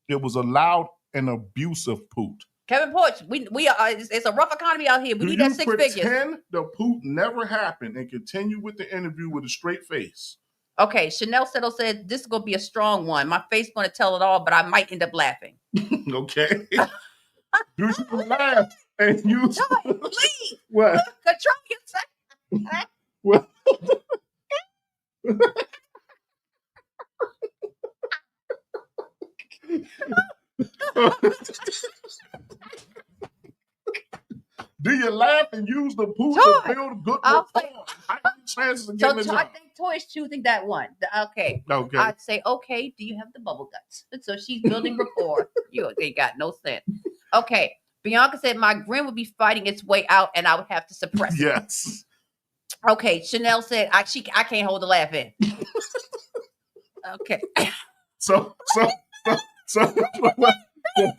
It was a loud and abusive poop. Kevin Porch, we are. It's a rough economy out here. We need that 6 figures. Pretend the poop never happened and continue with the interview with a straight face. Okay, Chanel Settle said this is gonna be a strong one. My face gonna tell it all, but I might end up laughing. Okay. Do you laugh and use? No, please. What? Control yourself. Well. build good I'll rapport. say- I have chances of So getting a I job. think Toy's choosing that one. Okay. Okay. I'd say, okay, do you have the bubble guts? So she's building rapport. You ain't got no sense. Okay. Bianca said my grin would be fighting its way out and I would have to suppress it. Yes. Okay. Chanel said I can't hold the laugh in. Okay. So That's you.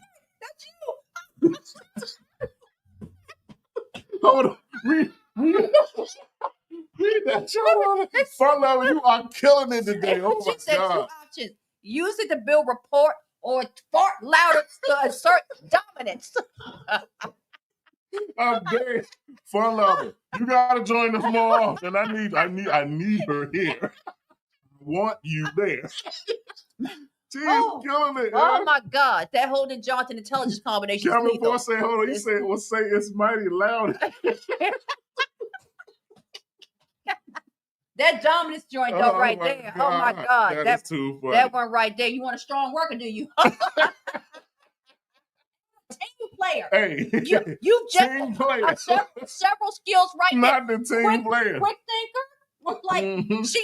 hold on. Read that. Fun lover, you are killing it today. Oh She my said God. 2 options. Use it to build rapport or fart louder to assert dominance. I'm dead. Fun lover. You gotta join us more often. I need her here. I want you there. She's killing it. Oh my God. That Holden Johnson intelligence combination is Kevin lethal. Ford said, hold on, he said, well, say it's mighty loud. That dominance joint though right there. Oh my God. That is too funny. That one right there. You want a strong worker, do you? Team player. Hey, you just team player. several skills right Not there. the team player. Quick thinker. Like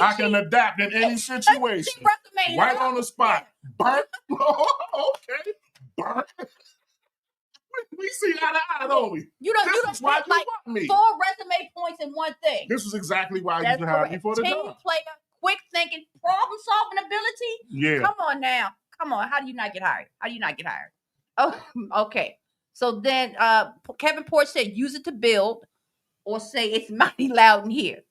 I can adapt in any situation. She resume right on the spot. Burnt. Okay. Burnt. We see eye to eye, don't we? You don't why get you like want me. 4 resume points in one thing. This is exactly why That's you have me correct. for the Team job. player, quick thinking, problem solving ability. Yeah. Come on now. Come on. How do you not get hired? Oh, okay. So then Kevin Porch said use it to build or say it's mighty loud in here.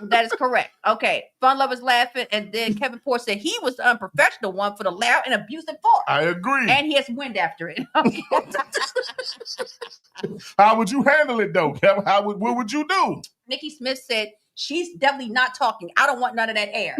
That is correct. Okay. Fun lovers laughing. And then Kevin Porch said he was the unprofessional one for the loud and abusive fart. I agree. And he has wind after it. Okay. How would you handle it though, Kevin? What would you do? Nikki Smith said she's definitely not talking. I don't want none of that air.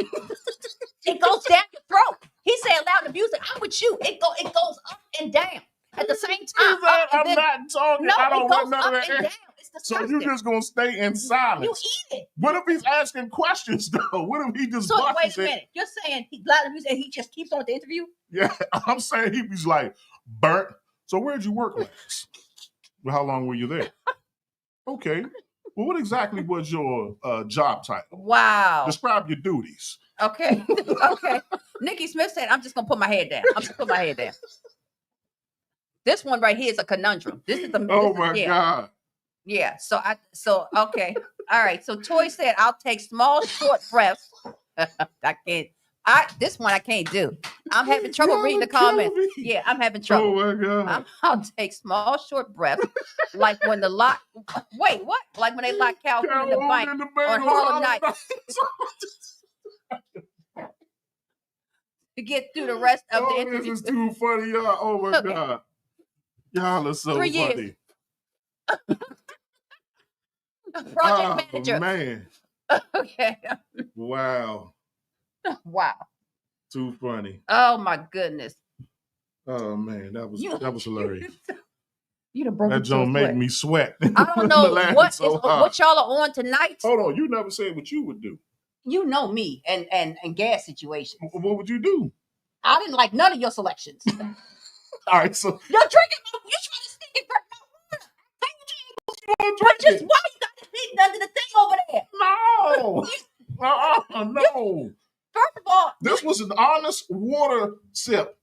It goes down your throat. He said loud and abusive. I'm with you. It goes up and down at the same time. I'm not talking. No, I don't it goes want none up of that and air. down. It's So disgusting. you just gonna stay in silence? You eat it. What if he's asking questions though? What if he just So busts wait a it? minute. You're saying he loud and abusive and he just keeps on with the interview? Yeah, I'm saying he was like burnt. So where'd you work last? Well, how long were you there? Okay. Well, what exactly was your job title? Wow. Describe your duties. Okay. Okay. Nikki Smith said, I'm just gonna put my head down. This one right here is a conundrum. This is the Oh my God. Yeah. So okay. All right. So Toy said, I'll take small, short breaths. This one I can't do. I'm having trouble reading the comments. Yeah, I'm having trouble. Oh my God. I'll take small, short breaths, like when the lock. Wait, what? Like when they lock Calhoun in the bank on Harlem Nights to get through the rest of the interview. This is too funny, y'all. Oh my God. Y'all are so 3 years. funny. Project manager. Man. Okay. Wow. Wow. Too funny. Oh my goodness. Oh man, that was hilarious. You done broke That don't make me sweat. I don't know what y'all are on tonight. Hold on, you never said what you would do. You know me and gas situations. What would you do? I didn't like none of your selections. All right, so You're drinking. You trying to stick it right now? But just why you got to speak under the thing over there? No. No. First of all, This was an honest water sip.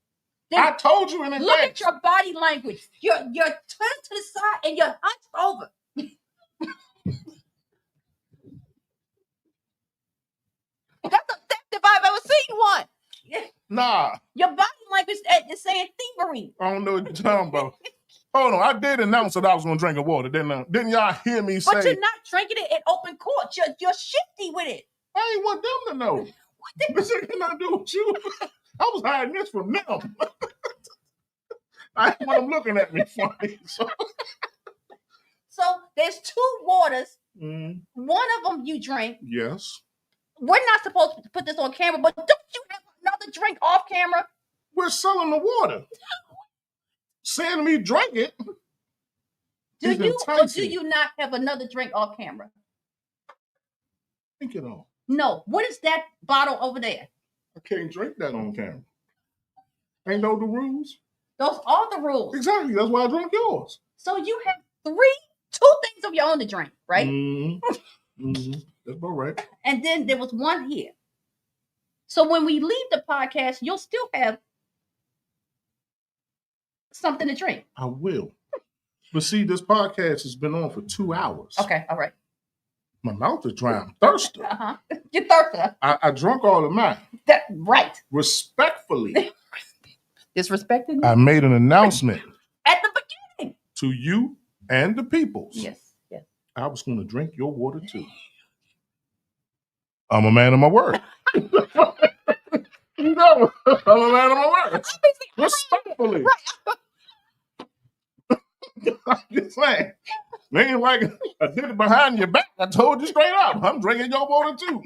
I told you in advance. Look at your body language. You're turned to the side and you're hunched over. That's effective I've ever seen one. Nah. Your body language is saying thievery. I don't know what you're talking about. Hold on, I did announce that I was going to drink a water. Didn't y'all hear me say? But you're not drinking it in open court. You're shifty with it. I ain't want them to know. This ain't nothing to do with you. I was hiding this from them. I didn't want them looking at me funny. So there's 2 waters. Mm. One of them you drink. Yes. We're not supposed to put this on camera, but don't you have another drink off camera? We're selling the water. Saying me drink it. Do you or do you not have another drink off camera? Think it on. No. What is that bottle over there? I can't drink that on camera. Ain't know the rules? Those are the rules. Exactly. That's why I drank yours. So you have 3 2 things of your own to drink, right? That's about right. And then there was one here. So when we leave the podcast, you'll still have something to drink. I will. But see, this podcast has been on for 2 hours. Okay, all right. My mouth is dry. I'm thirsty. You're thirsty. I drunk all of mine. Right. Respectfully. Disrespecting? I made an announcement. At the beginning. To you and the peoples. Yes. I was going to drink your water too. I'm a man of my word. No, I'm a man of my word. Respectfully. Right. I'm just saying. They ain't like I did it behind your back. I told you straight up. I'm drinking your water too.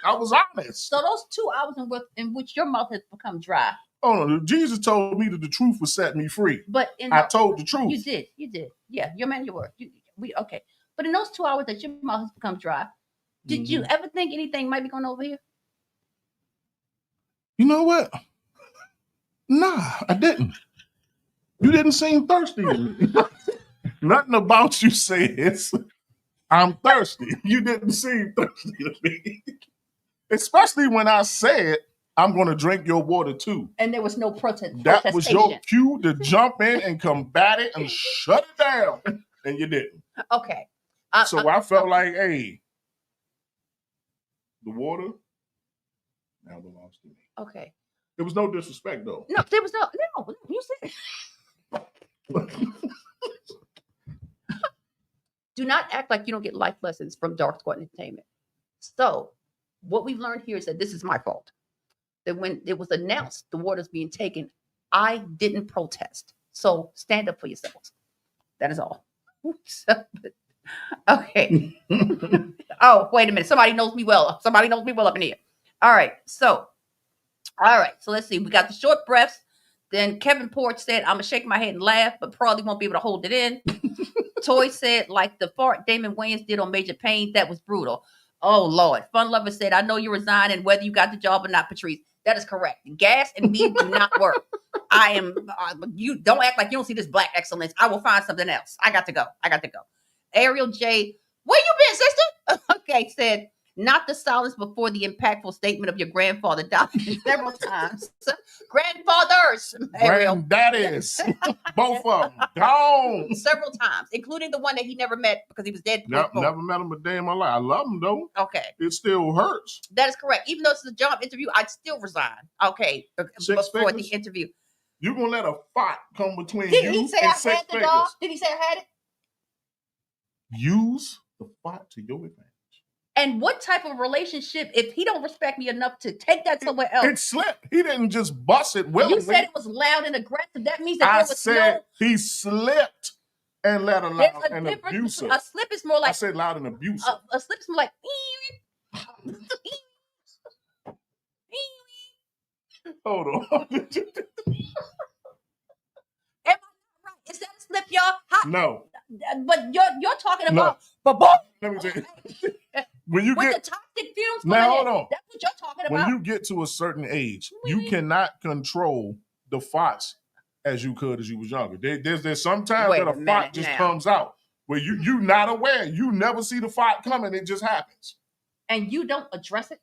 I was honest. So those 2 hours in which your mouth has become dry. Oh no, Jesus told me that the truth would set me free. But I told the truth. You did. Yeah, you're a man of your word. Okay. But in those 2 hours that your mouth has become dry, did you ever think anything might be going over here? You know what? Nah, I didn't. You didn't seem thirsty to me. Nothing about you says I'm thirsty. You didn't seem thirsty to me. Especially when I said I'm going to drink your water too. And there was no protest. That was your cue to jump in and combat it and shut it down. And you didn't. Okay. So I felt like, hey, the water now belongs to me. Okay. There was no disrespect though. No, there was no. You said. Do not act like you don't get life lessons from Dark Squad Entertainment. So, what we've learned here is that this is my fault. That when it was announced the water's being taken, I didn't protest. So, stand up for yourselves. That is all. Okay. Oh, wait a minute. Somebody knows me well. Somebody knows me well up in here. All right. So, let's see. We got the short breaths. Then Kevin Porch said, I'm going to shake my head and laugh, but probably won't be able to hold it in. Toy said, like the fart Damon Wayans did on Major Payne, that was brutal. Oh, Lord. Fun Lover said, I know you resigning whether you got the job or not, Patrice. That is correct. Gas and me do not work. I am, you don't act like you don't see this black excellence. I will find something else. I got to go. Ariel J, where you been, sister? Okay, said, not the silence before the impactful statement of your grandfather died several times. Grandfathers, Ariel. Granddaddies, both of them, gone. Several times, including the one that he never met because he was dead. Never met him a day in my life. I love him though. Okay. It still hurts. That is correct. Even though it's a job interview, I'd still resign. Okay. Before the interview. You're going to let a fight come between Did you he say and I six had the figures. dog? Did he say I had it? Use the fight to your advantage. And what type of relationship, if he don't respect me enough to take that somewhere else? It slipped. He didn't just bust it willingly. You said it was loud and aggressive. That means that I there was said he slipped and let alone an abusive. A slip is more like. I said loud and abusive. A slip is more like. Hold on. Am I right? Is that a slip, y'all? No. But you're talking about. No. Let me tell you. When you with get the toxic fumes now, coming hold in, on. that's what you're talking When about. you get to a certain age, you cannot control the farts as you could as you was younger. There's sometimes that a fart just comes out where you not aware. You never see the fart coming. It just happens. And you don't address it?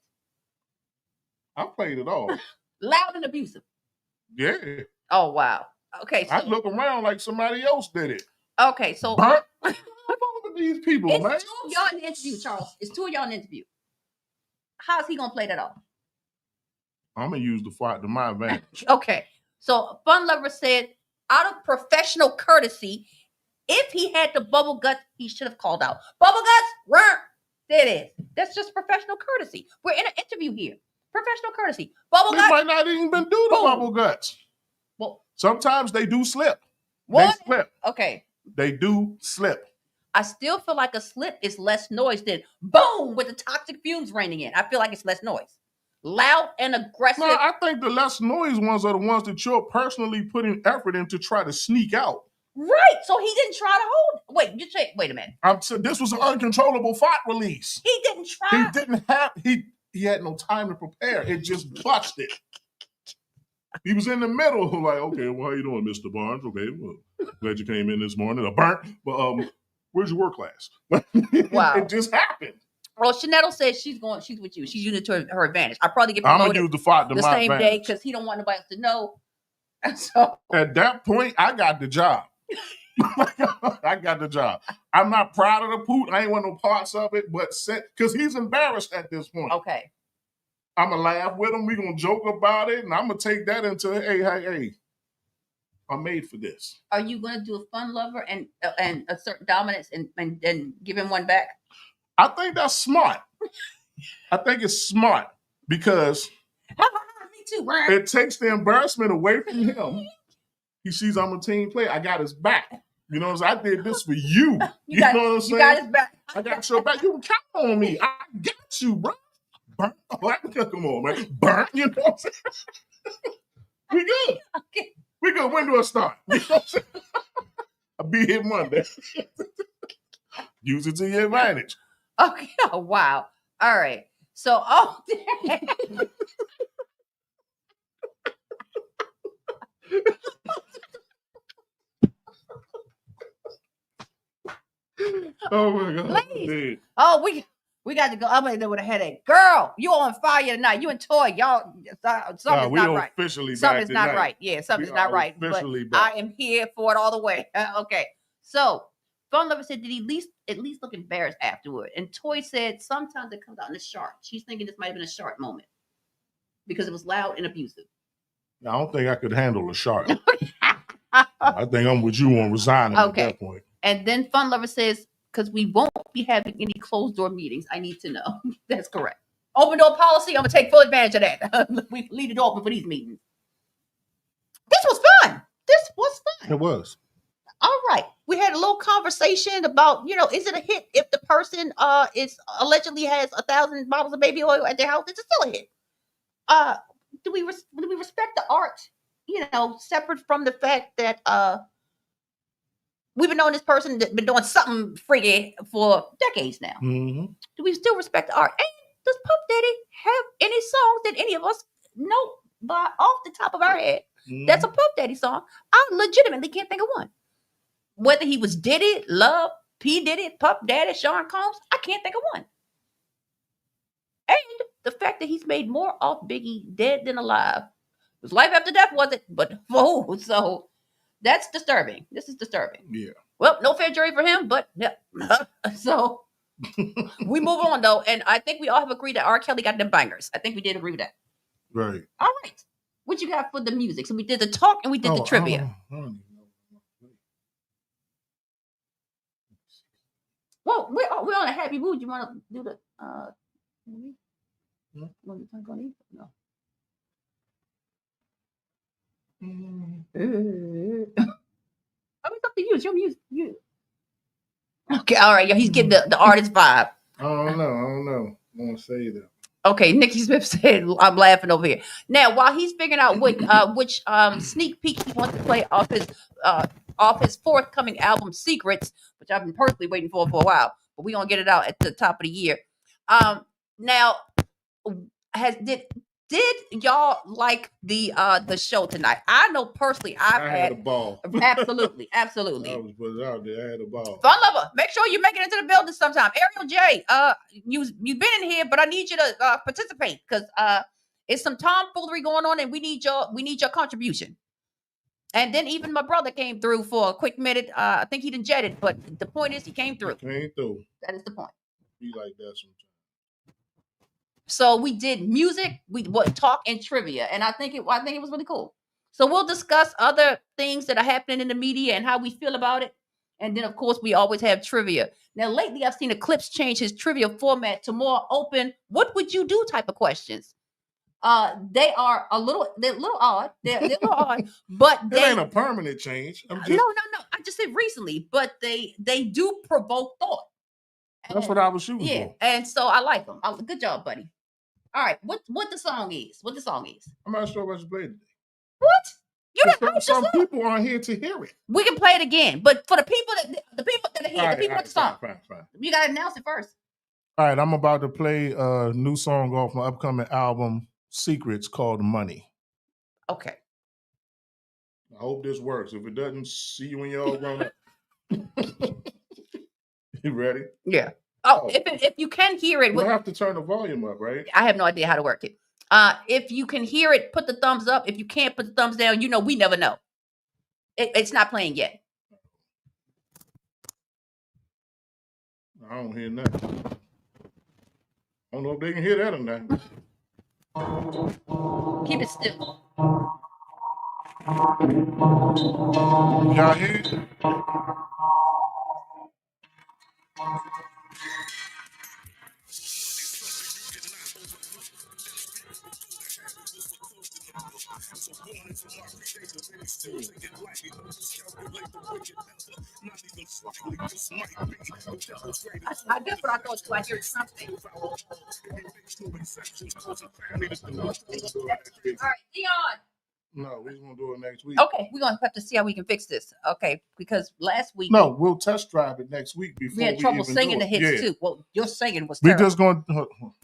I played it all. Loud and abusive. Yeah. Oh, wow. Okay. So, I look around like somebody else did it. Okay, so Burnt. What's wrong with these people, it's man? 2 of y'all in the interview, Charles. It's 2 of y'all in the interview. How's he gonna play that off? I'm gonna use the fart to my advantage. Okay. So Fun Lover said, out of professional courtesy, if he had the bubble guts, he should have called out. Bubble guts, run. There it is. That's just professional courtesy. We're in an interview here. Professional courtesy. Bubble guts. They might not even been do the bubble guts. Well, sometimes they do slip. What? They slip. Okay. They do slip. I still feel like a slip is less noise than boom with the toxic fumes raining in. I feel like it's less noise. Loud and aggressive. No, I think the less noise ones are the ones that you're personally putting effort in to try to sneak out. Right. So he didn't try to hold. Wait a minute. This was an uncontrollable fart release. He didn't try. He didn't have. He had no time to prepare. It just busted. He was in the middle, like, okay, well, how you doing, Mr. Barnes? Okay, well, glad you came in this morning. A burnt, but Where's your work class? Wow. It just happened. Well, Shanetto says she's with you. She's using it to her advantage. I probably get I'm promoted gonna use the fight to the my same day advantage. because he don't want nobody else to know. So At that point, I got the job. I got the job. I'm not proud of the poot. I ain't want no parts of it, but because he's embarrassed at this point. okay. I'm gonna laugh with him. We're gonna joke about it, and I'm gonna take that into hey, I'm made for this. Are you gonna do a fun lover and assert dominance and give him one back? I think that's smart. I think it's smart because Me too. it takes the embarrassment away from him. He sees I'm a team player. I got his back. You know what I'm saying? I did this for you. You know what I'm saying? You got his back. I got your back. You can count on me. I got you, bro. Burnt. Come on, man. Burnt. You know what I'm saying? We good. Okay. We good. When do I start? You know what I'm saying? I'll be here Monday. Use it to your advantage. Okay. Oh, wow. All right. So, Oh my God. Ladies. Oh, we got to go. I'm in there with a headache. Girl, you on fire tonight. You and Toy, y'all. Something's not right. Something's not right. Yeah, something's not right. But I am here for it all the way. Okay. So, Phone Lover said, did he at least look embarrassed afterward? And Toy said, sometimes it comes out in a sharp. She's thinking this might have been a sharp moment because it was loud and abusive. I don't think I could handle a shark. I think I'm with you on resigning at that point. And then Fun Lover says, because we won't be having any closed door meetings. I need to know. That's correct. Open door policy. I'm going to take full advantage of that. We leave it open for these meetings. This was fun. It was. All right. We had a little conversation about, is it a hit if the person is allegedly has 1,000 bottles of baby oil at their house? It's still a hit. Do we respect the art, separate from the fact that we've been knowing this person that's been doing something freaky for decades now? Mm-hmm. Do we still respect the art? And does Puff Daddy have any songs that any of us know by off the top of our head? Mm-hmm. That's a Puff Daddy song. I legitimately can't think of one. Whether he was Diddy, Love, P. Diddy, Puff Daddy, Sean Combs, I can't think of one. And the fact that he's made more off Biggie dead than alive. It was life after death, was it? But for who? So that's disturbing. This is disturbing. Yeah. Well, no fair jury for him, but yeah. So we move on though, and I think we all have agreed that R. Kelly got them bangers. I think we did agree with that. Right. All right. What you got for the music? So we did the talk and we did the trivia. Well, we're on a happy mood. You want to do the no. I mean, it's up to you. It's your music. You. Okay, all right. He's getting the artist vibe. I don't know. I want to say that. Okay, Nikki Smith said, "I'm laughing over here." Now, while he's figuring out which sneak peek he wants to play off his forthcoming album, Secrets, which I've been personally waiting for a while, but we're gonna get it out at the top of the year. Now, did y'all like the show tonight? I know personally, I had a ball. Absolutely. I was put it out there. I had a ball. Fun Lover, make sure you make it into the building sometime. Ariel J, you've been in here, but I need you to participate because it's some tomfoolery going on, and we need your contribution. And then even my brother came through for a quick minute. I think he didn't jet it, but the point is he came through. That is the point. Be like that sometimes. So we did music, talk and trivia, and I think it was really cool. So we'll discuss other things that are happening in the media and how we feel about it. And then, of course, we always have trivia. Now, lately, I've seen Eclipse change his trivia format to more open, what would you do type of questions. They're a little odd. They're a little odd, but they ain't a permanent change. No. I just said recently, but they do provoke thought. That's what I was shooting for. And so I like them. Good job, buddy. All right, what the song is? I'm not sure what you played today. What? You didn't some people aren't here to hear it. We can play it again, but for the people that are here, the people with the song, fine. You gotta announce it first. All right, I'm about to play a new song off my upcoming album, Secrets, called Money. Okay. I hope this works. If it doesn't, see you when you're all grown up. You ready? Yeah. Oh, if you can hear it, We'll have to turn the volume up, right? I have no idea how to work it. If you can hear it, put the thumbs up. If you can't, put the thumbs down. We never know. It's not playing yet. I don't hear nothing. I don't know if they can hear that or not. Keep it still. Y'all hear it? I guess what I thought too. I hear something. All right, Dion. No, we're gonna do it next week. Okay, we're gonna have to see how we can fix this. Okay, because last week we'll test drive it next week before we had trouble singing the hits too. Well, your singing was terrible.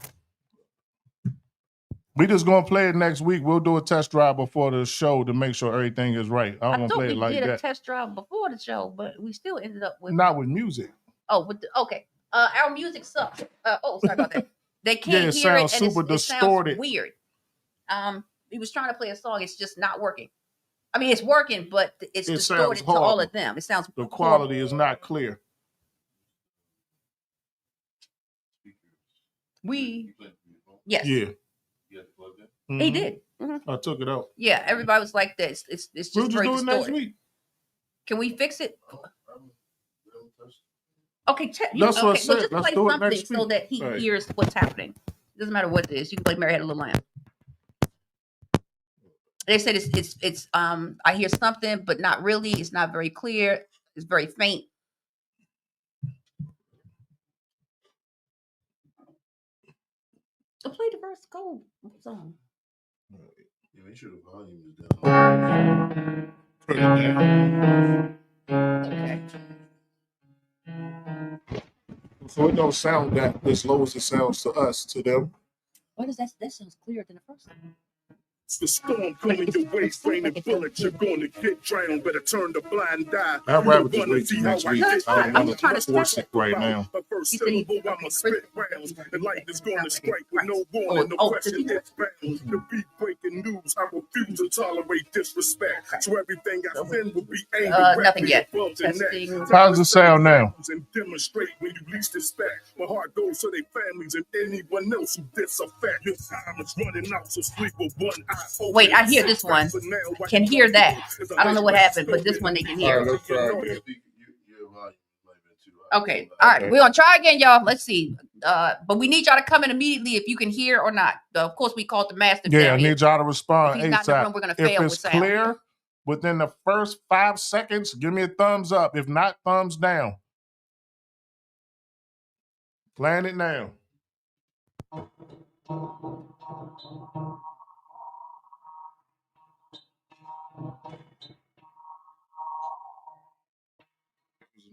We just gonna play it next week. We'll do a test drive before the show to make sure everything is right. I don't want to play it like that. We did a test drive before the show, but we still ended up with not with music. Oh, okay. Our music sucks. Sorry about that. They can't hear it, and super distorted. It sounds weird. He was trying to play a song. It's just not working. I mean, it's working, but it's distorted to all of them. It sounds the quality is not clear. Yes. Yeah. Mm-hmm. He did. Mm-hmm. I took it out. Yeah, everybody was like this. It's just very distorted. Next week. Can we fix it? Okay, that's what I said. So just play something so that he hears what's happening. It doesn't matter what it is. You can play Mary Had a Little Lamb. They said it's I hear something, but not really. It's not very clear. It's very faint. So play the verse code song. Yeah, make sure the volume is down. Turn it down. Okay. So it don't sound that as low as it sounds to us, to them. What is that? That sounds clearer than the first one. It's the storm coming your way, raining bullets. You're going to get drowned. Better turn the blind eye. I'd rather just wait till next week. I don't want to force it right now. But first syllable, I'ma spit rounds. The light is going to strike with no warning, no question. It's bound to be breaking news. I refuse to tolerate disrespect. So everything I send will be aimed nothing yet. Testing. How does it sound now? And demonstrate when you least expect. My heart goes to their families and anyone else who disaffect. Your time is running out, so sleep with one eye. Wait, I hear this one. I can hear that. I don't know what happened, but this one they can hear. Let's try. Okay. All right. We're going to try again, y'all. Let's see. But we need y'all to come in immediately if you can hear or not. Of course, we called the master. Yeah, I need y'all to respond. If he's not in the room, we're going to fail with sound. If it's clear, within the first 5 seconds, give me a thumbs up. If not, thumbs down. Playing it now.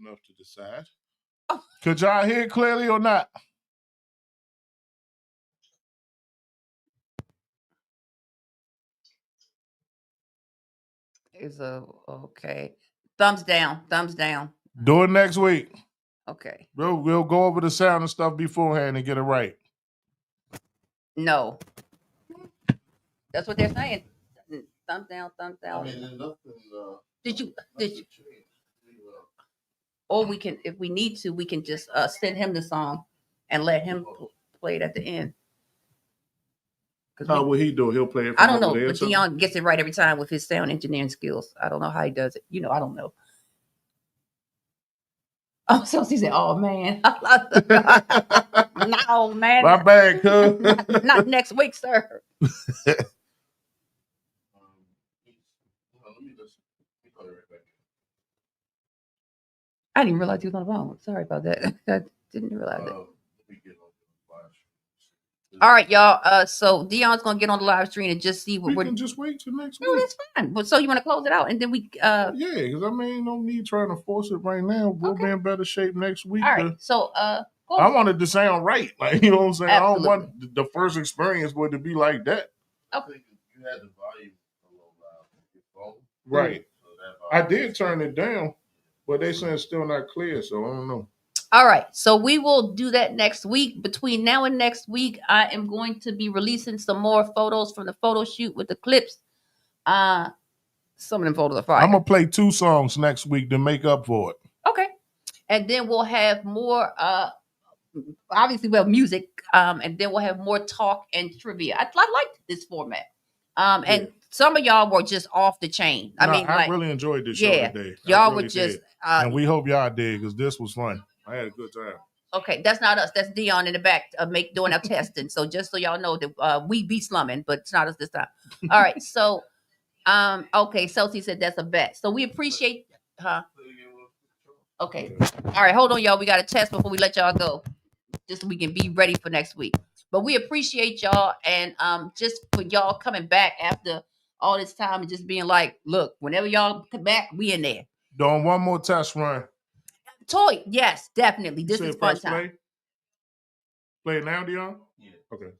Enough to decide. Could y'all hear it clearly or not? Is okay. Thumbs down. Thumbs down. Do it next week. Okay. We'll go over the sound and stuff beforehand and get it right. No. That's what they're saying. Thumbs down. Thumbs down. I mean, nothing. Did you? Or we can, if we need to, we can just send him the song and let him play it at the end. How will he do it? He'll play it. I don't know, but Dion gets it right every time with his sound engineering skills. I don't know how he does it. I don't know. Oh, so he said, "Oh man, no man, my bad, cuz. not next week, sir." I didn't realize he was on the phone. Sorry about that. I didn't realize it. All right, y'all. So Dion's gonna get on the live stream and just see what we can just wait till next week. No, that's fine. But so you want to close it out and then we yeah, because I mean, no need trying to force it right now. We'll be in better shape next week. All right. So I wanted to sound right. Like, you know what I'm saying? Absolutely. I don't want the first experience would to be like that. Okay. You had the volume a little loud on your phone. Right. So I did turn it down, but they saying it's still not clear, so I don't know. All right, so we will do that next week. Between now and next week, I am going to be releasing some more photos from the photo shoot with Eclipse. Some of them photos are fire. I'm gonna play 2 songs next week to make up for it. Okay, and then we'll have more. Obviously, we'll have music, and then we'll have more talk and trivia. I like this format. And some of y'all were just off the chain. I mean, I like, really enjoyed this show today. Y'all really were just, and we hope y'all did because this was fun. I had a good time. Okay, that's not us. That's Dion in the back doing our testing. So just so y'all know that we be slumming, but it's not us this time. All right, so okay, Celsi said that's a bet. So we appreciate, Okay, all right, hold on, y'all. We got a test before we let y'all go, just so we can be ready for next week. But we appreciate y'all, and just for y'all coming back after all this time and just being like, look, whenever y'all come back, we in there. Doing one more test run. Toy, yes, definitely. This is fun time. Play it now, Dion? Yeah. Okay.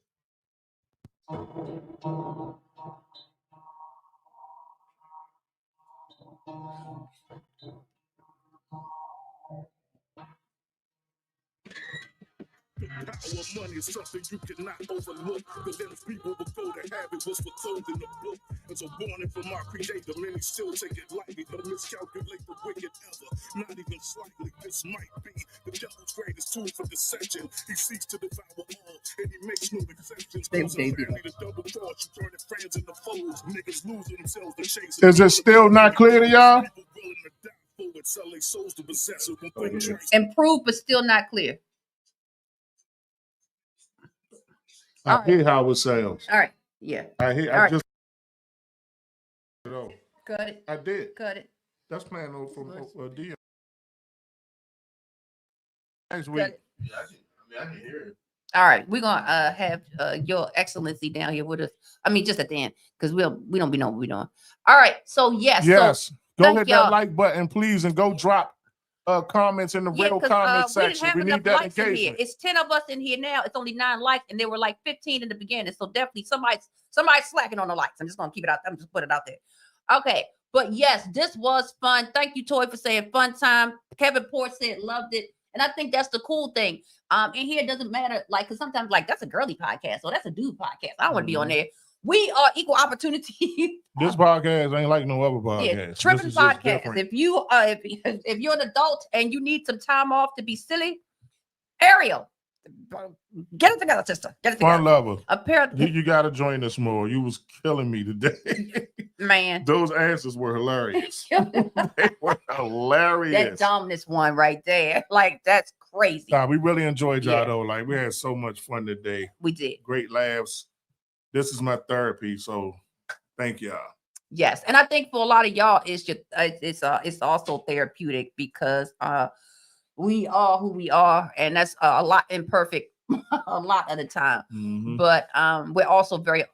Power of money is something you cannot overlook. Because then people will go to have it was foretold in the book. It's a warning from our creator. Many still take it lightly. Don't miscalculate the wicked ever. Not even slightly. This might be the devil's greatest tool for deception. He seeks to devour all, and he makes no exceptions. Is it still not clear to y'all? Improved, but still not clear. I hear how it sounds. All right. Yeah. I hear. All right. Just. Cut it. I did. Cut it. That's playing over from Dion. Next Cut week. it. Yeah, I can hear it. All right, we're gonna have your excellency down here with us. I mean, just at the end, because we don't be knowing what we're doing. All right, so yes, go hit that like button, please, and go drop comments in the real comment section. We need that engagement. It's 10 of us in here now. It's only 9 likes, and there were like 15 in the beginning. So definitely somebody's slacking on the likes. I'm just gonna keep it out. I'm just put it out there. Okay, but yes, this was fun. Thank you, Toy, for saying fun time. Kevin Port said loved it. And I think that's the cool thing. In here, it doesn't matter, like, because sometimes, like, that's a girly podcast or that's a dude podcast. I don't want to be on there. We are equal opportunity. This podcast ain't like no other podcast. Yeah, tripping podcast. If you if you're an adult and you need some time off to be silly, Ariel, get it together, sister. Get it together. Fun lover. Apparently, you got to join us more. You was killing me today. Man, those answers were hilarious. They were hilarious. That dumbness one right there, like that's crazy. Nah, we really enjoyed y'all though. Like we had so much fun today. We did. Great laughs. This is my therapy, so thank y'all. Yes, and I think for a lot of y'all, it's also therapeutic because we are who we are, and that's a lot imperfect a lot of the time. Mm-hmm. But we're also very,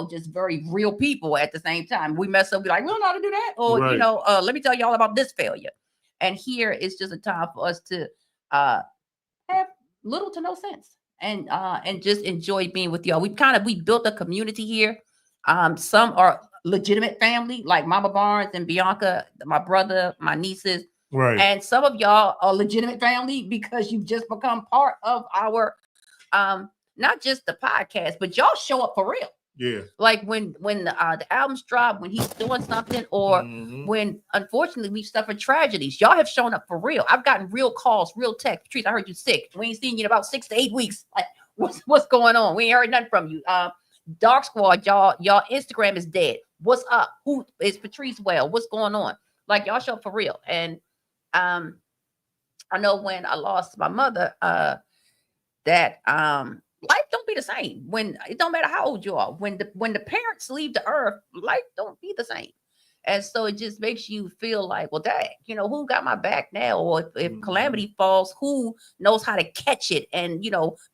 just very real people at the same time. We mess up, we're like, we don't know how to do that, or right. Let me tell y'all about this failure. And here it's just a time for us to have little to no sense and just enjoy being with y'all. We built a community here. Some are legitimate family, like Mama Barnes and Bianca, my brother, my nieces. Right. And some of y'all are legitimate family because you've just become part of our not just the podcast, but y'all show up for real. Yeah. Like when the albums drop, when he's doing something, or when unfortunately we've suffered tragedies, y'all have shown up for real. I've gotten real calls, real texts. Patrice, I heard you sick. We ain't seen you in about 6 to 8 weeks. Like, what's going on? We ain't heard nothing from you. Dark Squad, y'all Instagram is dead. What's up? Who is Patrice well? What's going on? Like, y'all show up for real. And I know when I lost my mother, that life don't be the same. When it don't matter how old you are. When the parents leave the earth, life don't be the same. And so it just makes you feel like, well, dang, who got my back now? Or if calamity falls, who knows how to catch it and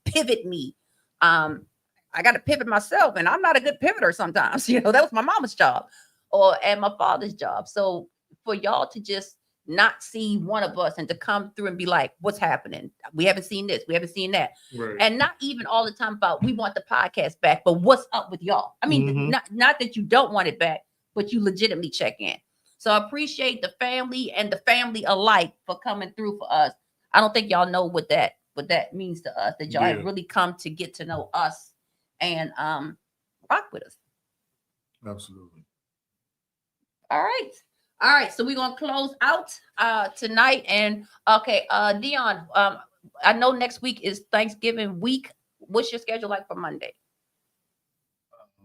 pivot me? I got to pivot myself, and I'm not a good pivoter sometimes. That was my mama's job, and my father's job. So for y'all to just not see one of us and to come through and be like, what's happening? We haven't seen this. We haven't seen that. Right. And not even all the time about we want the podcast back, but what's up with y'all? I mean, not that you don't want it back, but you legitimately check in. So I appreciate the family and the family alike for coming through for us. I don't think y'all know what that means to us. That y'all have Yeah. really come to get to know us and rock with us. Absolutely. All right. So we're gonna close out tonight. And okay, Dion, I know next week is Thanksgiving week. What's your schedule like for Monday?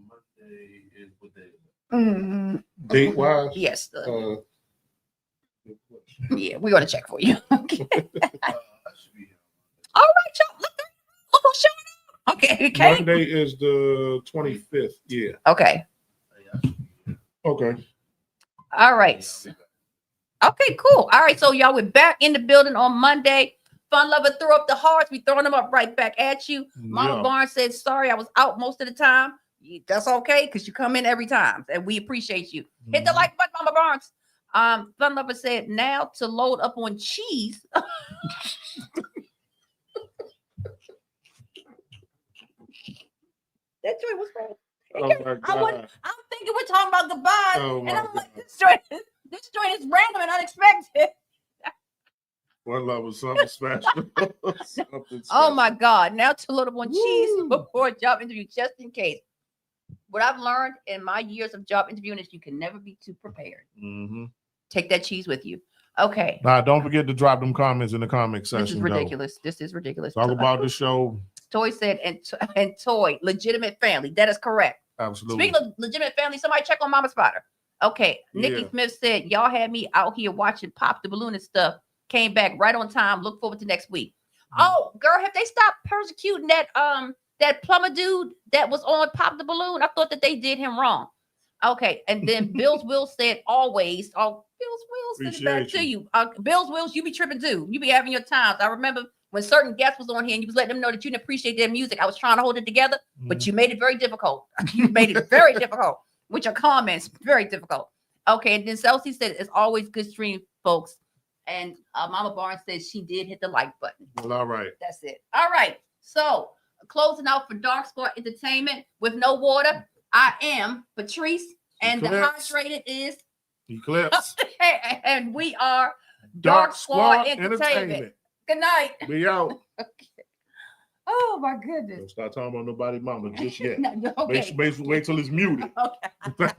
Monday is what day? Date wise, Yes. good question. Yeah, we're gonna check for you. Okay. I should be here. All right, y'all. Look, almost showing up. Okay. Monday is the 25th. Yeah. Okay. Yeah, I should be here. Okay. All right. Yeah, I'll be back. Okay, cool. All right, so y'all, we're back in the building on Monday. Fun Lover threw up the hearts. We throwing them up right back at you. Mama Yeah. Barnes said, sorry, I was out most of the time. That's okay, because you come in every time, and we appreciate you. Hit the Mhm. like button, Mama Barnes. Fun Lover said, now to load up on cheese. That joint was fun. Oh my God. I'm thinking we're talking about goodbyes, Oh and my I'm like, God. this joint is random and unexpected. One love was something special. Something Oh my special. God. Now to load up on cheese Woo. before a job interview, just in case. What I've learned in my years of job interviewing is you can never be too prepared. Mhm. Take that cheese with you. Okay. Now, don't forget to drop them comments in the comment section. This is ridiculous. This is ridiculous. Talk about the show. Toy said, and Toy, legitimate family. That is correct. Absolutely. Speaking of legitimate family, somebody check on Mama Spotter. Okay. Nikki Yeah. Smith said, y'all had me out here watching Pop the Balloon and stuff. Came back right on time. Look forward to next week. Oh, girl, have they stopped persecuting that plumber dude that was on Pop the Balloon? I thought that they did him wrong. Okay, and then Bills Will said always. Oh, Bills Will send it back Appreciate to you. Bills Wills, you be tripping too. You be having your times. I remember when certain guests was on here and you was letting them know that you didn't appreciate their music. I was trying to hold it together, but you made it very difficult. You made it very difficult with your comments. Very difficult. Okay, and then Celsi said it's always good stream, folks. And Mama Barnes said she did hit the like button. Well, all right. That's it. All right. So closing out for Dark Squad Entertainment with no water. I am Patrice, and Eclipse. the hydrated is, Eclipse. and we are Dark Squad Entertainment. Good night. We out. Oh my goodness. Don't start talking about nobody mama just yet. No, okay. Wait till it's muted. Okay.